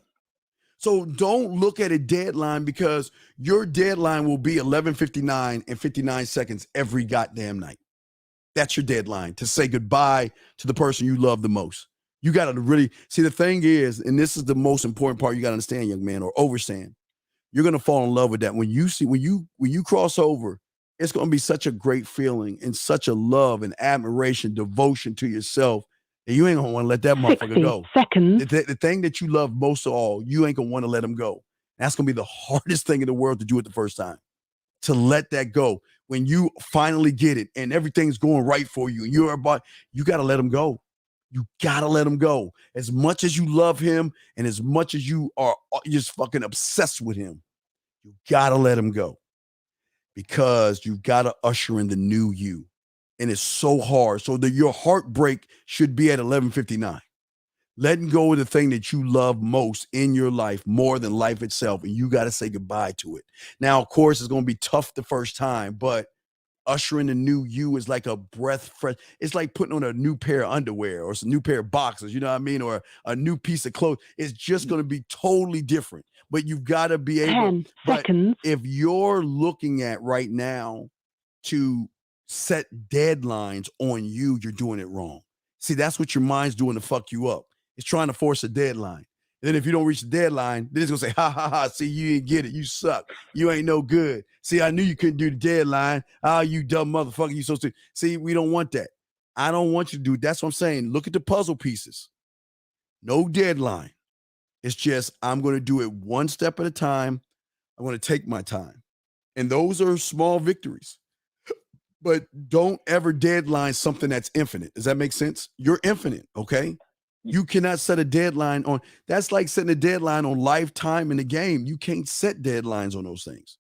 So don't look at a deadline because your deadline will be 11:59 and 59 seconds every goddamn night. That's your deadline to say goodbye to the person you love the most. You got to really see the thing is, and this is the most important part you got to understand, young man, or overstand. You're going to fall in love with that. When you cross over, it's going to be such a great feeling and such a love and admiration, devotion to yourself. And you ain't going to want to let that motherfucker go. Seconds. The thing that you love most of all, you ain't going to want to let him go. That's going to be the hardest thing in the world to do it the first time. To let that go. When you finally get it and everything's going right for you, and you got to let him go. You got to let him go. As much as you love him and as much as you are just fucking obsessed with him, you got to let him go. because you've got to usher in the new you. And it's so hard. So that your heartbreak should be at 11:59. Letting go of the thing that you love most in your life more than life itself. And you got to say goodbye to it. Now, of course, it's going to be tough the first time, but ushering the new you is like a breath fresh. It's like putting on a new pair of underwear or a new pair of boxers, you know what I mean? Or a new piece of clothes. It's just going to be totally different. But you've got to be able. 10 seconds. If you're looking at right now to set deadlines on you, you're doing it wrong. See, that's what your mind's doing to fuck you up. It's trying to force a deadline. And then if you don't reach the deadline, then it's going to say, ha, ha, ha, see, you didn't get it. You suck. You ain't no good. See, I knew you couldn't do the deadline. Oh, you dumb motherfucker. You so stupid. See, we don't want that. I don't want you to do it. That's what I'm saying. Look at the puzzle pieces. No deadline. It's just, I'm going to do it one step at a time. I'm going to take my time. And those are small victories. But don't ever deadline something that's infinite. Does that make sense? You're infinite, okay? You cannot set a deadline on, that's like setting a deadline on lifetime in the game. You can't set deadlines on those things.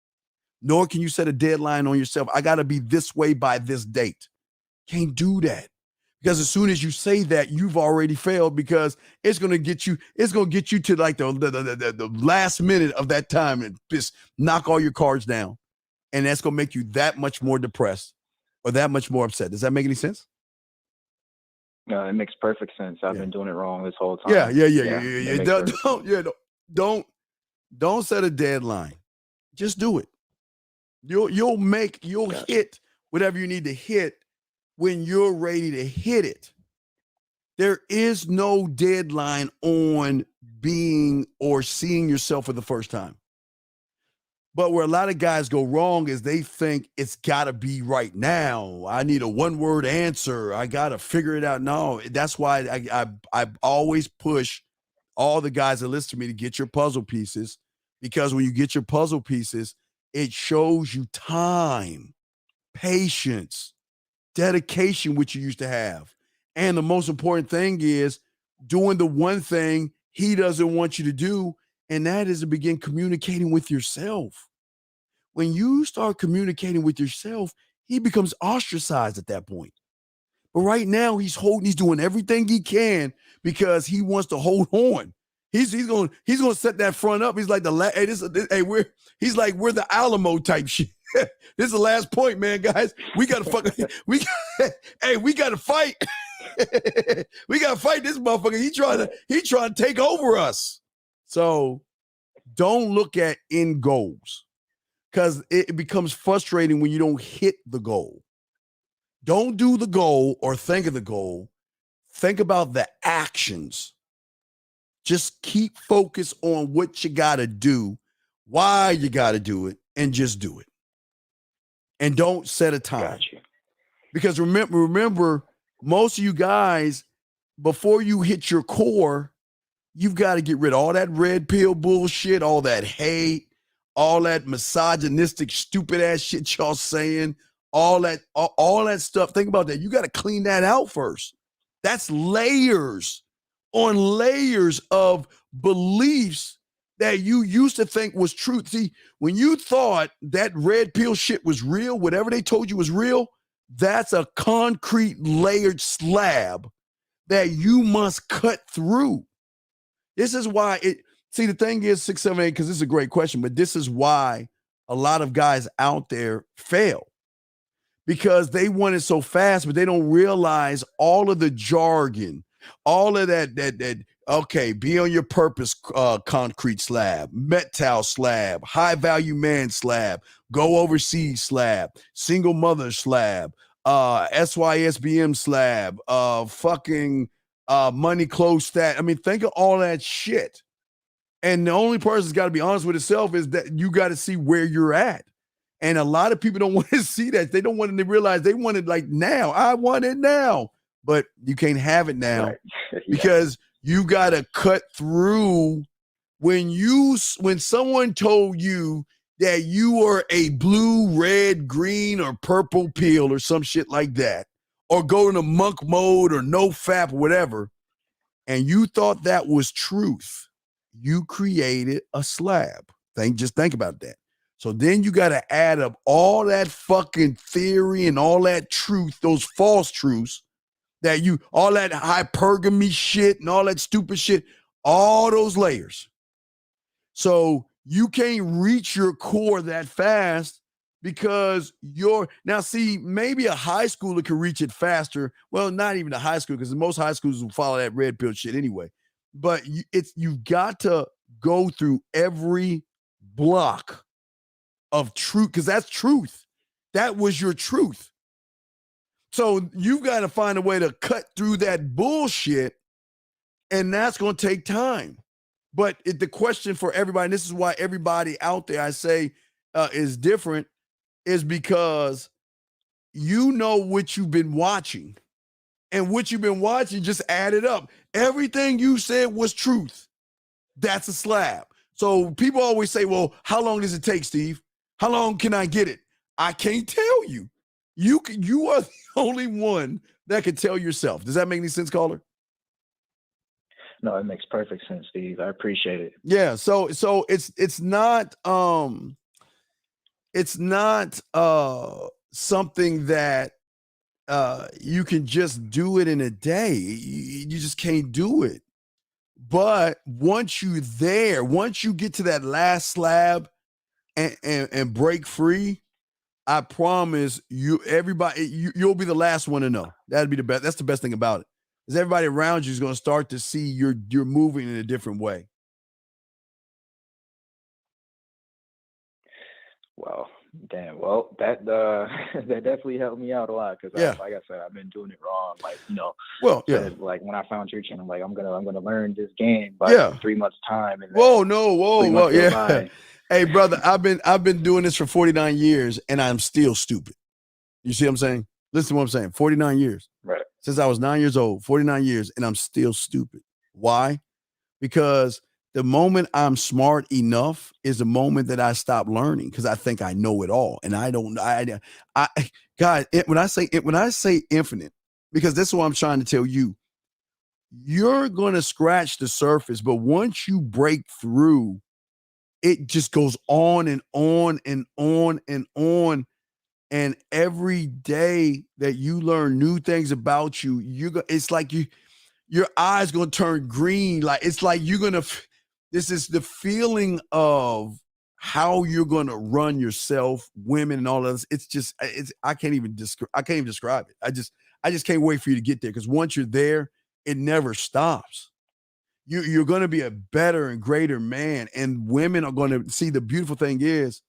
Nor can you set a deadline on yourself. I got to be this way by this date. Can't do that. Because as soon as you say that, you've already failed, because it's going to get you to like the last minute of that time and just knock all your cards down. And that's going to make you that much more depressed or that much more upset. Does that make any sense? No, it makes perfect sense. I've been doing it wrong this whole time. Yeah. Don't set a deadline. Just do it. You'll hit whatever you need to hit when you're ready to hit it. There is no deadline on being or seeing yourself for the first time. But where a lot of guys go wrong is they think it's got to be right now. I need a one-word answer. I got to figure it out. No, that's why I always push all the guys that listen to me to get your puzzle pieces, because when you get your puzzle pieces, it shows you time, patience, dedication, which you used to have. And the most important thing is doing the one thing he doesn't want you to do, and that is to begin communicating with yourself. When you start communicating with yourself, he becomes ostracized at that point. But right now, he's doing everything he can because he wants to hold on. He's going to set that front up. He's like we're the Alamo type shit. This is the last point, man, guys. We got to we got to fight. We got to fight this motherfucker. He trying to take over us. So don't look at end goals, because it becomes frustrating when you don't hit the goal. Don't do the goal or think of the goal. Think about the actions. Just keep focused on what you got to do, why you got to do it, and just do it. And don't set a time. Gotcha. Because remember, most of you guys, before you hit your core, you've got to get rid of all that red pill bullshit, all that hate, all that misogynistic, stupid ass shit y'all saying, all that stuff. Think about that. You got to clean that out first. That's layers on layers of beliefs that you used to think was truth. See, when you thought that red pill shit was real, whatever they told you was real, that's a concrete layered slab that you must cut through. This is why the thing is 6, 7, 8, because this is a great question, but this is why a lot of guys out there fail, because they want it so fast, but they don't realize all of the jargon, all of that, okay, be on your purpose, concrete slab, Met-Towel slab, high value man slab, go overseas slab, single mother slab, SYSBM slab, money close stat. I mean, think of all that shit. And the only person that's got to be honest with itself is that you got to see where you're at. And a lot of people don't want to see that. They don't want to realize they want it like now. I want it now. But you can't have it now, right. Because you got to cut through. When someone told you that you are a blue, red, green, or purple pill or some shit like that, or go into monk mode or no fap, whatever, and you thought that was truth, you created a slab. Just think about that. So then you got to add up all that fucking theory and all that truth, those false truths that all that hypergamy shit and all that stupid shit, all those layers. So you can't reach your core that fast because now see, maybe a high schooler can reach it faster. Well, not even a high school, because most high schools will follow that red pill shit anyway. But you've got to go through every block of truth, because that's truth. That was your truth. So you've got to find a way to cut through that bullshit, and that's going to take time. But the question for everybody, and this is why everybody out there, I say, is different, is because you know what you've been watching. And what you've been watching, just add it up. Everything you said was truth. That's a slab. So people always say, well, how long does it take, Steve? How long can I get it? I can't tell you. You are the only one that can tell yourself. Does that make any sense, caller? No, it makes perfect sense, Steve. I appreciate it. Yeah. So it's not something that you can just do it in a day. You just can't do it. But once you get to that last slab and break free, I promise you, you'll be the last one to know. That'd be the best. That's the best thing about it. Because everybody around you is going to start to see you're moving in a different way. Well, damn. Well, that that definitely helped me out a lot, because like I said, I've been doing it wrong. Like, Well, yeah. Like when I found your channel, like I'm gonna learn this game by 3 months time. And Whoa, yeah. Hey, brother, I've been doing this for 49 years, and I'm still stupid. You see what I'm saying? Listen to what I'm saying. 49 years. Right. Since I was 9 years old, 49 years, and I'm still stupid. Why? Because the moment I'm smart enough is the moment that I stop learning, because I think I know it all, and I don't. God, when I say infinite, because this is what I'm trying to tell you. You're gonna scratch the surface, but once you break through, it just goes on and on and on and on. And every day that you learn new things about you, it's like your eyes gonna turn green. Like it's like this is the feeling of how you're gonna run yourself, women, and all of this. I can't even describe it. I just can't wait for you to get there, because once you're there, it never stops. You're gonna be a better and greater man, and women are gonna see. The beautiful thing is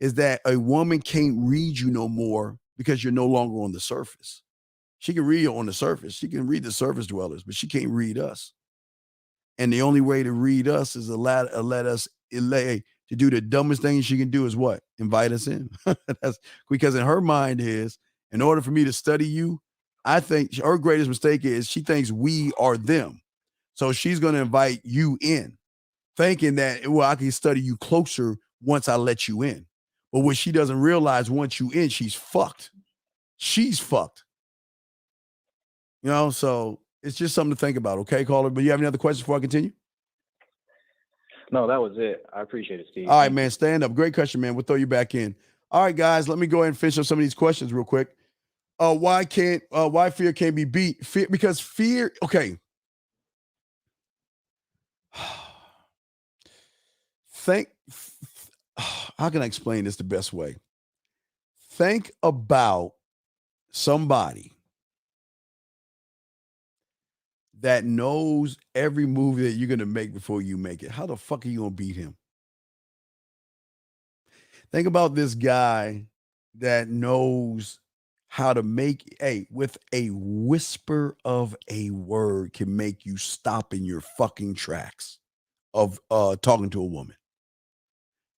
that a woman can't read you no more, because you're no longer on the surface. She can read you on the surface. She can read the surface dwellers, but she can't read us. And the only way to read us is let us to do the dumbest thing she can do is what? Invite us in. That's because in her mind is, in order for me to study you, I think her greatest mistake is she thinks we are them. So she's going to invite you in, thinking that, well, I can study you closer once I let you in. But what she doesn't realize, once you in, she's fucked. She's fucked. So it's just something to think about. Okay, caller. But you have any other questions before I continue? No, that was it. I appreciate it, Steve. All right, man. Stand up. Great question, man. We'll throw you back in. All right, guys. Let me go ahead and finish up some of these questions real quick. Why fear can't be beat? Because fear. Okay. How can I explain this the best way? Think about somebody that knows every move that you're going to make before you make it. How the fuck are you going to beat him? Think about this guy that knows how to with a whisper of a word, can make you stop in your fucking tracks of talking to a woman.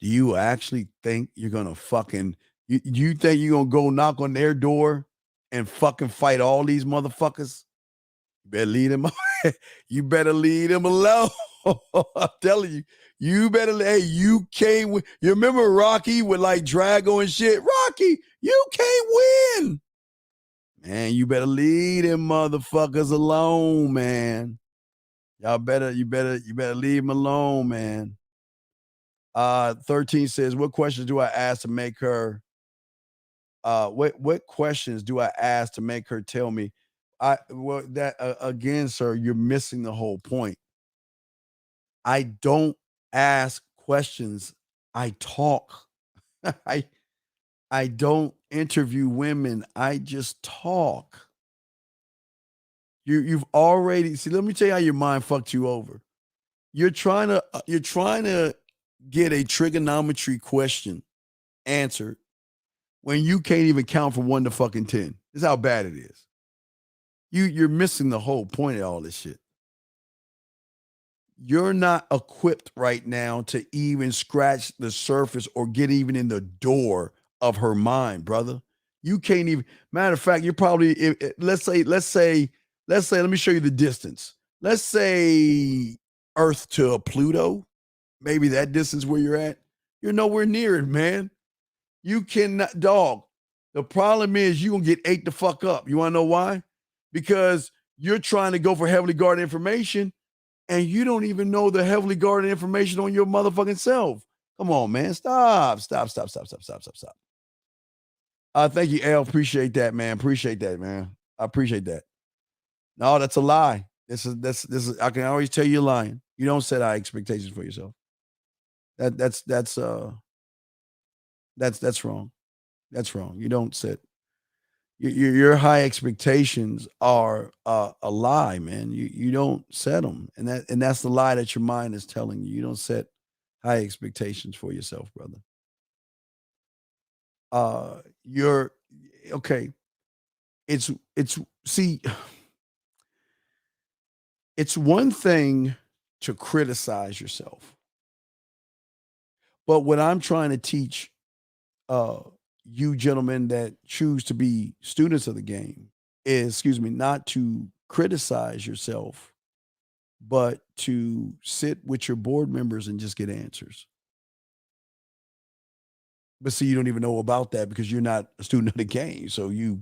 Do you actually think you're going to you think you're going to go knock on their door and fucking fight all these motherfuckers? You better leave them. You better leave them alone. I'm telling you, you better. Hey, you can't win. You remember Rocky with like Drago and shit? Rocky, you can't win. Man, you better leave them motherfuckers alone, man. You better leave them alone, man. 13 says, what questions do I ask to make her what questions do I ask to make her tell me? Again, sir, you're missing the whole point. I don't ask questions. I talk. I don't interview women. I just talk. You've already see. Let me tell you how your mind fucked you over. You're trying to get a trigonometry question answered when you can't even count from 1 to fucking 10. This is how bad it is. You're missing the whole point of all this shit. You're not equipped right now to even scratch the surface or get even in the door of her mind, brother. You can't even. Matter of fact, you're probably, let's say, let me show you the distance. Let's say Earth to Pluto, maybe that distance where you're at. You're nowhere near it, man. You cannot, dog. The problem is you're going to get ate the fuck up. You want to know why? Because you're trying to go for heavily guarded information and you don't even know the heavily guarded information on your motherfucking self. Come on, man. Stop. Thank you, Al. Appreciate that, man. I appreciate that. No, that's a lie. This is. I can always tell you're lying. You don't set high expectations for yourself. That's wrong. That's wrong. You don't set your high expectations are a lie, man. You don't set them, and that's the lie that your mind is telling you. You don't set high expectations for yourself, brother. You're okay. It's one thing to criticize yourself, but what I'm trying to teach you gentlemen that choose to be students of the game is, not to criticize yourself, but to sit with your board members and just get answers. But see, you don't even know about that because you're not a student of the game. So you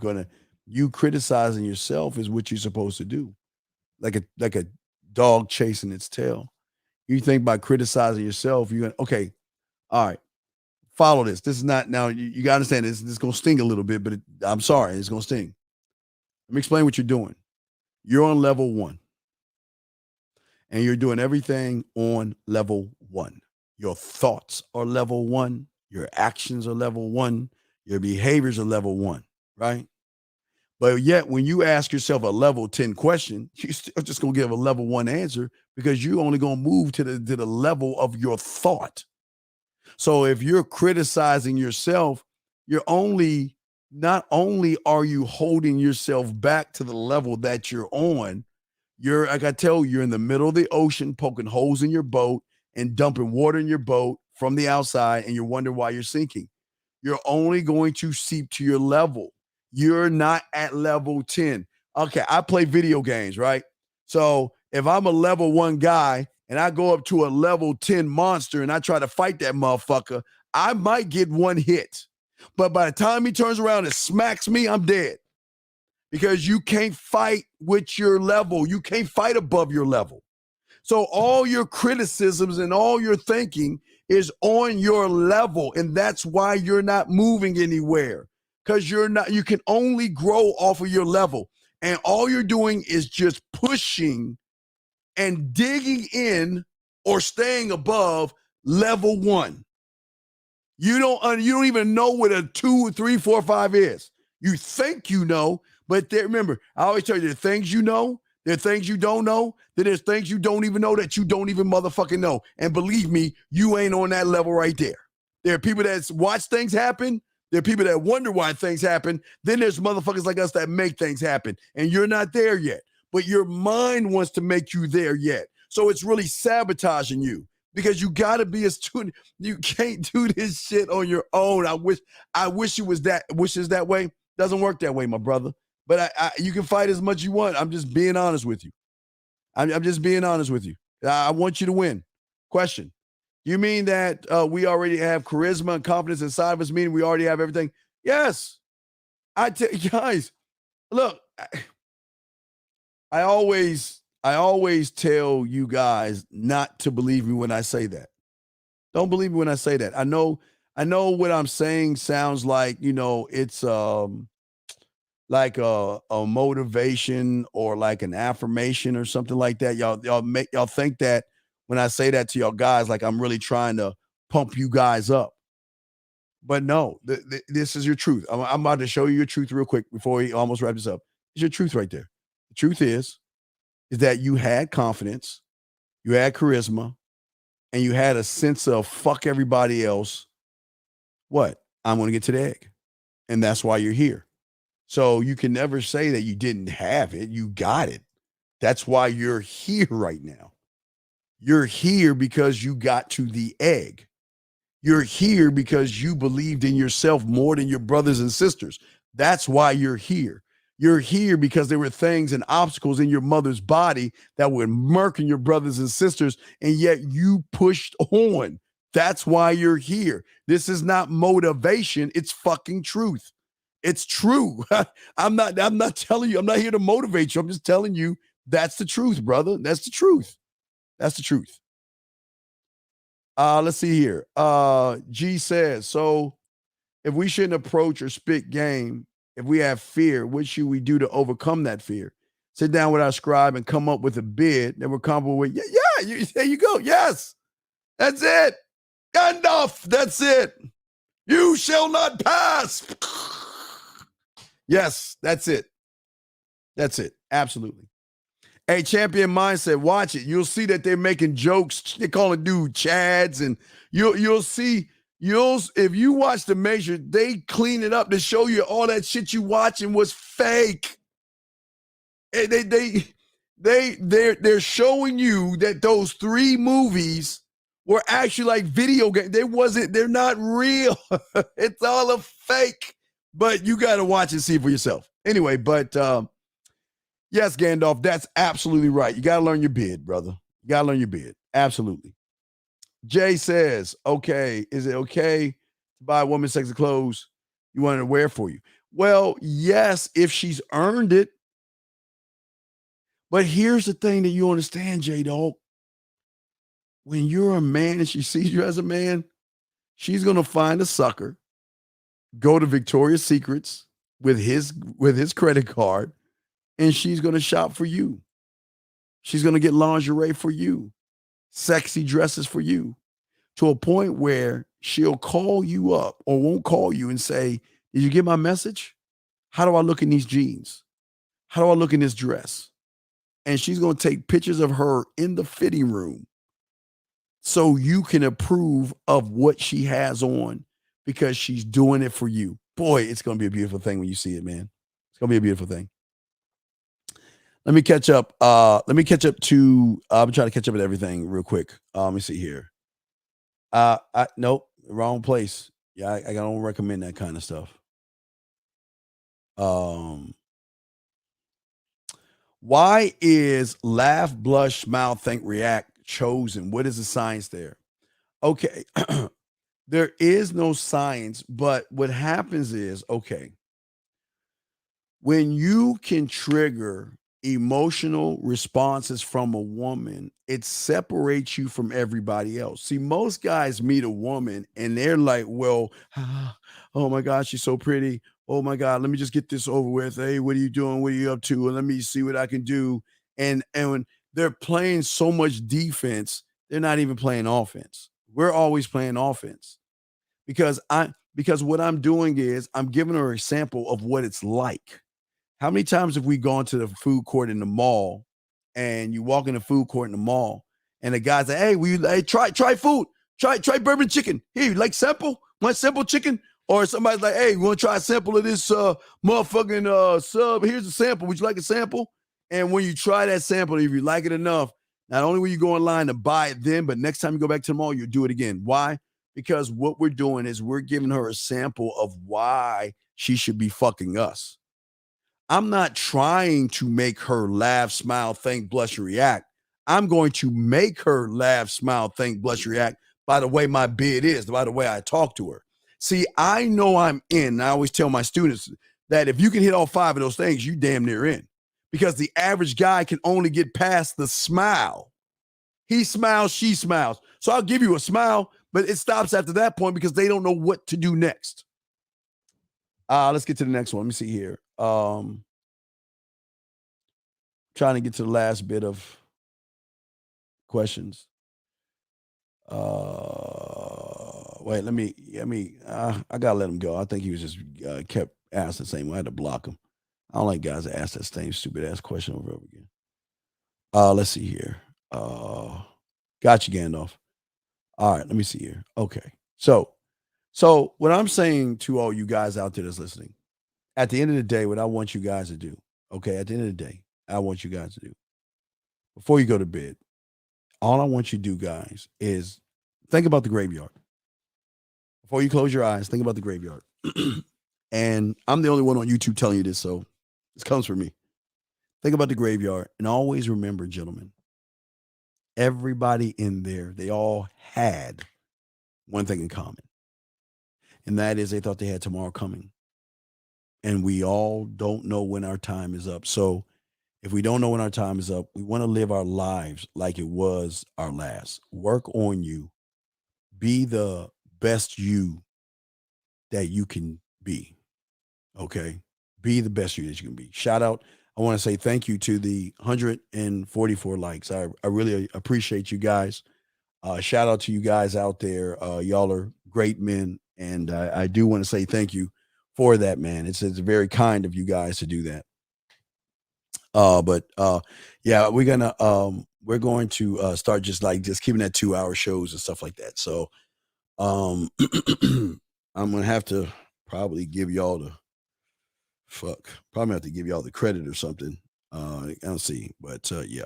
criticizing yourself is what you're supposed to do. Like a dog chasing its tail. You think by criticizing yourself, you're going to, okay, all right. Follow this. This is not, now you got to understand this is going to sting a little bit, but I'm sorry, it's going to sting. Let me explain what you're doing. You're on level 1 and you're doing everything on level 1. Your thoughts are level 1. Your actions are level 1. Your behaviors are level 1, right? But yet when you ask yourself a level 10 question, you're still just going to give a level 1 answer because you're only going to move to the level of your thought. So if you're criticizing yourself, not only are you holding yourself back to the level that you're on, like I tell you, you're in the middle of the ocean, poking holes in your boat and dumping water in your boat from the outside, and you're wondering why you're sinking. You're only going to seep to your level. You're not at level 10. Okay, I play video games, right? So if I'm a level 1 guy, and I go up to a level 10 monster and I try to fight that motherfucker, I might get 1 hit. But by the time he turns around and smacks me, I'm dead. Because you can't fight with your level. You can't fight above your level. So all your criticisms and all your thinking is on your level. And that's why you're not moving anywhere. Because you can only grow off of your level. And all you're doing is just pushing and digging in or staying above level 1. You don't even know what a 2, 3, 4, 5 is. You think you know, but remember, I always tell you, there are things you know, there are things you don't know, then there's things you don't even know that you don't even motherfucking know. And believe me, you ain't on that level right there. There are people that watch things happen. There are people that wonder why things happen. Then there's motherfuckers like us that make things happen. And you're not there yet. But your mind wants to make you there yet. So it's really sabotaging you because you got to be a student. You can't do this shit on your own. I wish it was that way. Doesn't work that way, my brother. But you can fight as much as you want. I'm just being honest with you. I'm just being honest with you. I want you to win. Question. You mean that we already have charisma and confidence inside of us, meaning we already have everything? Yes. Guys, look, I always tell you guys not to believe me when I say that. Don't believe me when I say that. I know what I'm saying sounds like, it's like a motivation or like an affirmation or something like that. Y'all think that when I say that to y'all guys, like I'm really trying to pump you guys up. But no, this is your truth. I'm about to show you your truth real quick before we almost wrap this up. It's your truth right there. The truth is that you had confidence, you had charisma, and you had a sense of fuck everybody else. What? I'm going to get to the egg. And that's why you're here. So you can never say that you didn't have it. You got it. That's why you're here right now. You're here because you got to the egg. You're here because you believed in yourself more than your brothers and sisters. That's why you're here. You're here because there were things and obstacles in your mother's body that were murking your brothers and sisters, and yet you pushed on. That's why you're here. This is not motivation. It's fucking truth. It's true. I'm not telling you, I'm not here to motivate you. I'm just telling you that's the truth, brother. That's the truth. That's the truth. Let's see here. G says, so if we shouldn't approach or spit game, if we have fear, what should we do to overcome that fear? Sit down with our scribe and come up with a bid that we're comfortable with. There you go. Yes, that's it. Gandalf, that's it. You shall not pass. Yes, that's it. That's it. Absolutely. Hey, Champion Mindset, watch it. You'll see that they're making jokes. They're calling dude Chads, and you'll see. If you watch The Measure, they clean it up to show you all that shit you watching was fake. They're showing you that those 3 movies were actually like video games. They're not real. It's all a fake. But you got to watch and see for yourself. Anyway, but yes, Gandalf, that's absolutely right. You got to learn your bid, brother. You got to learn your bid. Absolutely. Jay says, okay, is it okay to buy a woman sexy clothes you want her to wear for you? Well, yes, if she's earned it. But here's the thing that you understand, J-Dog. When you're a man and she sees you as a man, she's going to find a sucker, go to Victoria's Secrets with his credit card, and she's going to shop for you. She's going to get lingerie for you, sexy dresses for you, to a point where she'll call you up or won't call you and say, did you get my message? How do I look in these jeans? How do I look in this dress? And she's going to take pictures of her in the fitting room so you can approve of what she has on because she's doing it for you. Boy, it's going to be a beautiful thing when you see it, man. It's going to be a beautiful thing. Let me catch up. I'm trying to catch up with everything real quick. Let me see here. Nope, wrong place. Yeah, I don't recommend that kind of stuff. Why is laugh, blush, smile, think, react chosen? What is the science there? Okay, there is no science, but what happens is, okay, when you can trigger emotional responses from a woman, it separates you from everybody else. See, most guys meet a woman and they're like, well, oh my God, she's so pretty. Oh my God, let me just get this over with. Hey, what are you doing? What are you up to? And let me see what I can do. And when they're playing so much defense, they're not even playing offense. We're always playing offense because what I'm doing is I'm giving her a sample of what it's like. How many times have we gone to the food court in the mall and you walk in the food court in the mall and the guy's like, hey, try food, try bourbon chicken. Here, you like sample? Want sample chicken? Or somebody's like, hey, you want to try a sample of this motherfucking sub? Here's a sample. Would you like a sample? And when you try that sample, if you like it enough, not only will you go online to buy it then, but next time you go back to the mall, you'll do it again. Why? Because what we're doing is we're giving her a sample of why she should be fucking us. I'm not trying to make her laugh, smile, think, blush, and react. I'm going to make her laugh, smile, think, blush, and react by the way my bid is, by the way I talk to her. See, I know I'm in. I always tell my students that if you can hit all 5 of those things, you damn near in. Because the average guy can only get past the smile. He smiles, she smiles. So I'll give you a smile, But it stops after that point because they don't know what to do next. Let's get to the next one. Let me see here. Trying to get to the last bit of questions. Wait, I gotta let him go. I think he was just kept asking the same way. I had to block him. I don't like guys that ask that same stupid ass question over and over again. Let's see here. Got you, Gandalf. All right, let me see here. Okay. So what I'm saying to all you guys out there that's listening, at the end of the day, what I want you guys to do, okay, at the end of the day, I want you guys to do, before you go to bed, all I want you to do, guys, is think about the graveyard. Before you close your eyes, think about the graveyard. And I'm the only one on YouTube telling you this, so this comes from me. Think about the graveyard, and always remember, gentlemen, everybody in there, they all had one thing in common, and that is they thought they had tomorrow coming. And we all don't know when our time is up. So if we don't know when our time is up, we want to live our lives like it was our last. Work on you. Be the best you that you can be. Okay? Be the best you that you can be. Shout out. I want to say thank you to the 144 likes. I really appreciate you guys. Shout out to you guys out there. Y'all are great men. And I do want to say thank you for that, man. It's very kind of you guys to do that. But yeah, we're going to start just keeping that 2-hour shows and stuff like that. So I'm gonna have to probably give y'all the credit or something. I don't see, but yeah.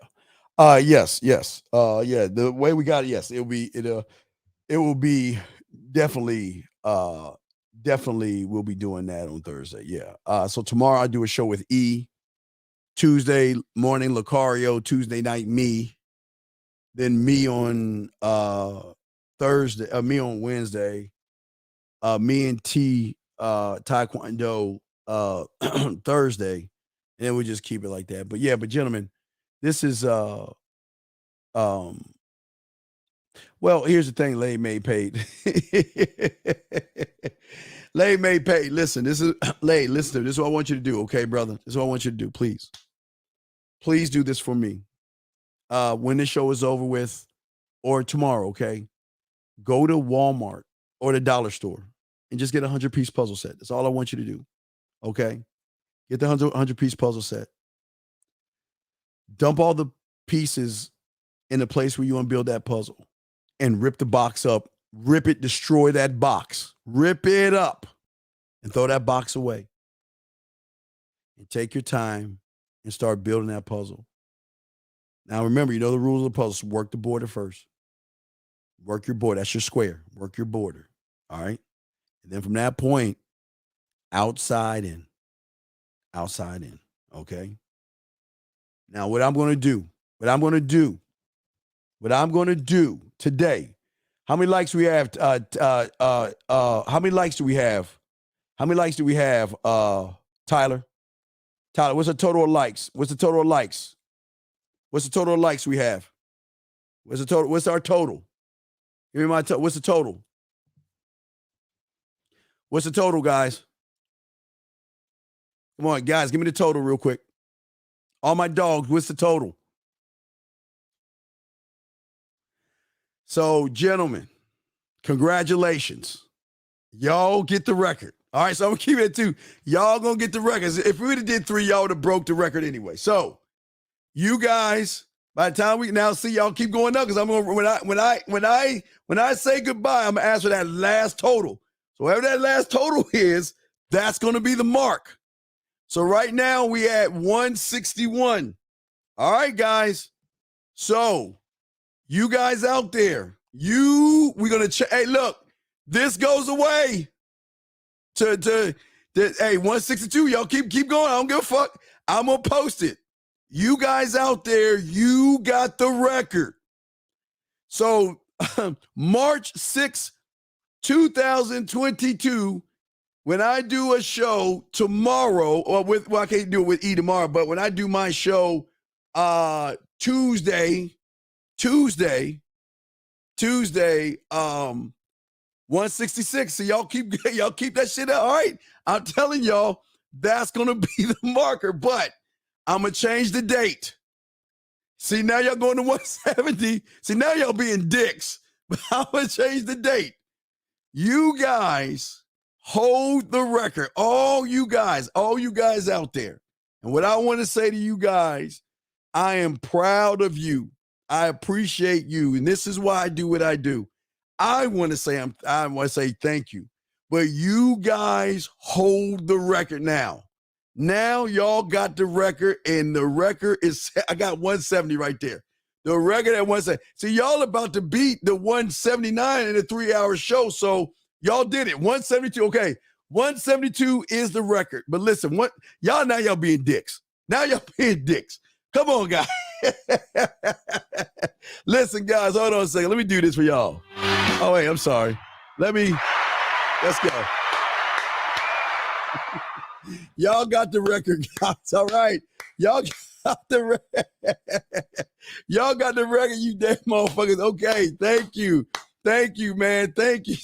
Yes. Yeah, the way we got it, yes, it will be definitely we'll be doing that on Thursday. Yeah. So tomorrow I do a show with E. Tuesday morning, Lucario. Tuesday night, me. Then me on Thursday. Me on Wednesday. Me and T Taekwondo Thursday. And then we just keep it like that. But yeah, gentlemen, this is well, here's the thing, Lay May paid. Lay May paid. Listen, this is Lay, listen, this is what I want you to do, okay, brother? This is what I want you to do. Please. Please do this for me. When this show is over with, or tomorrow, okay? Go to Walmart or the dollar store and just get a 100-piece puzzle set. That's all I want you to do. Okay? Get the 100-piece puzzle set. Dump all the pieces in the place where you want to build that puzzle and rip the box up. Rip it, destroy that box. Rip it up and throw that box away. And take your time and start building that puzzle. Now, remember, you know the rules of the puzzle. Work the border first. Work your border. That's your square. Work your border. All right? And then from that point, outside in. Outside in. Okay? Now, what I'm going to do today, how many likes do we have? How many likes do we have? How many likes do we have, Tyler? Tyler, what's the total of likes? What's the total of likes? What's the total of likes we have? What's the total? What's our total? Give me my total. What's the total? What's the total, guys? Come on, guys, give me the total real quick. All my dogs, what's the total? So, gentlemen, congratulations. Y'all get the record. All right, so I'm going to keep it at 2. Y'all going to get the record. If we would have did 3, y'all would have broke the record anyway. So, you guys, by the time we now see y'all keep going up, because I'm going to, when I say goodbye, I'm going to ask for that last total. So, whatever that last total is, that's going to be the mark. So, right now, we at 161. All right, guys. So, you guys out there, we're going to, hey, look, this goes away to hey, 162. Y'all keep going. I don't give a fuck. I'm going to post it. You guys out there, you got the record. So March 6, 2022, when I do a show tomorrow, or I can't do it with E tomorrow, but when I do my show Tuesday, 166. So y'all keep that shit up. All right. I'm telling y'all, that's going to be the marker, but I'm going to change the date. See, now y'all going to 170. See, now y'all being dicks, but I'm going to change the date. You guys hold the record. All you guys out there. And what I want to say to you guys, I am proud of you. I appreciate you. And this is why I do what I do. I want to say thank you. But you guys hold the record now. Now y'all got the record, and the record is, I got 170 right there. The record at 170. See, y'all about to beat the 179 in a 3-hour show. So y'all did it. 172. Okay. 172 is the record. But listen, y'all being dicks. Now y'all being dicks. Come on, guys. Listen, guys, hold on a second. Let me do this for y'all. Oh, wait, I'm sorry. Let's go. Y'all got the record, guys. All right. Y'all got the record. Y'all got the record, you damn motherfuckers. Okay, thank you. Thank you, man. Thank you.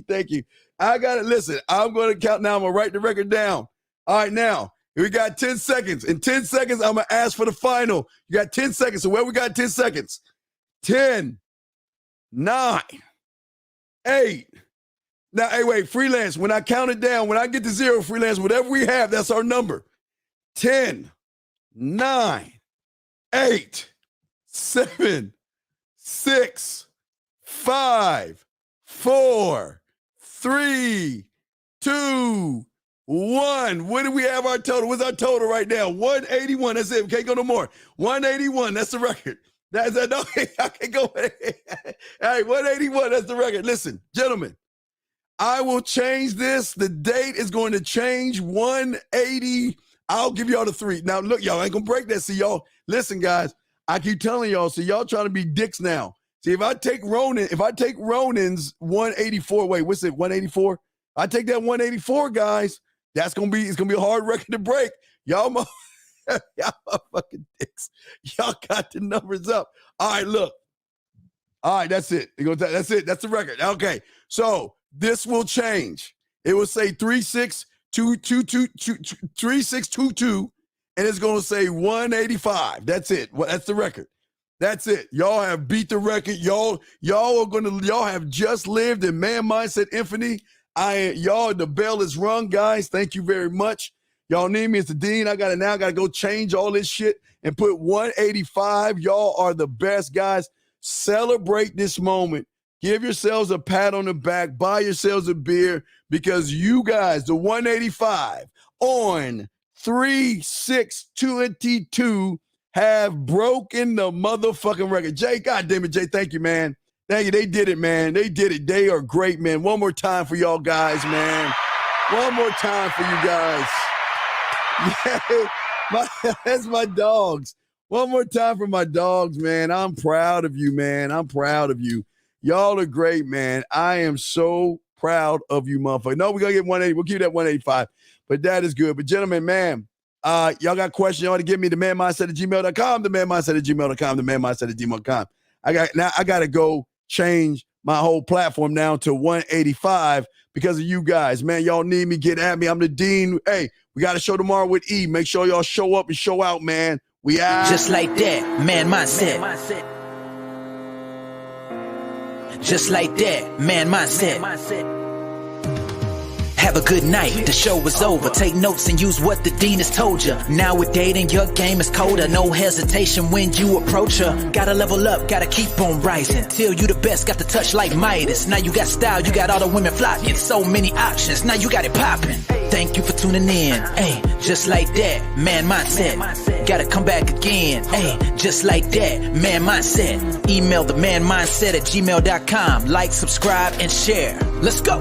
Thank you. I got it. Listen, I'm going to count now. I'm going to write the record down. All right, now. We got 10 seconds. In 10 seconds, I'm going to ask for the final. You got 10 seconds. So where we got 10 seconds? 10, 9, 8. Now, hey, wait, freelance. When I count it down, when I get to 0, freelance, whatever we have, that's our number. 10, 9, 8, 7, 6, 5, 4, 3, 2, 1. What do we have our total? What's our total right now? 181. That's it. We can't go no more. 181. That's the record. That's it. No, I can't go. All right, 181. That's the record. Listen, gentlemen, I will change this. The date is going to change. 180. I'll give y'all the 3. Now, look, y'all, I ain't going to break that. See, y'all, listen, guys, I keep telling y'all, so y'all trying to be dicks now. See, if I take Ronan's 184, wait, what's it, 184? I take that 184, guys. It's gonna be a hard record to break. Y'all fucking dicks. Y'all got the numbers up. All right, look. All right, that's it. That's it. That's the record. Okay, so this will change. It will say 3622, and it's gonna say 185. That's it. That's the record. That's it. Y'all have beat the record. Y'all have just lived in Man Mindset Infinity. Y'all, the bell is rung, guys. Thank you very much. Y'all need me as the dean. I gotta go change all this shit and put 185. Y'all are the best, guys. Celebrate this moment. Give yourselves a pat on the back. Buy yourselves a beer, because you guys, the 185 on 3/6/22 have broken the motherfucking record. Jay, goddamn it, Jay. Thank you, man. Thank you. They did it, man. They did it. They are great, man. One more time for y'all guys, man. One more time for you guys. Yeah, that's my dogs. One more time for my dogs, man. I'm proud of you, man. I'm proud of you. Y'all are great, man. I am so proud of you, motherfucker. No, we're going to get 180. We'll keep that 185. But that is good. But gentlemen, man, y'all got questions, y'all want to give me the manmindset@gmail.com, the manmindset@gmail.com, the manmindset@gmail.com. I got to go change my whole platform now to 185 because of you guys, man. Y'all need me, get at me. I'm the dean. Hey, we got a show tomorrow with E. Make sure y'all show up and show out, man. We out. Just like that, Man Mindset. Just like that, Man Mindset. Have a good night, the show is over. Take notes and use what the dean has told you. Now with dating, your game is colder. No hesitation when you approach her. Gotta level up, gotta keep on rising. Till you the best, got the touch like Midas. Now you got style, you got all the women flocking. So many options, now you got it popping. Thank you for tuning in. Hey, just like that, Man Mindset. Gotta come back again. Hey, just like that, Man Mindset. Email the manmindset@gmail.com. Like, subscribe, and share. Let's go.